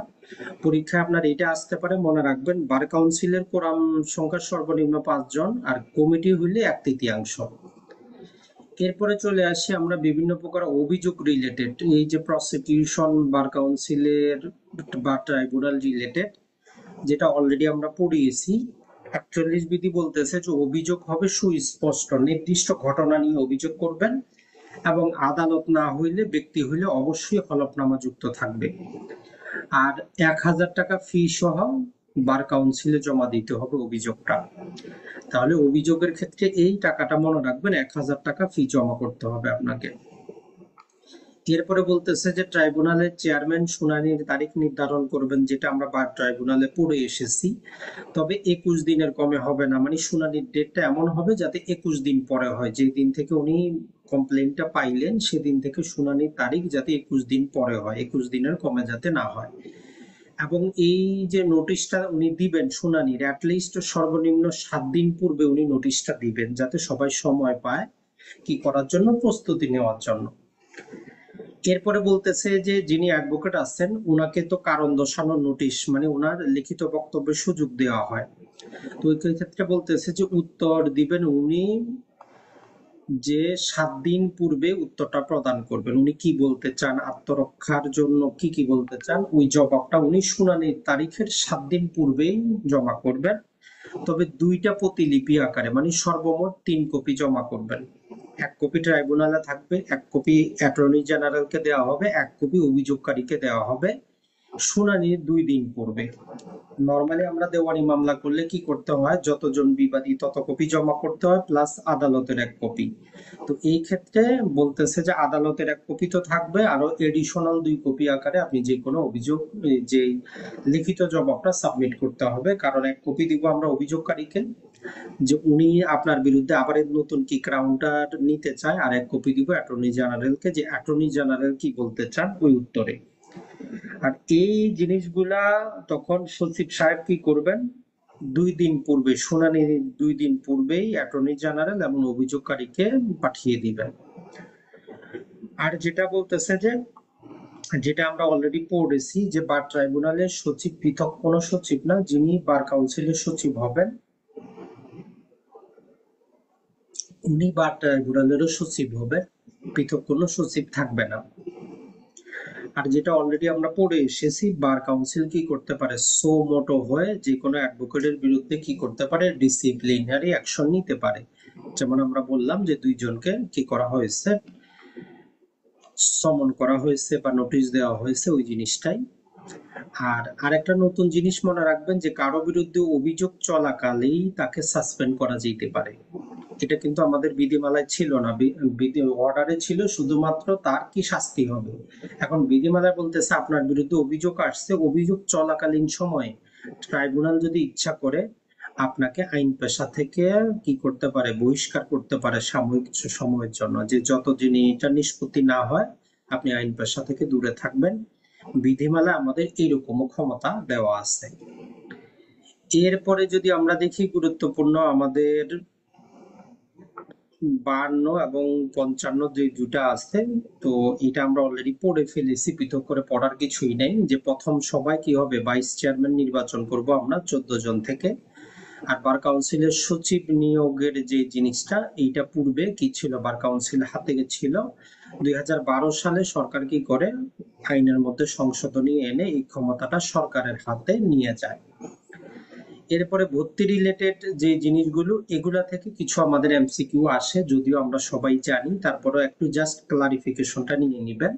পরীক্ষায় আপনার এটা আসতে পারে, মনে রাখবেন বার কাউন্সিলের কোরাম সংখ্যা সর্বনিম্ন 5 জন, আর কমিটি হইলে 1/3। এরপরে চলে আসি আমরা বিভিন্ন প্রকার অভিযোগ রিলেটেড, এই যে প্রসিকিউশন বার কাউন্সিলের বা ট্রাইব্যুনাল রিলেটেড, যেটা অলরেডি আমরা পড়িয়েছি। 48 বিধি বলতেছে যে অভিযোগ হবে সুস্পষ্ট, নির্দিষ্ট ঘটনা নিয়ে অভিযোগ করবেন, এবং আদালত না হইলে ব্যক্তি হইলে অবশ্যই হলফনামা যুক্ত থাকবে। আর 1000 টাকা ফি সহ বার কাউন্সিলে জমা দিতে হবে অভিযোগটা। তাহলে অভিযোগের ক্ষেত্রে এই টাকাটা মনে রাখবেন, 1000 টাকা ফি জমা করতে হবে আপনাকে। এরপরে বলতেছে যে ট্রাইব্যুনালের চেয়ারম্যান শুনানির তারিখ নির্ধারণ করবেন, যেটা আমরা বার ট্রাইব্যুনালে পড়ে এসেছি। তবে 21 দিনের কমে হবে না, মানে শুনানির ডেটটা এমন হবে যাতে 21 দিন পরে হয়, যে দিন থেকে উনি কমপ্লেনটা পাইলেন সেদিন থেকে শুনানির তারিখ যাতে 21 দিন পরে হয়, 21 দিনের কমে যাতে না হয়। এবং এই যে নোটিশটা উনি দিবেন শুনানির, অ্যাটলিস্ট সর্বনিম্ন 7 দিন পূর্বে উনি নোটিশটা দিবেন, যাতে সবাই সময় পায় কি করার জন্য, প্রস্তুতি নেওয়ার জন্য। এরপরে বলতেছে যে যিনি অ্যাডভোকেট আছেন উনাকে তো কারণ দর্শানোর নোটিশ, মানে ওনার লিখিত বক্তব্যের সুযোগ দেওয়া হয়। তো ওই ক্ষেত্রে বলতেছে যে উত্তর দিবেন উনি, যে 7 দিন পূর্বে উত্তরটা প্রদান করবেন। উনি কি বলতে চান, আত্মরক্ষার জন্য কি কি বলতে চান, ওই জবাবটা উনি শুনানির তারিখের 7 দিন পূর্বেই জমা করবেন। তবে 2টা প্রতিলিপি আকারে, মানে সর্বমোট 3 কপি জমা করবেন। 1 কপি ট্রাইব্যুনালে থাকবে, 1 কপি অ্যাটর্নি জেনারেলকে দেওয়া হবে, 1 কপি অভিযোগকারীকে দেওয়া হবে শুনানির 2 দিন পূর্বে। নরমালি আমরা দেওয়ানি মামলা করলে কি করতে হয়, যতজন বিবাদী তত কপি জমা করতে হয়, প্লাস আদালতের 1 কপি। তো এই ক্ষেত্রে বলতেছে যে আদালতের 1 কপি তো থাকবে, আরো এডিশনাল 2 কপি আকারে আপনি যে কোনো অভিযোগ, যে লিখিত জবাবটা সাবমিট করতে হবে। কারণ 1 কপি দিব আমরা অভিযোগকারীকে, যে উনি আপনার বিরুদ্ধে আবার নতুন কি কাউন্টার নিতে চায়, আর 1 কপি দিব অ্যাটর্নি জেনারেলকে, যে অ্যাটর্নি জেনারেল কি বলতে চান ওই উত্তরে। আর এই জিনিসগুলা তখন সচিব সাহেব কি করবেন, 2 দিন পূর্বে, শুনানির 2 দিন পূর্বেই অ্যাটর্নি জেনারেল এবং অভিযোগকারীকে পাঠিয়ে দিবেন। আর যেটা বলতেছে যে, যেটা আমরা অলরেডি পড়েছি, যে বার ট্রাইব্যুনালের সচিব পৃথক কোনো সচিব না, যিনি বার কাউন্সিলের সচিব হবেন উনি বার ট্রাইব্যুনালেরও সচিব হবেন, পৃথক কোনো সচিব থাকবে না। আর যেটা অলরেডি আমরা পড়ে এসেছি, বার কাউন্সিল কি করতে পারে, সো মোটো হয়ে যে কোনো অ্যাডভোকেটের বিরুদ্ধে কি করতে পারে, ডিসিপ্লিনারি অ্যাকশন নিতে পারে। যেমন আমরা বললাম যে 2 জনকে কি করা হয়েছে, সমন করা হয়েছে বা নোটিশ দেওয়া হয়েছে, ওই জিনিসটাই। আর আরেকটা নতুন জিনিস মনে রাখবেন, যে কারো বিরুদ্ধে অভিযোগ চলাকালেই তাকে সাসপেন্ড করা যেতে পারে। এটা কিন্তু আমাদের বিধিমালায় ছিল না, বিধি অর্ডারে ছিল শুধুমাত্র তার কি শাস্তি হবে। এখন বিধিমালায় বলতেছে আপনার বিরুদ্ধে অভিযোগ আসছে, অভিযোগ চলাকালীন সময়ে ট্রাইব্যুনাল যদি ইচ্ছা করে আপনাকে আইন পেশা থেকে কি করতে পারে, বহিষ্কার করতে পারে সাময়িক সময়ের জন্য, যে যতদিন এটা নিষ্পত্তি না হয় আপনি আইন পেশা থেকে দূরে থাকবেন। বিধিমালা আমাদের এরকমও ক্ষমতা দেওয়া আছে। এরপরে যদি আমরা দেখি গুরুত্বপূর্ণ আমাদের 52 এবং 55 যে দুটা আছে, তো এটা আমরা অলরেডি পড়ে ফেলেছি, পৃথক করে পড়ার কিছুই নেই। যে প্রথম সভায় কি হবে, ভাইস চেয়ারম্যান নির্বাচন করব আমরা 14 জন থেকে। আর বার কাউন্সিলের সচিব নিয়োগের যে জিনিসটা, এইটা পূর্বে কি ছিল, বার কাউন্সিল হাতে ছিল। 2012 সালে সরকার কি করে, আইনের মধ্যে সংশোধনী এনে এই ক্ষমতাটা সরকারের হাতে নিয়ে যায়। এরপরে ভর্তি রিলেটেড যে জিনিসগুলো, এগুলা থেকে কিছু আমাদের এমসিকিউ আসে, যদিও আমরা সবাই জানি, তারপরেও একটু জাস্ট ক্লারিফিকেশনটা নিয়ে নিবেন।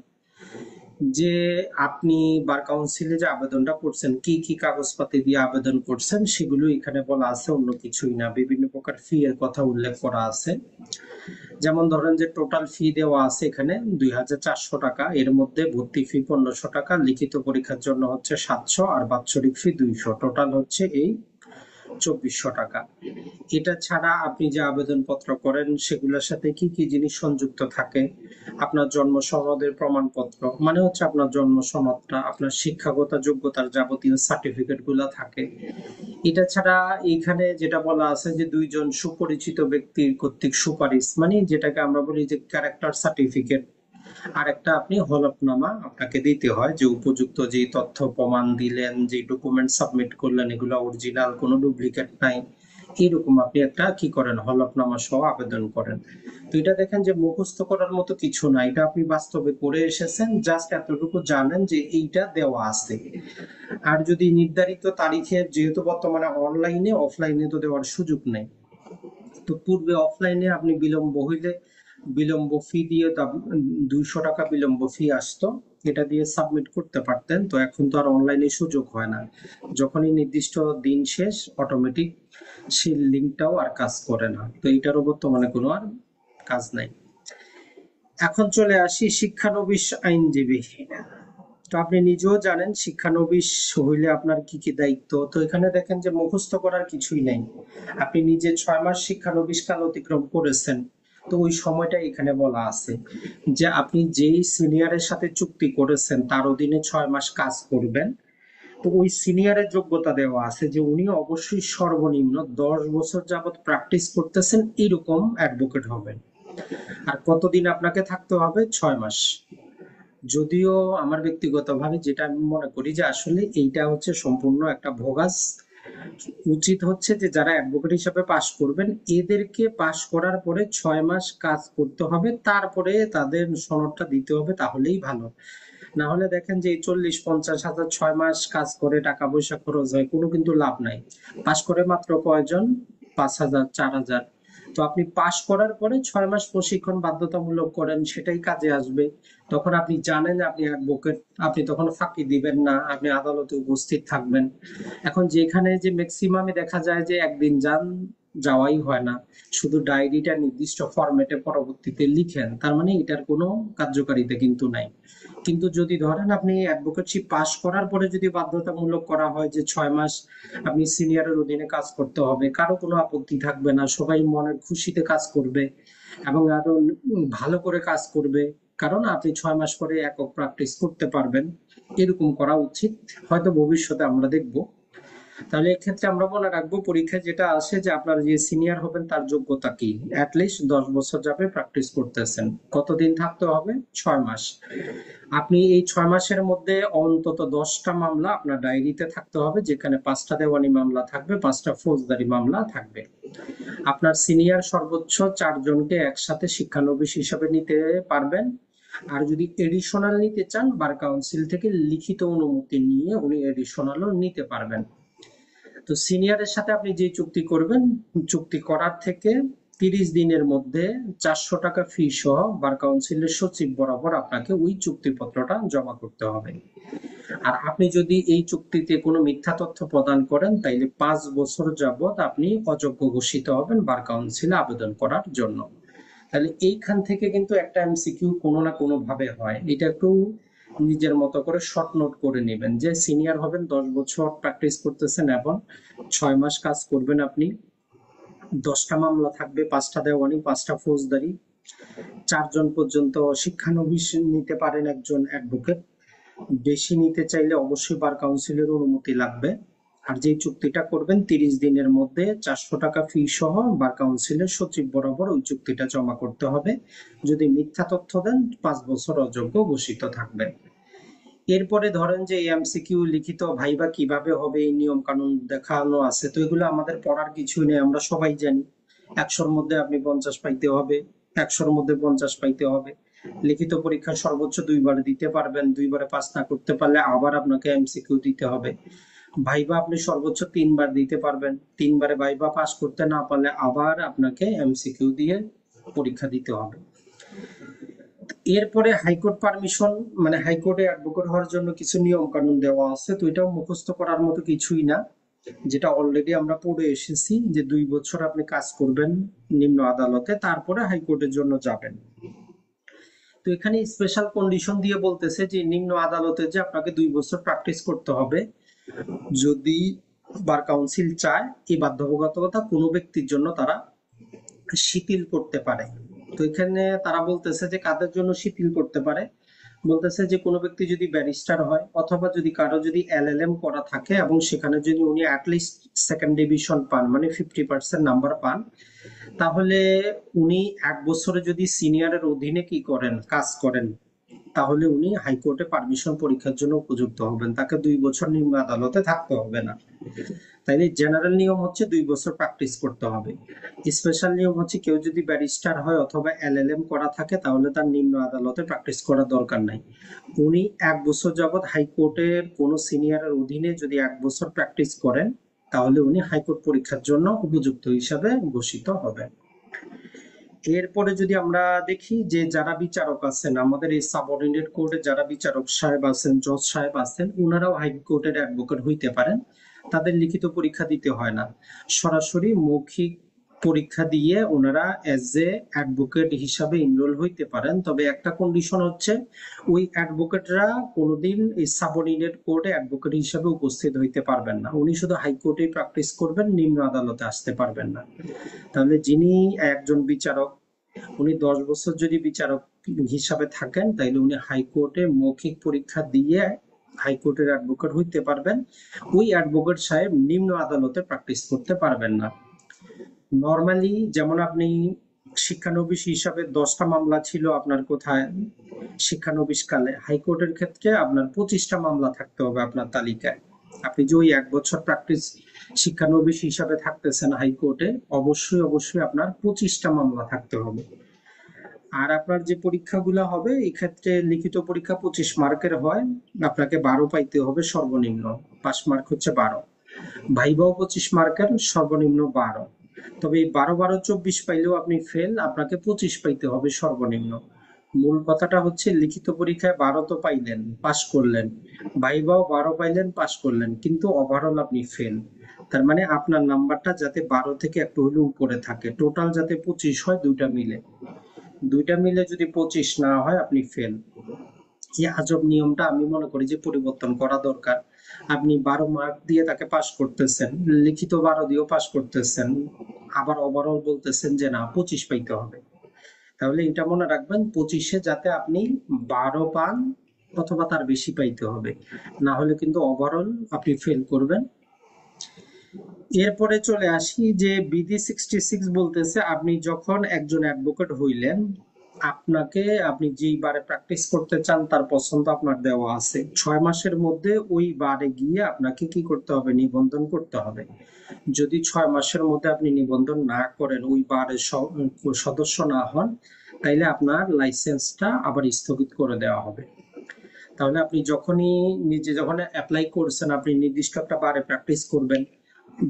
যে আপনি বার কাউন্সিলে যে আবেদনটা করছেন, কি কি কাগজপাতি দিয়ে আবেদন করছেন সেগুলো এখানে বলা আছে, অন্য কিছুই না। বিভিন্ন প্রকার ফি এর কথা উল্লেখ করা আছে। যেমন ধরেন যে টোটাল ফি দেওয়া আছে এখানে 2400 টাকা, এর মধ্যে ভর্তি ফি 1500 টাকা, লিখিত পরীক্ষার জন্য হচ্ছে 700, আর বাৎসরিক ফি 200, টোটাল হচ্ছে এই 2400 টাকা। এটা ছাড়া আপনি যে আবেদনপত্র করেন সেগুলোর সাথে কি কি জিনিস সংযুক্ত থাকে, আপনার জন্ম সনদের প্রমাণপত্র, মানে হচ্ছে আপনার জন্ম সনদটা, আপনার শিক্ষাগত যোগ্যতার যাবতীয় সার্টিফিকেট গুলা থাকে। এটা ছাড়া এখানে যেটা বলা আছে যে 2 জন সুপরিচিত ব্যক্তির কর্তৃক সুপারিশ, মানে যেটাকে আমরা বলি যে ক্যারেক্টার সার্টিফিকেট, আর একটা আপনি হলফনামা আপনাকে দিতে হয় যে উপযুক্ত যে তথ্য প্রমাণ দিলেন, যে ডকুমেন্ট সাবমিট করলেন এগুলো অরিজিনাল, কোনো ডুপ্লিকেট নাই, এরকম আপনি একটা কি করেন হলফনামা সহ আবেদন করেন। তো এটা দেখেন যে মুখস্থ করার মতো কিছু না, এটা আপনি বাস্তবে করে এসেছেন, জাস্ট এতটুকু জানেন যে এইটা দেওয়া আছে। আর যদি নির্ধারিত তারিখে, যেহেতু বর্তমানে অনলাইনে অফলাইনে তো দেওয়ার সুযোগ নেই, তো পূর্বে অফলাইনে আপনি বিলম্ব হইলে বিলম্ব ফি দিয়ে 200 টাকা বিলম্ব ফি আসতো, এটা দিয়ে সাবমিট করতে পারতেন। তো এখন তো আর অনলাইনে সুযোগ হয় না, যখনই নির্দিষ্ট দিন শেষ অটোমেটিক সেই লিঙ্কটাও আর কাজ করে না, তো এটারও বর্তমানে কোনো আর কাজ নাই। এখন চলে আসি শিক্ষানবিশ আইনজীবী। তো আপনি নিজেও জানেন শিক্ষানবিশ হইলে আপনার কি কি দায়িত্ব। তো এখানে দেখেন যে মুখস্থ করার কিছুই নেই, আপনি নিজে 6 মাস শিক্ষানবিশ কাল অতিক্রম করেছেন, তো ওই সময়টা এখানে বলা আছে যে আপনি যেই সিনিয়রের সাথে চুক্তি করেছেন তার অধীনে 6 মাস কাজ করবেন। তো ওই সিনিয়রের যোগ্যতা দেওয়া আছে যে উনি অবশ্যই সর্বনিম্ন 10 বছর যাবত প্র্যাকটিস করতেছেন এরকম অ্যাডভোকেট হবেন। আর কতদিন আপনাকে থাকতে হবে? 6 মাস। যদিও আমার ব্যক্তিগতভাবে যেটা আমি মনে করি যে আসলে এইটা হচ্ছে সম্পূর্ণ একটা ভোগাস। উচিত হচ্ছে যে যারা অ্যাডভোকেট হিসাবে পাশ করবেন এদেরকে পাশ করার পরে 6 মাস কাজ করতে হবে, তারপরে তাদের সনদটা দিতে হবে, তাহলেই ভালো। না হলে দেখেন যে এই 40-50 হাজার 6 মাস কাজ করে টাকা পয়সা খরচ হয়, কোনো কিন্তু লাভ নাই। পাশ করে মাত্র কয়জন? 5,000, 4,000। তো আপনি পাশ করার পরে 6 মাস প্রশিক্ষণ বাধ্যতামূলক করেন, সেটাই কাজে আসবে। তখন আপনি জানেন আপনি অ্যাডভোকেট, আপনি তখন ফাঁকি দিবেন না, আপনি আদালতে উপস্থিত থাকবেন। এখন যেখানে যে ম্যাক্সিমামে দেখা যায় যে একদিন যান, যাওয়াই হয় না, শুধু ডায়েরিটা নির্দিষ্ট ফরম্যাটে পরবর্তীতে লিখেন, তার মানে এটার কোনো কার্যকারিতা কিন্তু নাই। কিন্তু যদি ধরেন আপনি অ্যাডভোকেটশিপ পাশ করার পরে যদি বাধ্যতামূলক করা হয় যে 6 মাস আপনি সিনিয়রের অধীনে কাজ করতে হবে, কারো কোনো আপত্তি থাকবে না, সবাই মনের খুশিতে কাজ করবে এবং আরো ভালো করে কাজ করবে, কারণ আপনি 6 মাস পরে একক প্র্যাকটিস করতে পারবেন, এরকম করা উচিত। হয়তো ভবিষ্যতে আমরা দেখব। তাহলে এক্ষেত্রে আমরা মনে রাখবো পরীক্ষায় যেটা আসে যে আপনার যে সিনিয়র হবেন তার যোগ্যতা কি, অ্যাটলিস্ট 10 বছর যাবে প্র্যাকটিস করতেছেন, কতদিন থাকতে হবে? 6 মাস। আপনি এই 6 মাসের মধ্যে অন্তত 10টা মামলা আপনার ডায়েরিতে থাকতে হবে, যেখানে 5টা দেওয়ানি মামলা থাকবে, 5টা ফৌজদারি মামলা থাকবে। আপনার সিনিয়র সর্বোচ্চ 4 জনকে একসাথে শিক্ষানবিশ হিসাবে নিতে পারবেন। আর যদি এডিশনাল নিতে চান, বার কাউন্সিল থেকে লিখিত অনুমতি নিয়ে উনি এডিশনালও নিতে পারবেন। তো সিনিয়রের সাথে আপনি যে চুক্তি করবেন, চুক্তি করার থেকে 30 দিনের মধ্যে 400 টাকা ফি সহ বার কাউন্সিলের সচিব বরাবর আপনাকে ওই চুক্তিপত্রটা জমা করতে হবে। আর আপনি যদি এই চুক্তিতে কোনো মিথ্যা তথ্য প্রদান করেন, তাইলে 5 বছর যাবত আপনি অযোগ্য ঘোষিত হবেন বার কাউন্সিলে আবেদন করার জন্য। তাহলে এইখান থেকে কিন্তু একটা এমসিকিউ কোনো না কোনো ভাবে হয়, এটা একটু নিজের মতো করে শর্ট নোট করে নেবেন যে সিনিয়র হবেন, 10 বছর প্র্যাকটিস করতেছেন এবং 6 মাস কাজ করবেন আপনি, 10টা মামলা থাকবে, 5টা দেওয়ানি, 5টা ফৌজদারি, 4 জন পর্যন্ত শিক্ষানবিশ নিতে পারেন একজন অ্যাডভোকেট। বেশি নিতে চাইলে অবশ্যই বার কাউন্সিলের অনুমতি লাগবে। আর যে চুক্তিটা করবেন 30 দিনের মধ্যে 400 টাকা ফি সহ বার কাউন্সিলের সচিব বরাবর ওই চুক্তিটা জমা করতে হবে। যদি মিথ্যা তথ্য দেন 5 বছর অযোগ্য ঘোষিত থাকবেন। এরপরে ধরেন যে এমসিকিউ লিখিত ভাইবা কিভাবে হবে এই নিয়ম কানুন দেখানো আছে, তো এগুলো আমাদের পড়ার কিছুই নেই, আমরা সবাই জানি। 100-র মধ্যে আপনি 50 পাইতে হবে, 100-র মধ্যে 50 পাইতে হবে। লিখিত পরীক্ষা সর্বোচ্চ 2 বার দিতে পারবেন, 2 বারে পাস না করতে পারলে আবার আপনাকে এমসিকিউ দিতে হবে। ভাইবা আপনি সর্বোচ্চ 3 বার দিতে পারবেন, 3 বারে ভাইবা পাস করতে না পারলে আবার আপনাকে এমসিকিউ দিয়ে পরীক্ষা দিতে হবে। এরপরে হাইকোর্ট পারমিশন, মানে হাইকোর্টে অ্যাডভোকেট হওয়ার জন্য কিছু নিয়ম কানুন দেওয়া আছে, তো এটাও মুখস্থ করার মতো কিছুই না, যেটা অলরেডি আমরা পড়ে এসেছি যে 2 বছর আপনি কাজ করবেন নিম্ন আদালতে, তারপরে হাইকোর্টের জন্য যাবেন। তো এখানে স্পেশাল কন্ডিশন দিয়ে বলতেছে যে নিম্ন আদালতে যে আপনাকে 2 বছর প্র্যাকটিস করতে হবে, যদি বার কাউন্সিল চায় এই বাধ্যবাধকতা কোনো ব্যক্তির জন্য তারা শিথিল করতে পারে। তো এখানে তারা বলতেছে যে কাদের জন্য শিথিল করতে পারে, বলতেছে যে কোনো ব্যক্তি যদি ব্যারিস্টার হয় অথবা যদি কারো যদি এলএলএম করা থাকে এবং সেখানে যদি উনি অ্যাটলিস্ট সেকেন্ড ডিভিশন পান, মানে 50% নাম্বার পান, তাহলে উনি 1 বছরে যদি সিনিয়রের অধীনে কি করেন, কাজ করেন, তাহলে উনি হাইকোর্টে পারমিশন পরীক্ষার জন্য উপযুক্ত হবেন, তাকে 2 বছর নিম্ন আদালতে থাকতে হবে না। তাইলে জেনারেল নিয়ম হচ্ছে 2 বছর প্র্যাকটিস করতে হবে। স্পেশাল নিয়ম হচ্ছে কেউ যদি ব্যারিস্টার হয় অথবা এলএলএম করা থাকে তাহলে তার নিম্ন আদালতে প্র্যাকটিস করার দরকার নাই। উনি 1 বছর যাবৎ হাইকোর্টের কোনো সিনিয়রের অধীনে যদি 1 বছর প্র্যাকটিস করেন তাহলে উনি হাইকোর্ট পরীক্ষার জন্য উপযুক্ত হিসাবে ঘোষিত হবেন। এরপরে যদি আমরা দেখি যে যারা বিচারক আছেন আমাদের এই সাবঅর্ডিনেট কোর্টে, যারা বিচারক সাহেব আছেন, জজ সাহেব আছেন, ওনারাও হাইকোর্টের অ্যাডভোকেট হইতে পারেন। তাদের লিখিত পরীক্ষা দিতে হয় না, সরাসরি মৌখিক পরীক্ষা দিয়ে ওনারা এজ এ অ্যাডভোকেট হিসাবে এনরোল হইতে পারেন। তবে একটা কন্ডিশন হচ্ছে ওই অ্যাডভোকেটরা কোনোদিন এই সাবঅর্ডিনেট কোর্টে অ্যাডভোকেট হিসাবে উপস্থিত হইতে পারবেন না, উনি শুধু হাইকোর্টে প্র্যাকটিস করবেন, নিম্ন আদালতে আসতে পারবেন না। তাহলে যিনি একজন বিচারক, উনি 10 বছর যদি বিচারক হিসাবে থাকেন তাইলে উনি হাইকোর্টে মৌখিক পরীক্ষা দিয়ে হাইকোর্টের অ্যাডভোকেট হইতে পারবেন। ওই অ্যাডভোকেট সাহেব নিম্ন আদালতে প্র্যাকটিস করতে পারবেন না। নর্মালি যেমন আপনি শিক্ষানবিশ হিসাবে 10টা মামলা ছিল আপনার কোথায় শিক্ষানবিশ কালে, হাইকোর্টের ক্ষেত্রে আপনার 25টা মামলা থাকতে হবে আপনার তালিকায়। আপনি যে ওই 1 বছর প্র্যাকটিস শিক্ষানবিশ হিসাবে থাকতেছেন হাইকোর্টে, অবশ্যই অবশ্যই আপনার 25টা মামলা থাকতে হবে। আর আপনার যে পরীক্ষাগুলো হবে এই ক্ষেত্রে লিখিত পরীক্ষা 25 মার্কের হয়, আপনাকে 12 পাইতে হবে সর্বনিম্ন, পাস মার্ক হচ্ছে 12। ভাইভাও 25 মার্কের, সর্বনিম্ন 12। তবে এই 12 12 24 পাইলেও আপনি ফেল, আপনাকে 25 পাইতে হবে সর্বনিম্ন। মূল কথাটা হচ্ছে লিখিত পরীক্ষায় 12 তো পাইলেন, পাস করলেন, ভাইভাও 12 পাইলেন, পাস করলেন, কিন্তু ওভারঅল আপনি ফেল। তার মানে আপনার নাম্বারটা যাতে 12 থেকে একটু হলেও উপরে থাকে, টোটাল যাতে 25 হয়, দুইটা মিলে যদি 25 না হয় আপনি ফেল। এই আজব নিয়মটা আমি মনে করি যে পরিবর্তন করা দরকার। আপনি 12 মার্ক দিয়ে তাকে পাস করতেছেন, লিখিত 12 দিয়েও পাস করতেছেন, আবার ওভারঅল বলতেছেন যে না 25 পাইতে হবে। তাহলে এটা মনে রাখবেন, 25-এ যাতে আপনি 12 পান অথবা তার বেশি পাইতে হবে, না হলে কিন্তু ওভারঅল আপনি ফেল করবেন। এরপরে চলে আসি যে বিধি 66 বলতেছে আপনি যখন একজন অ্যাডভোকেট হইলেন, আপনি যেই বারে প্র্যাকটিস করতে চান তার পছন্দ আপনার দেওয়া আছে, 6 মাসের মধ্যে ওই বারে গিয়ে আপনাকে কি করতে হবে, নিবন্ধন করতে হবে। যদি 6 মাসের মধ্যে আপনি নিবন্ধন না করেন, ওই বারের সদস্য না হন, তাইলে আপনার লাইসেন্সটা আবার স্থগিত করে দেওয়া হবে। তাহলে আপনি যখন অ্যাপ্লাই করছেন, আপনি নির্দিষ্ট একটা বারে প্র্যাকটিস করবেন,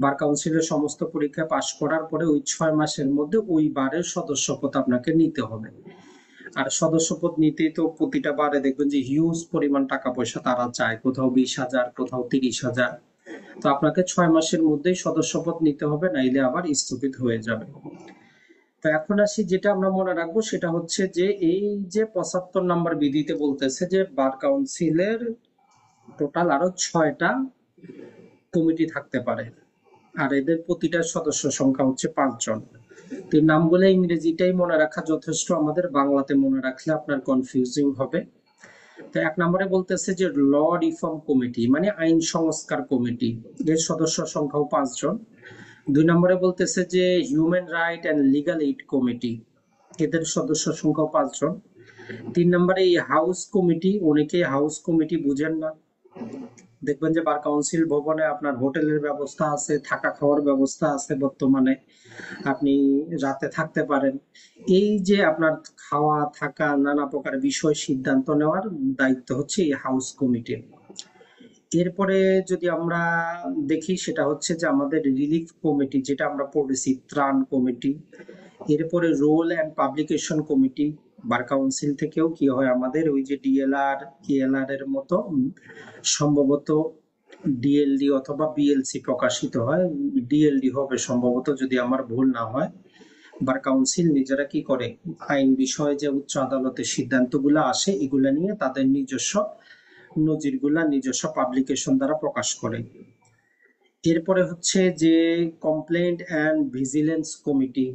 বার কাউন্সিলের সমস্ত পরীক্ষা পাশ করার পরে ওই 6 মাসের মধ্যে ওই বারের সদস্যপদ আপনাকে নিতে হবে। আর সদস্যপদ নিতেই তো প্রতিটা বারে দেখবেন যে হিউজ পরিমাণ টাকা পয়সা তারা চায়, কোথাও 20,000, কোথাও 30,000। তো আপনাকে 6 মাসের মধ্যেই সদস্যপদ নিতে হবে, নাইলে আবার স্থগিত হয়ে যাবে। তো এখন আসি, যেটা আমরা মনে রাখবো সেটা হচ্ছে যে এই যে 75 নম্বর বিধিতে বলতেছে যে বার কাউন্সিলের টোটাল আরো 6টা কমিটি থাকতে পারে, আর এদের প্রতিটা সদস্য সংখ্যা হচ্ছে 5 জন। তো এই নামগুলো ইংরেজিটাই মনে রাখা যথেষ্ট, আমাদের বাংলাতে মনে রাখলে আপনার কনফিউজিং হবে। তো 1 নম্বরে বলতেছে যে ল রিফর্ম কমিটি, মানে আইন সংস্কার কমিটি, এর সদস্য সংখ্যাও 5 জন। 2 নম্বরে বলতেছে যে human right and legal aid committee, এদের সদস্য সংখ্যাও 5 জন। 3 নম্বরে এই হাউস কমিটি, অনেকেই হাউস কমিটি বুঝেন না, দেখবেন যে বার কাউন্সিল ভবনে আপনার হোটেলের ব্যবস্থা আছে, থাকা খাওয়ার ব্যবস্থা আছে, বর্তমানে আপনি রাতে থাকতে পারেন। এই যে আপনার খাওয়া থাকা নানা প্রকার বিষয় সিদ্ধান্ত নেওয়ার দায়িত্ব হচ্ছে এই হাউস কমিটির। এরপরে যদি আমরা দেখি সেটা হচ্ছে যে আমাদের রিলিফ কমিটি, যেটা আমরা পড়েছি ত্রাণ কমিটি। এরপরে role and publication committee, bar council থেকেও কি হয় আমাদের ওই যে ডিএলআর কেএলআর এর মতো সম্ভবত ডিএলডি অথবা বিএলসি প্রকাশিত হয়, ডিএলডি হবে সম্ভবত যদি আমার ভুল না হয়। বার কাউন্সিল নিজেরা কি করে, আইন বিষয়ে যে উচ্চ আদালতের সিদ্ধান্তগুলো আসে এগুলা নিয়ে তাদের নিজস্ব নজিরগুলা নিজস্ব পাবলিকেশন দ্বারা প্রকাশ করে। এরপরে হচ্ছে যে কমপ্লেন্ট অ্যান্ড ভিজিলেন্স কমিটি,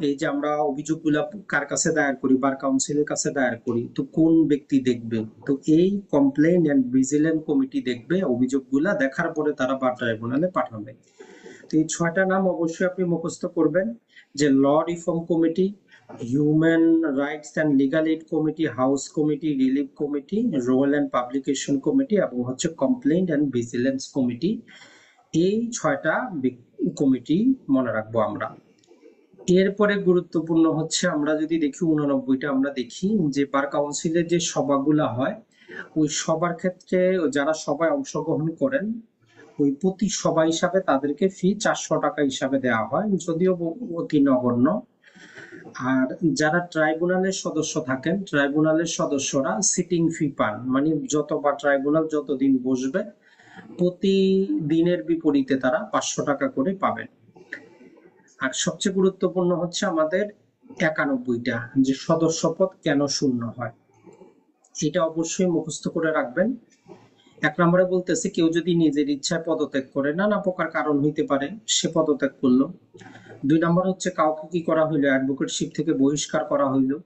এই যে আমরা অভিযোগগুলা কার কাছে দায়ের করি, বার কাউন্সিলের কাছে দায়ের করি, তো কোন ব্যক্তি দেখবে, তো এই কমপ্লেন্ট অ্যান্ড ভিজিলেন্স কমিটি দেখবে, অভিযোগগুলা দেখার পরে তারা বার ট্রাইব্যুনালে পাঠাবে। তো এই 6টা নাম অবশ্যই আপনি মুখস্থ করবেন, যে law reform committee, human rights and legal aid committee, house committee, relief committee, rule and publication committee এবং হচ্ছে কমপ্লেইন্ট অ্যান্ড ভিজিলেন্স কমিটি। এই 6টা কমিটি মনে রাখবো আমরা। এরপরে গুরুত্বপূর্ণ হচ্ছে আমরা যদি দেখি 89টা, আমরা দেখি যে বার কাউন্সিলের যে সভাগুলা হয় ওই সবার ক্ষেত্রে যারা সভায় অংশগ্রহণ করেন ওই প্রতি সভা হিসাবে তাদেরকে ফি 400 টাকা হিসাবে দেওয়া হয়, যদিও অতি নগণ্য। আর যারা ট্রাইব্যুনালের সদস্য থাকেন, ট্রাইব্যুনালের সদস্যরা সিটিং ফি পান, মানে যতবার ট্রাইব্যুনাল যতদিন বসবে প্রতিদিনের বিপরীতে তারা 500 টাকা করে পাবেন। আর সবচেয়ে গুরুত্বপূর্ণ হচ্ছে আমাদের 91টা, যে সদস্যপদ কেন শূন্য হয়, এটা অবশ্যই মুখস্থ করে রাখবেন। 1 নম্বরে বলতেছে কেউ যদি নিজের ইচ্ছায় পদত্যাগ করে, নানা প্রকার কারণ হইতে পারে, সে পদত্যাগ করলো। 2 নম্বর হচ্ছে কাউকে কি করা হইলো, অ্যাডভোকেটশিপ থেকে বহিষ্কার করা হইলো।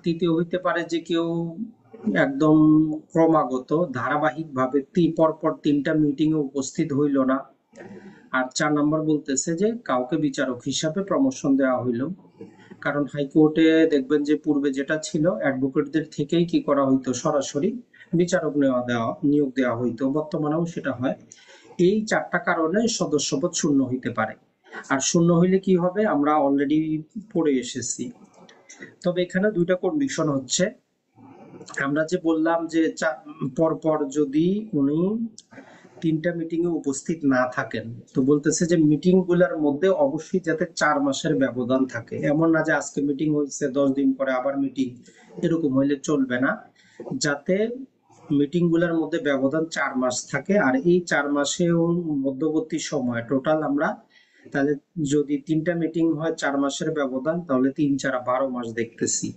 3য় হইতে পারে যে কেউ একদম ক্রমাগত ধারাবাহিকভাবে পরপর 3টা মিটিংয়ে উপস্থিত হইল না। আর 4 নম্বর বলতেছে যে কাউকে বিচারক হিসাবে প্রমোশন দেওয়া হইলো। কারণ হাইকোর্টে দেখবেন যে পূর্বে যেটা ছিল অ্যাডভোকেটদের থেকেই কি করা হইতো, সরাসরি বিচারক নিয়োগ দেওয়া হইতো, বর্তমানেও সেটা হয়। এই 4টা কারণে সদস্যপদ শূন্য হইতে পারে। আর শূন্য হইলে কি হবে আমরা অলরেডি পড়ে এসেছি। তবে এখানে 2টা কন্ডিশন হচ্ছে, আমরা যে বললাম যে পরপর যদি উনি 3টা মিটিং এ উপস্থিত না থাকেন, তো বলতেছে যে মিটিং গুলার মধ্যে অবশ্যই যাতে 4 মাসের ব্যবধান থাকে। এমন না যে আজকে মিটিং হয়েছে 10 দিন পরে আবার মিটিং, এরকম হইলে চলবে না। যাতে মিটিং গুলার মধ্যে ব্যবধান 4 মাস থাকে। আর এই 4 মাসের মধ্যবর্তী সময় টোটাল আমরা তাহলে যদি 3টা মিটিং হয় 4 মাসের ব্যবধান, তাহলে 3 4 12 মাস দেখতেছি।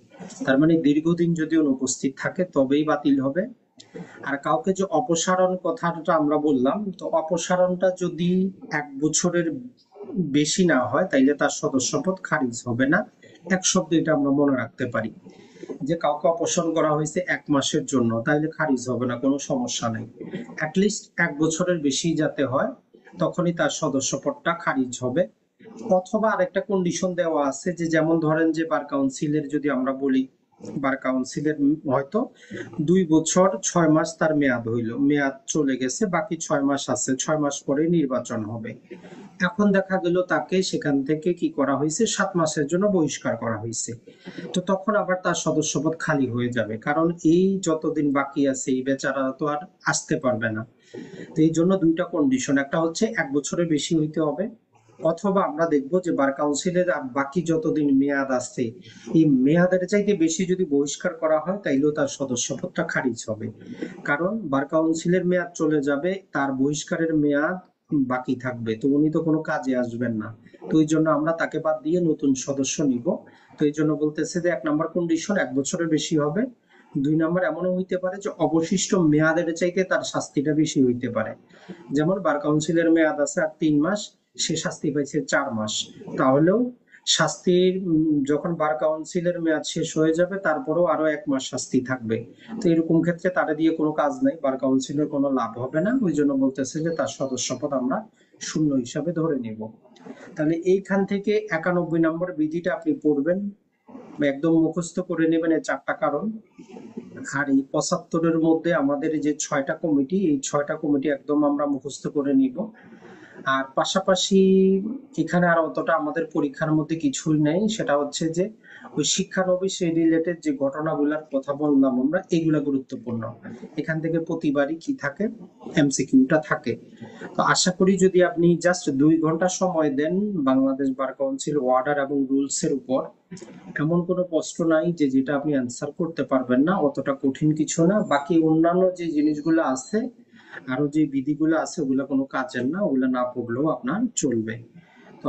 তার মানে দীর্ঘদিন যদি অনুপস্থিত থাকে তবেই বাতিল হবে। আর কাউকে যে অপসারণ কথাটা আমরা বললাম, তো অপসারণটা যদি 1 বছরের বেশি না হয় তাইলে তার সদস্যপদ খারিজ হবে না। এক শব্দ এটা আমরা মনে রাখতে পারি যে কাউকে অপসারণ করা হয়েছে 1 মাসের জন্য, তাইলে খারিজ হবে না, কোনো সমস্যা নেই। অ্যাটলিস্ট 1 বছরের বেশি যাতে হয়, তখনই তার সদস্যপদটা খারিজ হবে। অথবা আরেকটা কন্ডিশন দেওয়া আছে যে যেমন ধরেন যে বার কাউন্সিলের যদি আমরা বলি, বার কাউন্সিলের হয়তো 2 বছর 6 মাস তার মেয়াদ হইল, মেয়াদ চলে গেছে, বাকি 6 মাস আছে, 6 মাস পরে নির্বাচন হবে। এখন দেখা গেল তাকে সেখান থেকে কি করা হয়েছে, 7 মাসের জন্য বহিষ্কার করা হয়েছে। তো তখন আবার তার সদস্যপদ খালি হয়ে যাবে, কারণ এই যতদিন বাকি আছে এই বেচারা তো আর আসতে পারবে না। তো এই জন্য 2টা কন্ডিশন, একটা হচ্ছে 1 বছরের বেশি হইতে হবে, অথবা আমরা দেখবো যে বার কাউন্সিলের বাকি যতদিন মেয়াদ আছে এই মেয়াদের চাইতে বেশি যদি বহিষ্কার করা হয় তাইলেও তার সদস্যপদটা খারিজ হবে। কারণ বার কাউন্সিলের মেয়াদ চলে যাবে, তার বহিষ্কারের মেয়াদ বাকি থাকবে, তো উনি তো কোনো কাজে আসবেন না। তো এই জন্য আমরা তাকে বাদ দিয়ে নতুন সদস্য নিব। তো এই জন্য বলতেছে যে 1 নম্বর কন্ডিশন 1 বছরের বেশি হবে। 2 নম্বর এমনও হইতে পারে যে অবশিষ্ট মেয়াদের চাইতে তার শাস্তিটা বেশি হইতে পারে। যেমন বার কাউন্সিলের মেয়াদ আছে আর 3 মাস, সে শাস্তি পাইছে 4 মাস, তাহলেও শাস্তির যখন বার কাউন্সিলের মেয়াদ শেষ হয়ে যাবে তারপরেও আরো 1 মাস শাস্তি থাকবে। তো এরকম ক্ষেত্রে তারা দিয়ে কোনো কাজ নাই, বার কাউন্সিলের কোনো লাভ হবে না। ওই জন্য বলতেছে যে তার সদস্যপদ আমরা শূন্য হিসাবে ধরে নিব। তাহলে এইখান থেকে 91 নম্বর বিধিটা আপনি পড়বেন, একদম মুখস্থ করে নেবেন এই 4টা কারণ। আর এই 75-এর মধ্যে আমাদের যে 6টা কমিটি, এই 6টা কমিটি একদম আমরা মুখস্থ করে নিব। আর পাশাপাশি এখানে আর অতটা আমাদের পরীক্ষার মধ্যে কিছুই নেই, সেটা হচ্ছে যে ওই শিক্ষানবিশ রিলেটেড যে ঘটনাগুলোর কথা বললাম আমরা, এগুলা গুরুত্বপূর্ণ। এখান থেকে প্রতিবারই কি থাকে, এমসিকিউটা থাকে। তো আশা করি যদি আপনি জাস্ট 2 ঘন্টা সময় দেন বাংলাদেশ বার কাউন্সিল ওয়ার্ডার এবং রুলস এর উপর, এমন কোনো প্রশ্ন নাই যে যেটা আপনি অ্যান্সার করতে পারবেন না, অতটা কঠিন কিছু না। বাকি অন্যান্য যে জিনিসগুলো আছে, আরো যে বিধিগুলো আছে, ওগুলা কোনো কাজের না, ওগুলা না পড়লেও আপনার চলবে। তো